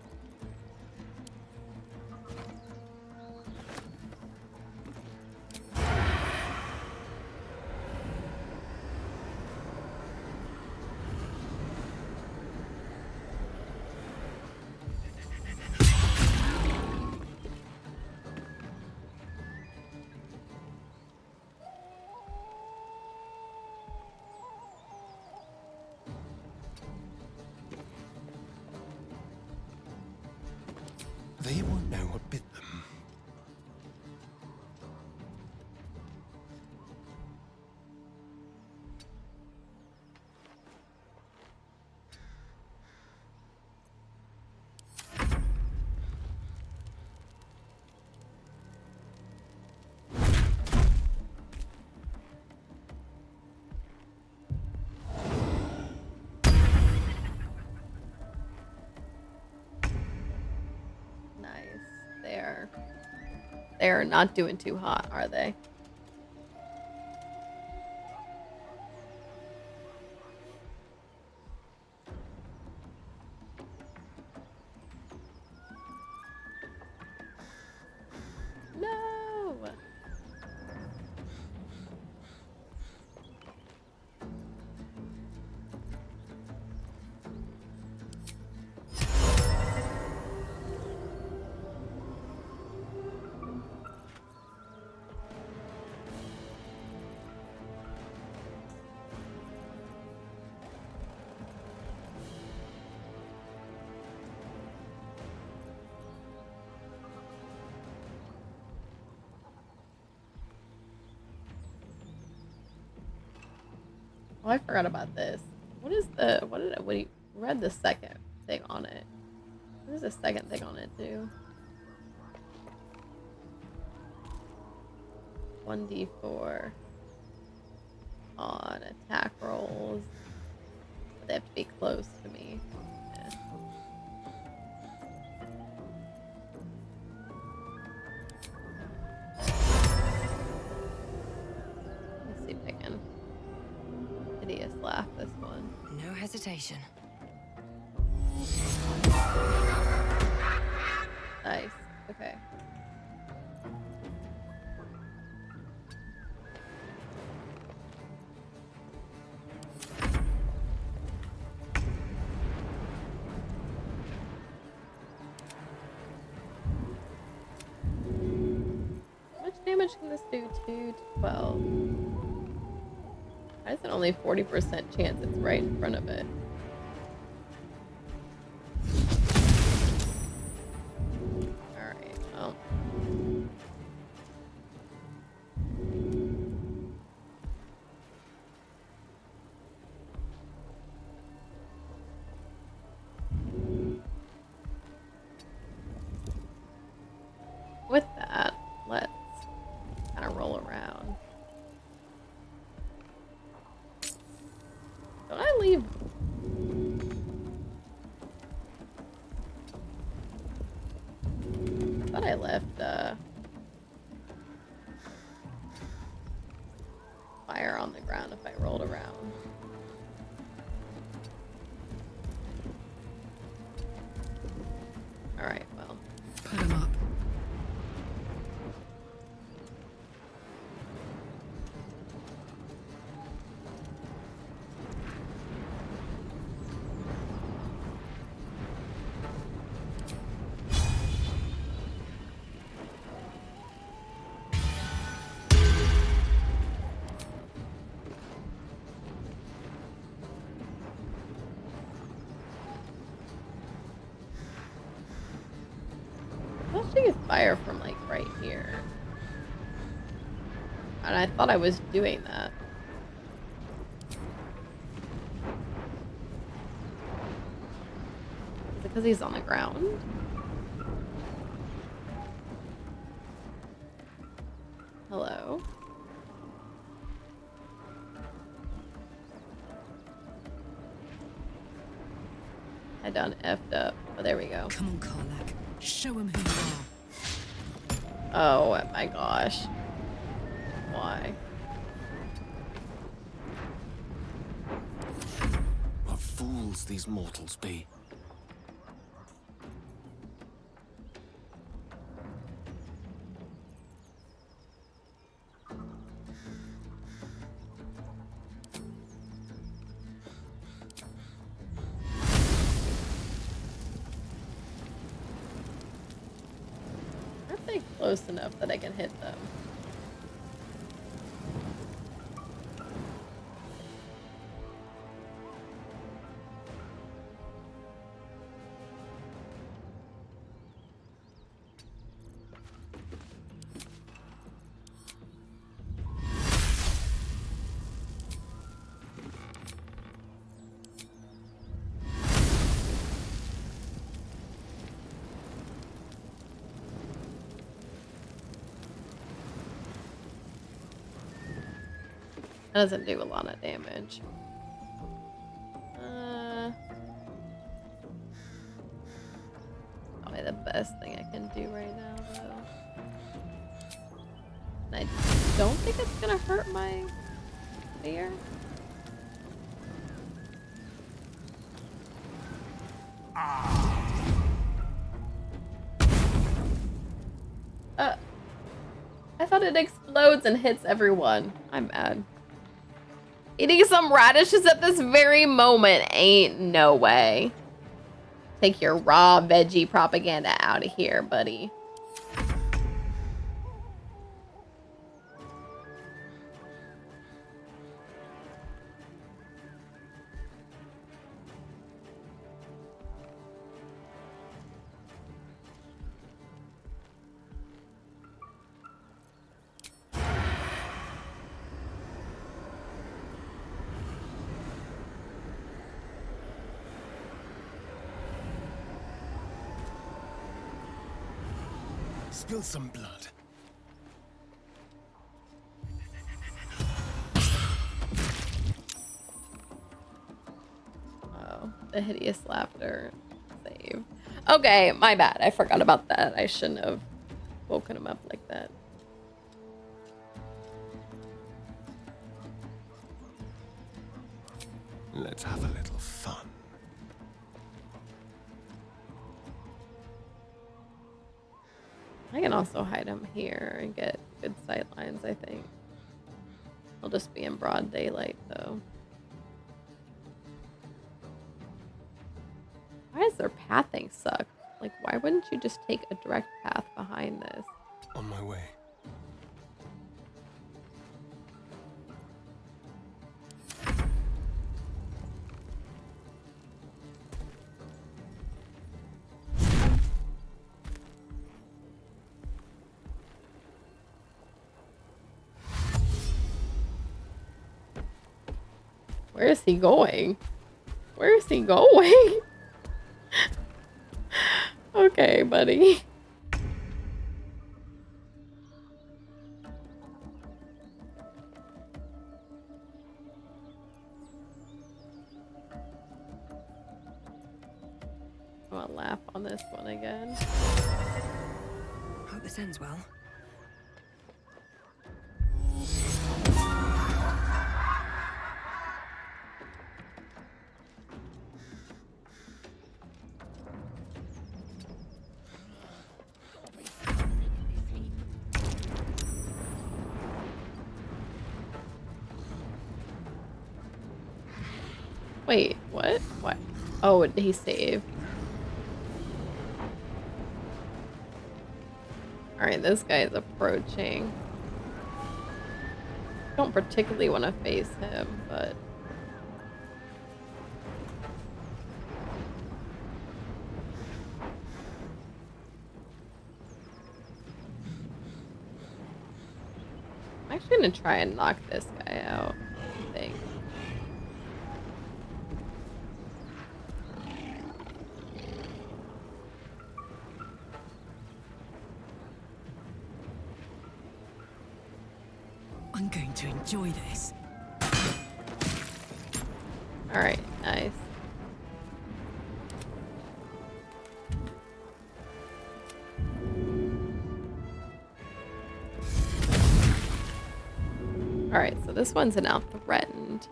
They won't know what bit them. Nice. They're not doing too hot, are they? No. I forgot about this. What is we read the second thing on it. What is the second thing on it do? 1d4 on attack rolls. But they have to be close to me. Yeah. Let's see if I can hideous laugh this one. No hesitation. Nice. Okay. How much damage can this do? 2 to 12. Why is it only 40% chance it's right in front of it? Alright, well. With that, let's kind of roll around. Don't I leave? I thought I left fire on the ground if I rolled around. Alright, well. Put him up. She gets fire from like right here. And I thought I was doing that. Is it because he's on the ground? Hello? I done effed up. Oh, there we go. Come on, Karlak. Show him who you are. Oh my gosh. Why? What fools these mortals be. Aren't they close enough that I can hit them? That doesn't do a lot of damage. Probably the best thing I can do right now, though. And I don't think it's gonna hurt my spear. I thought it explodes and hits everyone. I'm mad. Eating some radishes at this very moment ain't no way. Take your raw veggie propaganda out of here, buddy. Spill some blood. Oh, the hideous laughter. Save. Okay, my bad. I forgot about that. I shouldn't have woken him up like that. Let's have a little fun. I can also hide him here and get good sight lines, I think. I'll just be in broad daylight, though. Why does their pathing suck? Like, why wouldn't you just take a direct path behind this? On my way. Where is he going? Where is he going? Okay, buddy. I'm gonna laugh on this one again. Hope this ends well. Wait, what? What? Oh, did he save? Alright, this guy is approaching. Don't particularly want to face him, but... I'm actually gonna try and knock this guy out, I think. I'm going to enjoy this. Alright, nice. Alright, so this one's now threatened.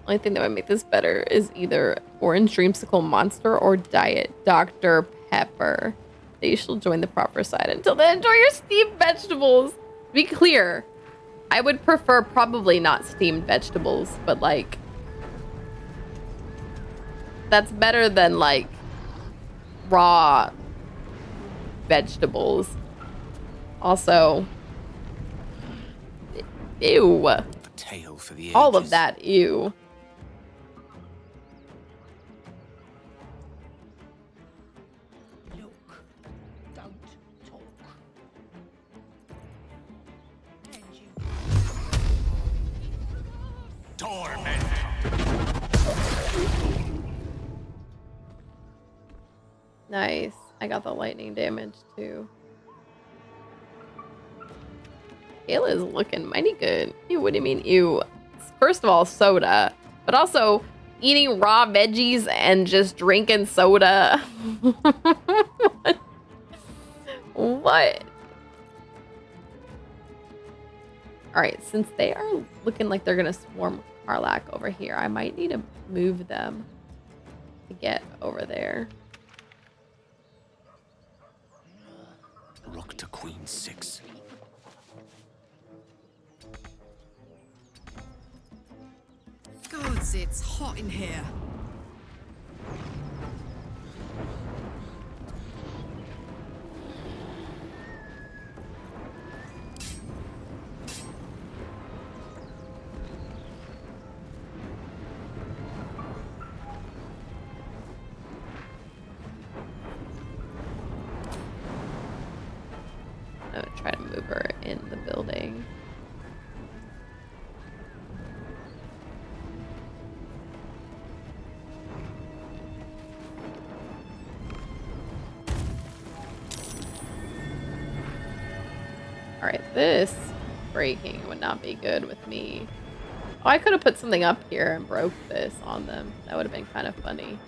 Only thing that would make this better is either Orange Dreamsicle Monster or Diet Dr. Pepper. They shall join the proper side. Until then, enjoy your steamed vegetables. Be clear, I would prefer probably not steamed vegetables, but like, that's better than like raw vegetables. Also, ew. A tale for the All of ages. that, ew. Torment. Nice. I got the lightning damage too. Kayla is looking mighty good. Ew, what do you mean, ew? First of all, soda. But also, eating raw veggies and just drinking soda. What? Alright, since they are looking like they're gonna swarm Karlach over here, I might need to move them to get over there. Rook to Queen 6. Gods, it's hot in here. I'm gonna try to move her in the building. Alright, this breaking would not be good with me. Oh, I could have put something up here and broke this on them. That would have been kind of funny.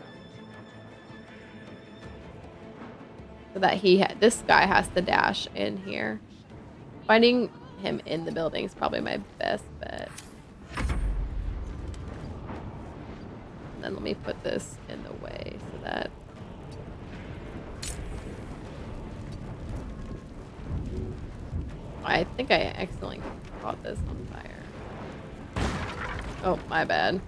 So that this guy has to dash in here. Finding him in the building is probably my best bet. And then let me put this in the way so that... I think I accidentally caught this on fire. Oh, my bad.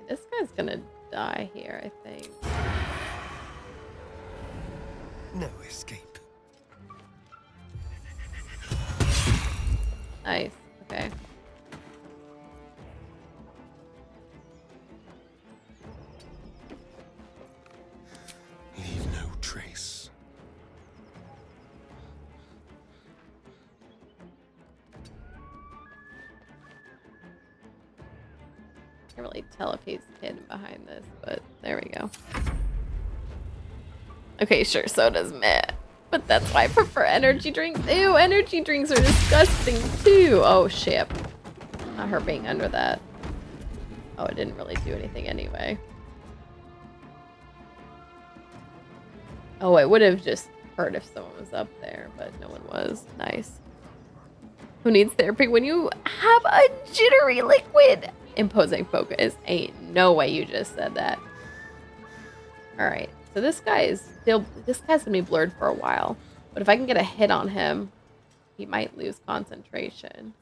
This guy's gonna die here, I think. No escape. Nice. Okay. Leave no trace. Can't really tell if he's hidden behind this, but there we go. Okay, sure, so does Matt. But that's why I prefer energy drinks. Ew, energy drinks are disgusting too. Oh, shit. Not her being under that. Oh, it didn't really do anything anyway. Oh, it would have just hurt if someone was up there, but no one was. Nice. Who needs therapy when you have a jittery liquid? Imposing focus. Ain't no way you just said that. Alright, so this guy's gonna be blurred for a while. But if I can get a hit on him, he might lose concentration.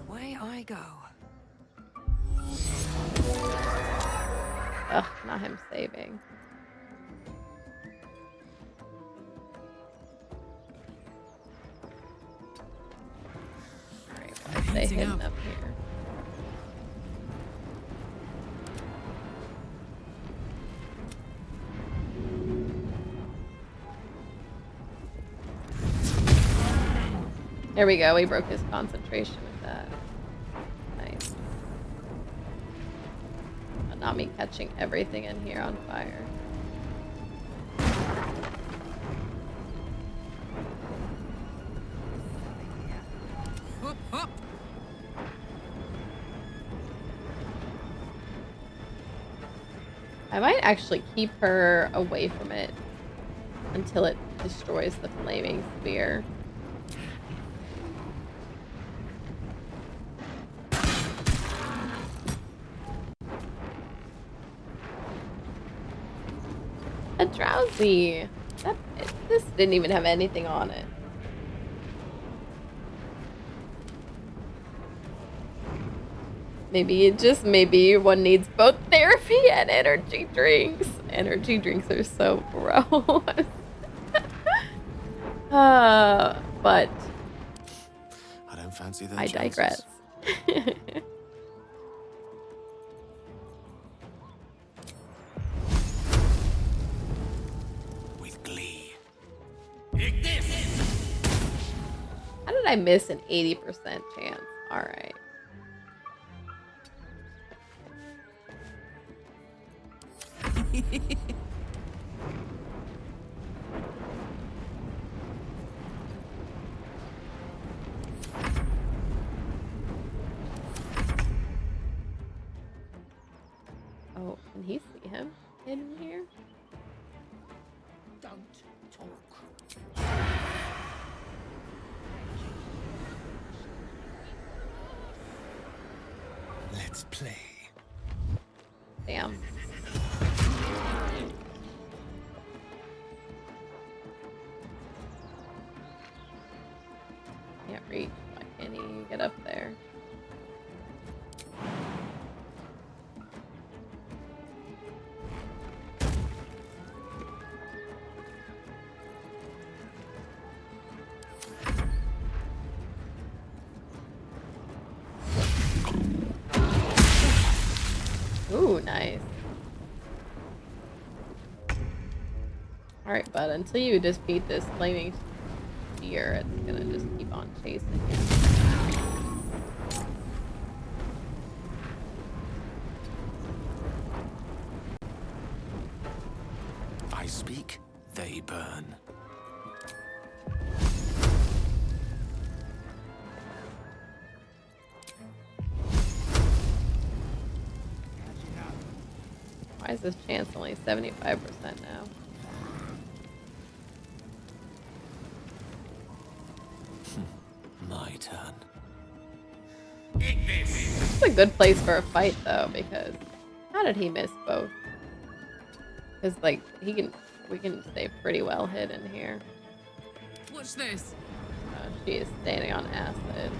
Away I go. Ugh, not him saving. Alright, well, stay hidden up here. There we go, we broke his concentration with that. Nice. Not me catching everything in here on fire. I might actually keep her away from it until it destroys the flaming sphere. A drowsy. This didn't even have anything on it. Maybe one needs both therapy and energy drinks. Energy drinks are so gross. But I don't fancy their I digress. With glee. How did I miss an 80% chance? All right. Oh, can he see him hidden here? Don't talk. Let's play. Damn. Can't reach. Why can't he get up there? Ooh, nice. Alright, bud, until you just beat this flaming sphere, it's gonna just keep on chasing you. I speak, they burn. Why is this chance only 75% now? My turn. This is a good place for a fight, though, because how did he miss both? Because, like, we can stay pretty well hidden here. Watch this. She is standing on acid.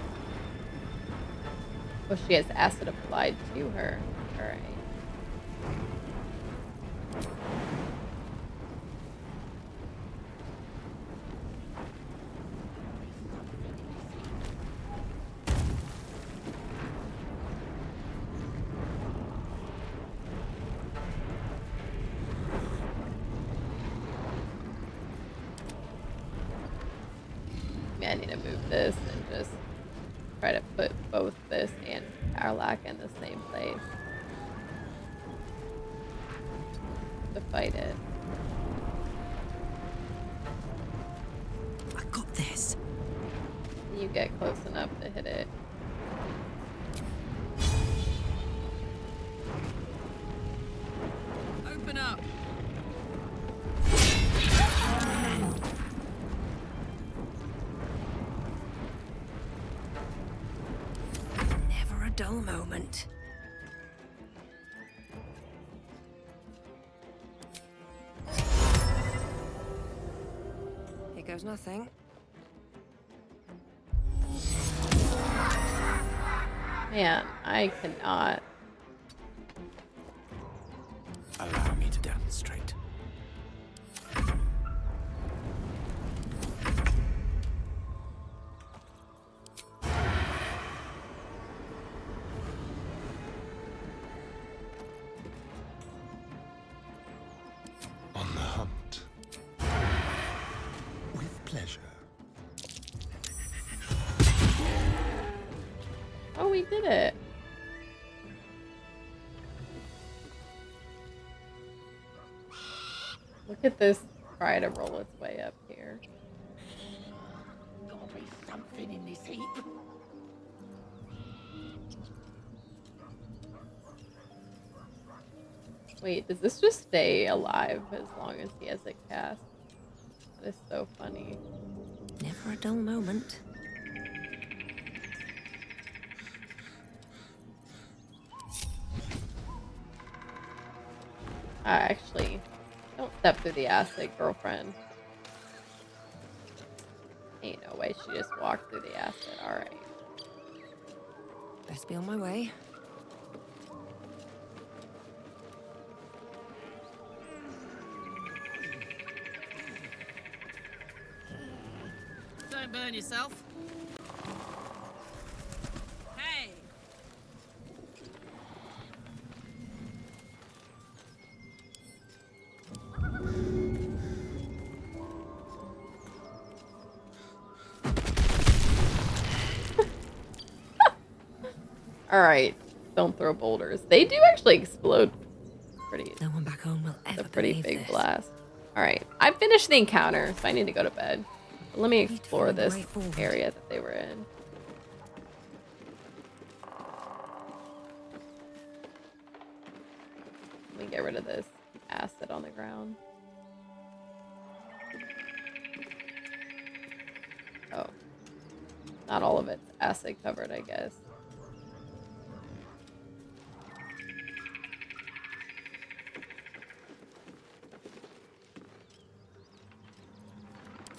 Oh, she has acid applied to her. Alright. I need to move this and just try to put both this and Powerlock in the same place to fight it. I got this. You get close enough to hit it. Open up. Never a dull moment. Here goes nothing. Man, I cannot. Allow me to demonstrate. On the hunt. With pleasure. Oh, we did it. Look at this try to roll its way up here. There'll be something in this heap. Wait, does this just stay alive as long as he has it cast? That is so funny. Never a dull moment. Actually, don't step through the acid, girlfriend. Ain't no way she just walked through the acid. Alright. Best be on my way. Don't burn yourself. Hey! Alright. Don't throw boulders. They do actually explode pretty. No one back home will ever It's a pretty believe big this. blast. Alright. I finished the encounter, so I need to go to bed. But let me explore this area that they were in. Let me get rid of this acid on the ground. Oh. Not all of it's acid covered, I guess.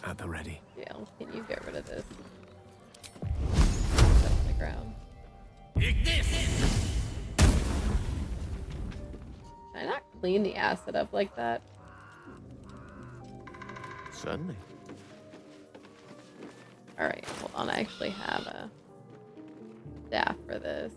At the ready. Yeah, can you get rid of this? That's on the ground. Can I not clean the acid up like that? Certainly. Alright, hold on. I actually have a staff for this.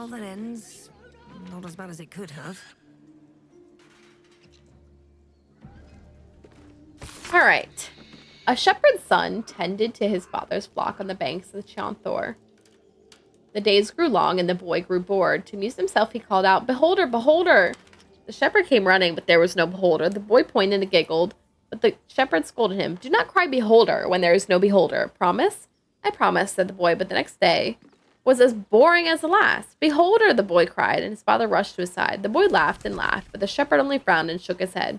Well, that ends not as bad as it could have. All right. A shepherd's son tended to his father's flock on the banks of the Chianthor. The days grew long, and the boy grew bored. To amuse himself, he called out, "Beholder, beholder!" The shepherd came running, but there was no beholder. The boy pointed and giggled, but the shepherd scolded him. "Do not cry beholder when there is no beholder. Promise?" "I promise," said the boy, but the next day was as boring as the last. "Beholder!" the boy cried, and his father rushed to his side. The boy laughed and laughed, but the shepherd only frowned and shook his head.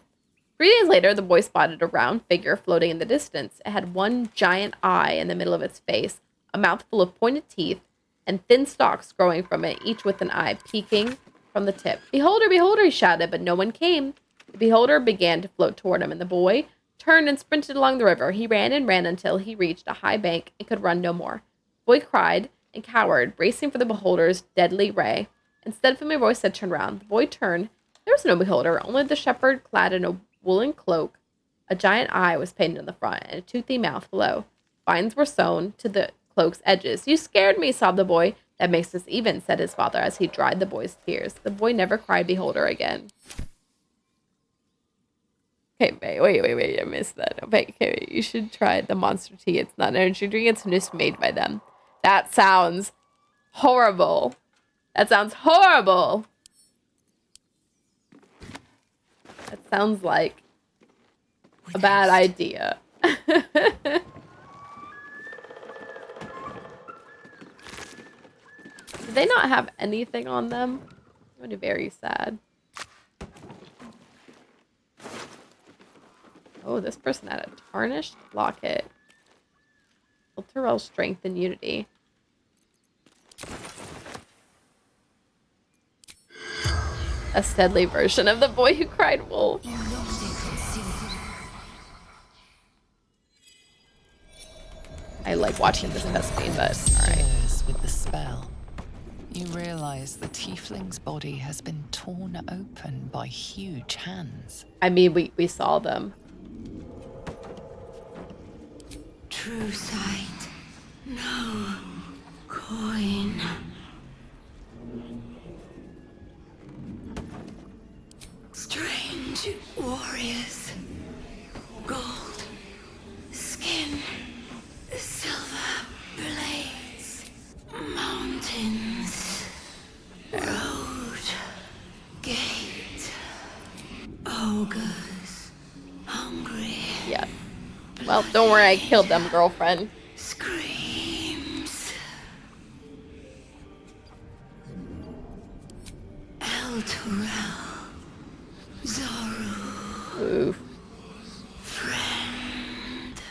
3 days later, the boy spotted a round figure floating in the distance. It had one giant eye in the middle of its face, a mouth full of pointed teeth, and thin stalks growing from it, each with an eye peeking from the tip. "Beholder, beholder!" he shouted, but no one came. The beholder began to float toward him, and the boy turned and sprinted along the river. He ran and ran until he reached a high bank and could run no more. The boy cried and cowered, bracing for the beholder's deadly ray. Instead, a familiar voice said, "Turn round." The boy turned. There was no beholder, only the shepherd clad in a woolen cloak. A giant eye was painted on the front and a toothy mouth below. Vines were sewn to the cloak's edges. "You scared me," sobbed the boy. "That makes us even," said his father as he dried the boy's tears. The boy never cried beholder again. Okay, wait, I missed that. Okay, you should try the monster tea. It's not an energy drink, it's just made by them. That sounds horrible. That sounds horrible. That sounds like a bad idea. Do they not have anything on them? I'm very sad. Oh, this person had a tarnished locket. Ultra strength and unity. A Steadly version of the boy who cried wolf. I like watching this cutscene, but alright. With the spell, you realize the tiefling's body has been torn open by huge hands. I mean, we saw them. True sight, no coin. Strange warriors, gold skin, silver blades, mountains, road, gate, ogres, hungry. Yeah. Well, don't worry, I killed them, girlfriend. Screams. El Turel. Zoru. Oof. Friend.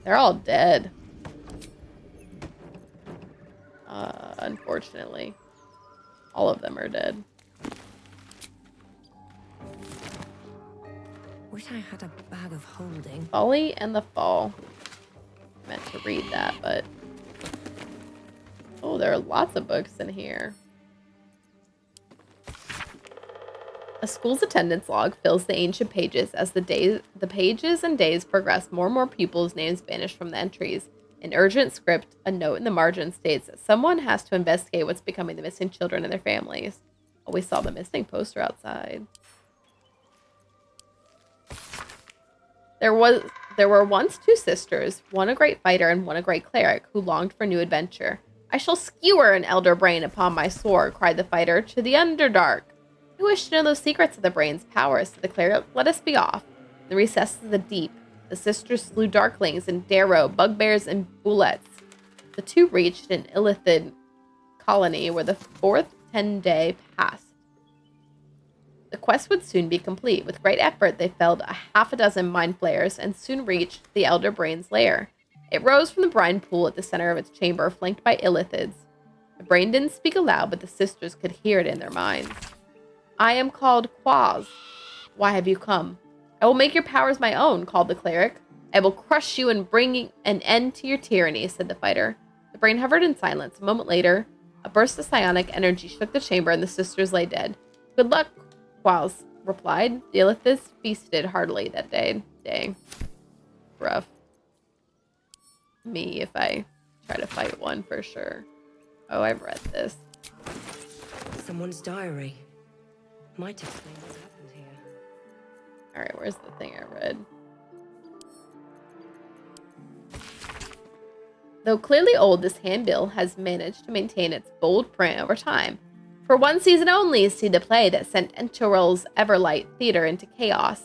They're all dead. Unfortunately. All of them are dead. Wish I had a bag of holding. Folly and the Fall. I meant to read that, but... Oh, there are lots of books in here. A school's attendance log fills the ancient pages. As the pages and days progress, more and more pupils' names vanish from the entries. In urgent script, a note in the margin states that someone has to investigate what's becoming the missing children and their families. Oh, we saw the missing poster outside. There were once 2 sisters, one a great fighter and one a great cleric, who longed for new adventure. "I shall skewer an elder brain upon my sword," cried the fighter, "to the Underdark." "I wish to know those secrets of the brain's powers," said the cleric. "Let us be off." In the recesses of the deep, the sisters slew darklings and darrow, bugbears and bullets. The 2 reached an Illithid colony where the 4th 10-day passed. The quest would soon be complete. With great effort, they felled a half a dozen mind flayers and soon reached the Elder Brain's lair. It rose from the brine pool at the center of its chamber, flanked by Illithids. The brain didn't speak aloud, but the sisters could hear it in their minds. "I am called Quaz. Why have you come?" "I will make your powers my own," called the cleric. "I will crush you and bring an end to your tyranny," said the fighter. The brain hovered in silence. A moment later, a burst of psionic energy shook the chamber and the sisters lay dead. "Good luck," Quaz replied. The Illithids feasted heartily that day. Dang. Rough. Me if I try to fight one for sure. Oh, I've read this. Someone's diary. Might explain what happened here. Alright, where's the thing I read? Though clearly old, this handbill has managed to maintain its bold print over time. For one season only, see the play that sent Enterel's Everlight Theater into chaos.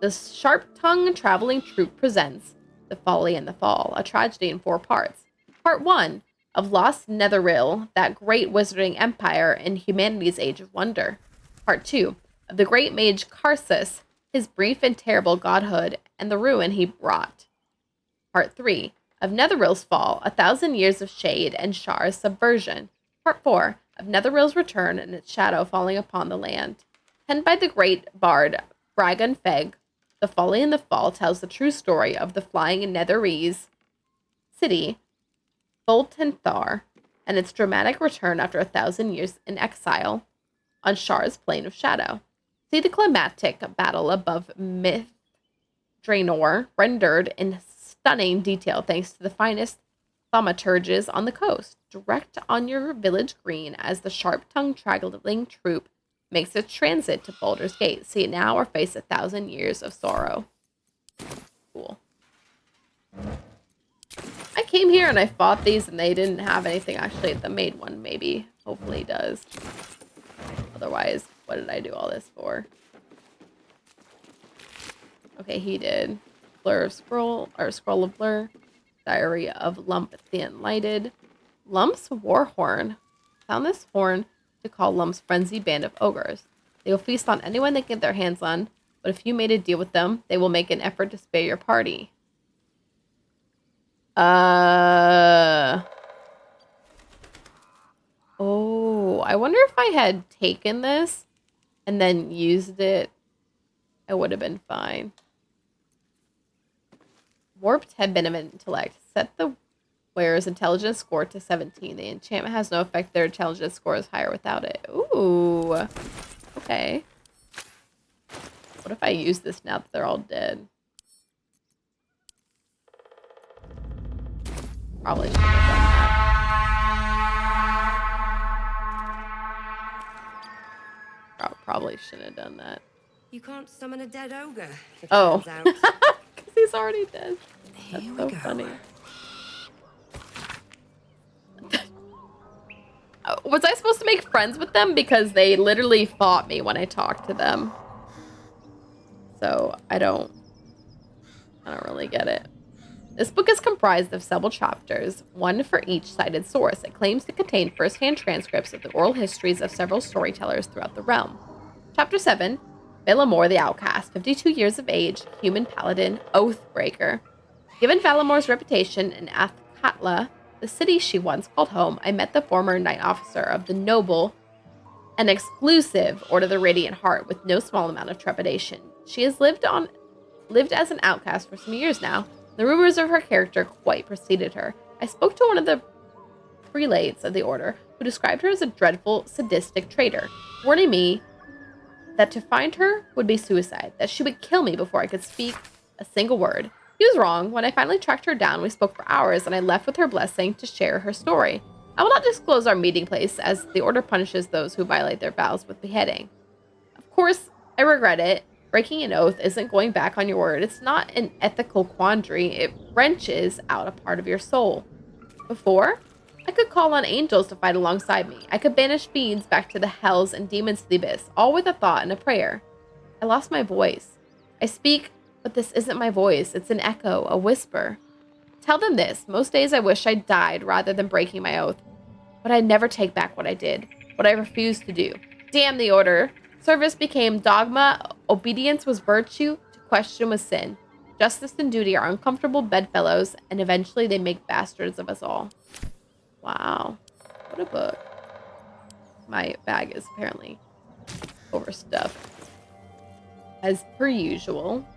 The sharp-tongued traveling troupe presents The Folly and the Fall, a tragedy in 4 parts. Part 1 of Lost Netheril, that great wizarding empire in humanity's age of wonder. Part 2 of the great mage Karsus, his brief and terrible godhood, and the ruin he brought. Part 3 of Netheril's fall, 1,000 years of shade and Shar's subversion. Part 4 of Netheril's return and its shadow falling upon the land. Penned by the great bard Bragan Feg, The Folly and the Fall tells the true story of the flying Netherese city, Voltenthar, and its dramatic return after 1,000 years in exile on Shar's plane of shadow. See the climactic battle above Myth Draenor, rendered in stunning detail thanks to the finest thaumaturges on the coast, direct on your village green as the sharp-tongued traveling troupe makes its transit to Baldur's Gate. See it now or face 1,000 years of sorrow. Cool. I came here and I bought these and they didn't have anything. Actually, the maid one maybe, hopefully does. Otherwise, what did I do all this for? Okay, he did. Blur of Scroll, or Scroll of Blur. Diary of Lump the Enlighted. Lump's Warhorn. Found this horn to call Lump's frenzied band of ogres. They will feast on anyone they get their hands on, but if you made a deal with them, they will make an effort to spare your party. Oh, I wonder if I had taken this and then used it, I would have been fine. Warped Headband of Intellect. Set the wearer's intelligence score to 17. The enchantment has no effect. Their intelligence score is higher without it. Ooh. Okay. What if I use this now that they're all dead? Probably shouldn't have done that. Probably shouldn't have done that. You can't summon a dead ogre. Oh. Because he's already dead. That's so funny. Was I supposed to make friends with them? Because they literally fought me when I talked to them. So I don't really get it. This book is comprised of several chapters, one for each cited source. It claims to contain first-hand transcripts of the oral histories of several storytellers throughout the realm. Chapter 7, Valamor the Outcast, 52 years of age, human paladin, Oathbreaker. Given Valamore's reputation in Athkatla, the city she once called home, I met the former knight officer of the noble and exclusive Order of the Radiant Heart with no small amount of trepidation. She has lived as an outcast for some years now. The rumors of her character quite preceded her. I spoke to one of the prelates of the order, who described her as a dreadful, sadistic traitor, warning me that to find her would be suicide, that she would kill me before I could speak a single word. He was wrong. When I finally tracked her down, we spoke for hours, and I left with her blessing to share her story. I will not disclose our meeting place, as the order punishes those who violate their vows with beheading. Of course, I regret it. Breaking an oath isn't going back on your word. It's not an ethical quandary. It wrenches out a part of your soul. Before, I could call on angels to fight alongside me. I could banish fiends back to the hells and demons to the abyss, all with a thought and a prayer. I lost my voice. I speak, but this isn't my voice. It's an echo, a whisper. Tell them this. Most days I wish I died rather than breaking my oath. But I'd never take back what I did, what I refused to do. Damn the order. Service became dogma, obedience was virtue, to question was sin. Justice and duty are uncomfortable bedfellows, and eventually they make bastards of us all. Wow. What a book. My bag is apparently overstuffed. As per usual.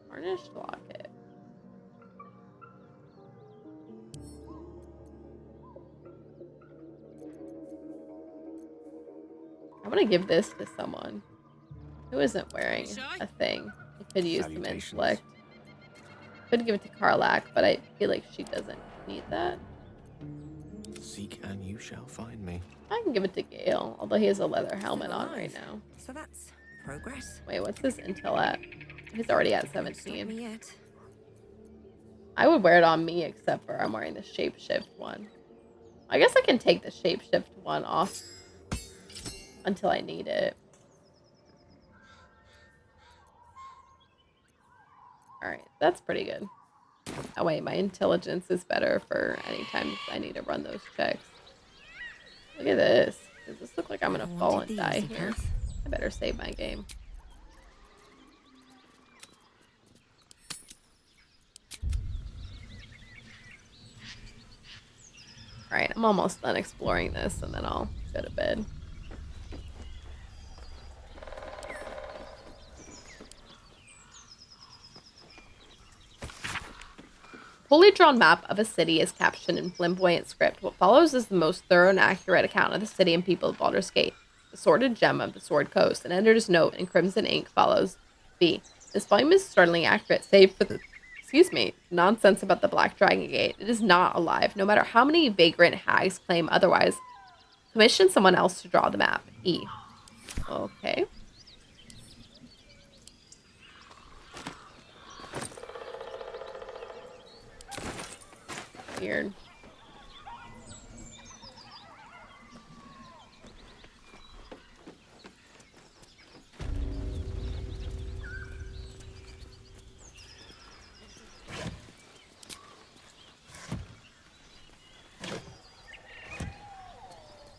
Tarnished locket. I'm gonna give this to someone. Who isn't wearing a thing? I could use some Salutations. intellect. Could give it to Karlak, but I feel like she doesn't need that. Seek and you shall find me. I can give it to Gale, although he has a leather helmet on right now. So that's progress. Wait, what's his intel at? He's already at Stop 17. me yet. I would wear it on me, except for I'm wearing the shapeshift one. I guess I can take the shapeshift one off until I need it. Alright, that's pretty good. Oh wait, my intelligence is better for any time I need to run those checks. Look at this. Does this look like I'm gonna fall and die here? I better save my game. Alright, I'm almost done exploring this and then I'll go to bed. Fully drawn map of a city is captioned in flamboyant script. What follows is the most thorough and accurate account of the city and people of Baldur's Gate. The sordid gem of the Sword Coast. An editor's note in crimson ink follows. B. This volume is startlingly accurate, save for the, nonsense about the Black Dragon Gate. It is not alive, no matter how many vagrant hags claim otherwise. Commission someone else to draw the map. E. Okay. Weird.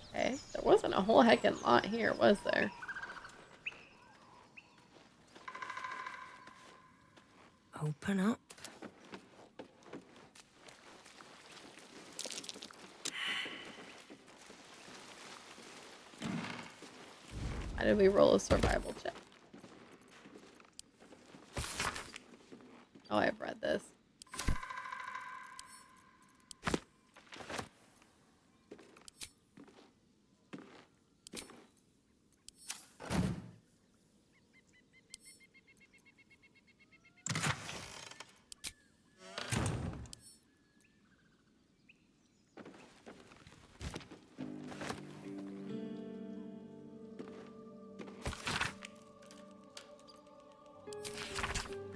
Okay, there wasn't a whole heckin' lot here, was there? Open up. How did we roll a survival check? Oh, I've read this.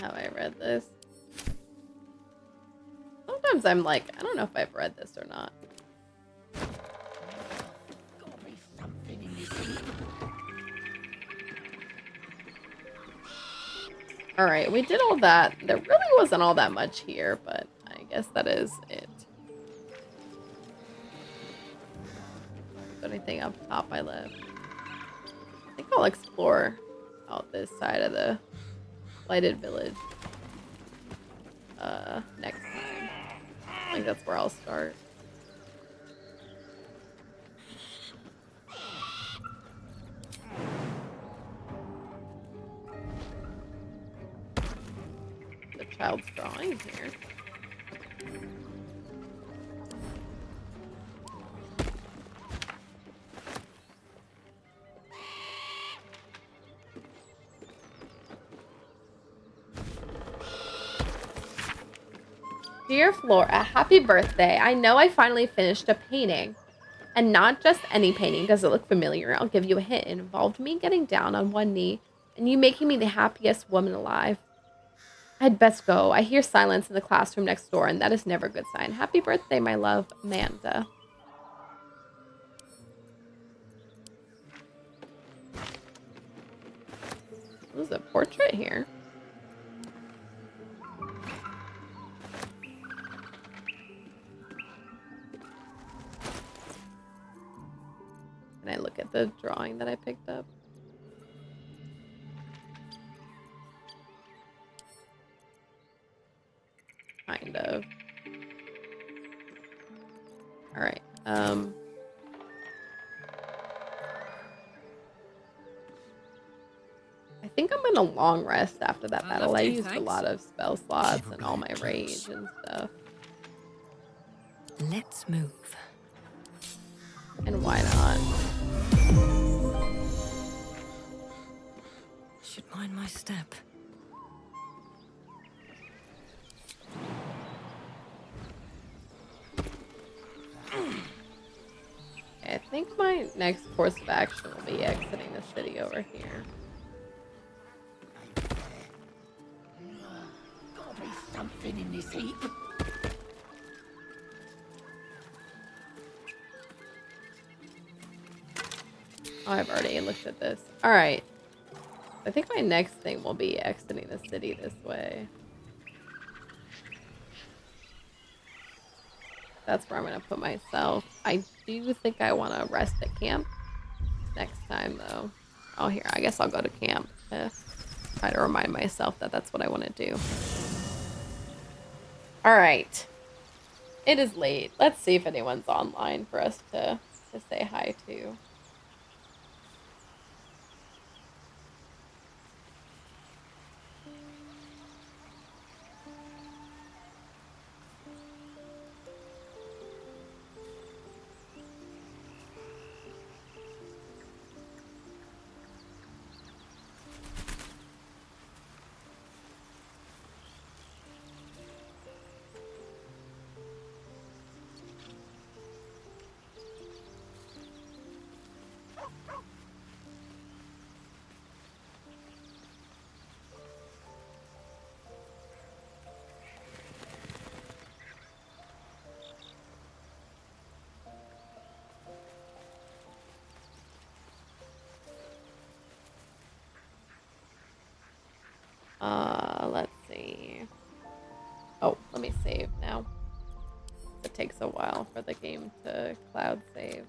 Have I read this? Sometimes I'm like, I don't know if I've read this or not. Alright, we did all that. There really wasn't all that much here, but I guess that is it. Is there anything up top I left? I think I'll explore out this side of the lighted village next time. I think that's where I'll start. The child's drawing here. Dear Flora, happy birthday. I know I finally finished a painting. And not just any painting. Does it look familiar? I'll give you a hint. It involved me getting down on one knee and you making me the happiest woman alive. I'd best go. I hear silence in the classroom next door and that is never a good sign. Happy birthday, my love, Amanda. There's a portrait here. Can I look at the drawing that I picked up? Kind of. All right. I think I'm gonna long rest after that battle. I used a lot of spell slots and all my rage and stuff. Let's move. And why not? should mind my step. I think my next course of action will be exiting the city over here. Gotta be something in this heap. Oh, I've already looked at this. Alright. I think my next thing will be exiting the city this way. That's where I'm going to put myself. I do think I want to rest at camp next time, though. Oh, here. I guess I'll go to camp to try to remind myself that that's what I want to do. Alright. It is late. Let's see if anyone's online for us to say hi to. Let's see. Oh, let me save now. It takes a while for the game to cloud save.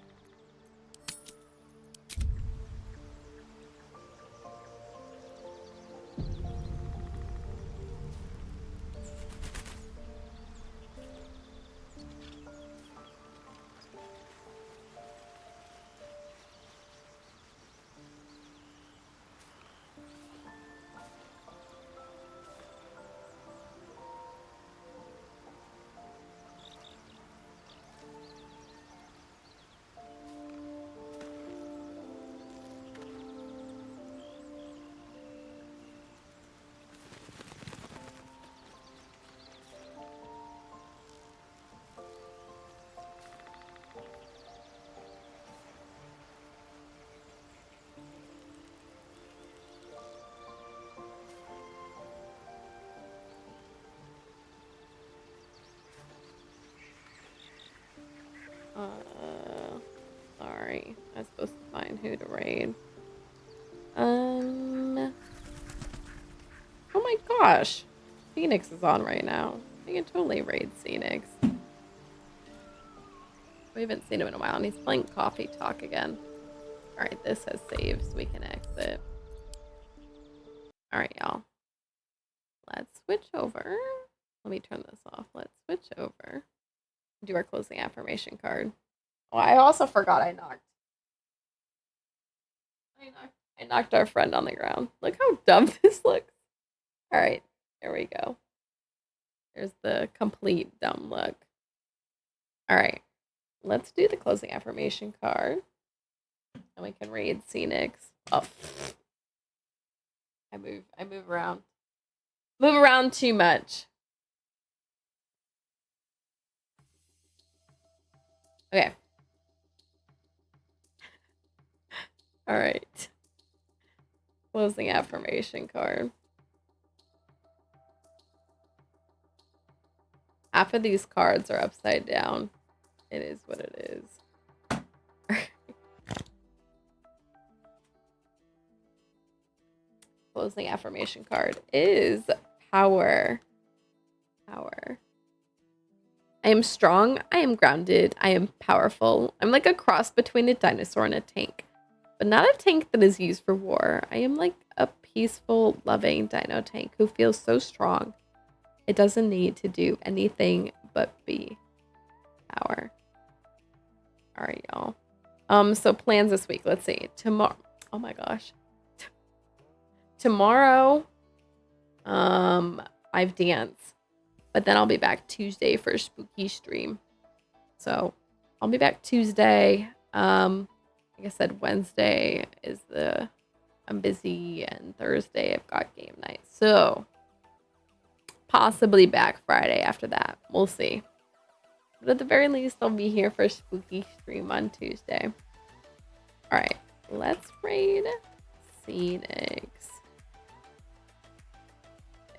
Sorry. I was supposed to find who to raid. Oh my gosh. Phoenix is on right now. I can totally raid Phoenix. We haven't seen him in a while, and he's playing Coffee Talk again. Alright, this has saved, so we can exit. Alright, y'all. Let's switch over. Let me turn this off. Let's switch over. Do our closing affirmation card. Oh, I also forgot I knocked our friend on the ground. Look how dumb this looks. Alright, there we go. There's the complete dumb look. Alright, let's do the closing affirmation card. And we can raid Phoenix. Oh. I move around. Move around too much. Okay. Alright. Closing affirmation card. Half of these cards are upside down. It is what it is. Closing affirmation card is power. Power. I am strong. I am grounded. I am powerful. I'm like a cross between a dinosaur and a tank. But not a tank that is used for war. I am like a peaceful, loving dino tank who feels so strong. It doesn't need to do anything but be. Power. Alright, y'all. So plans this week. Let's see. Tomorrow. Oh my gosh. Tomorrow, I've dance. But then I'll be back Tuesday for a spooky stream. So I'll be back Tuesday. Like I said, Wednesday is the I'm busy, and Thursday I've got game night. So possibly back Friday after that. We'll see. But at the very least, I'll be here for a spooky stream on Tuesday. Alright, let's raid Phoenix.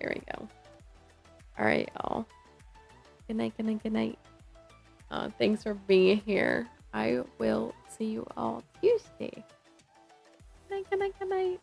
There we go. Alright, y'all. Good night, good night, good night. Thanks for being here. I will see you all Tuesday. Good night, good night, good night.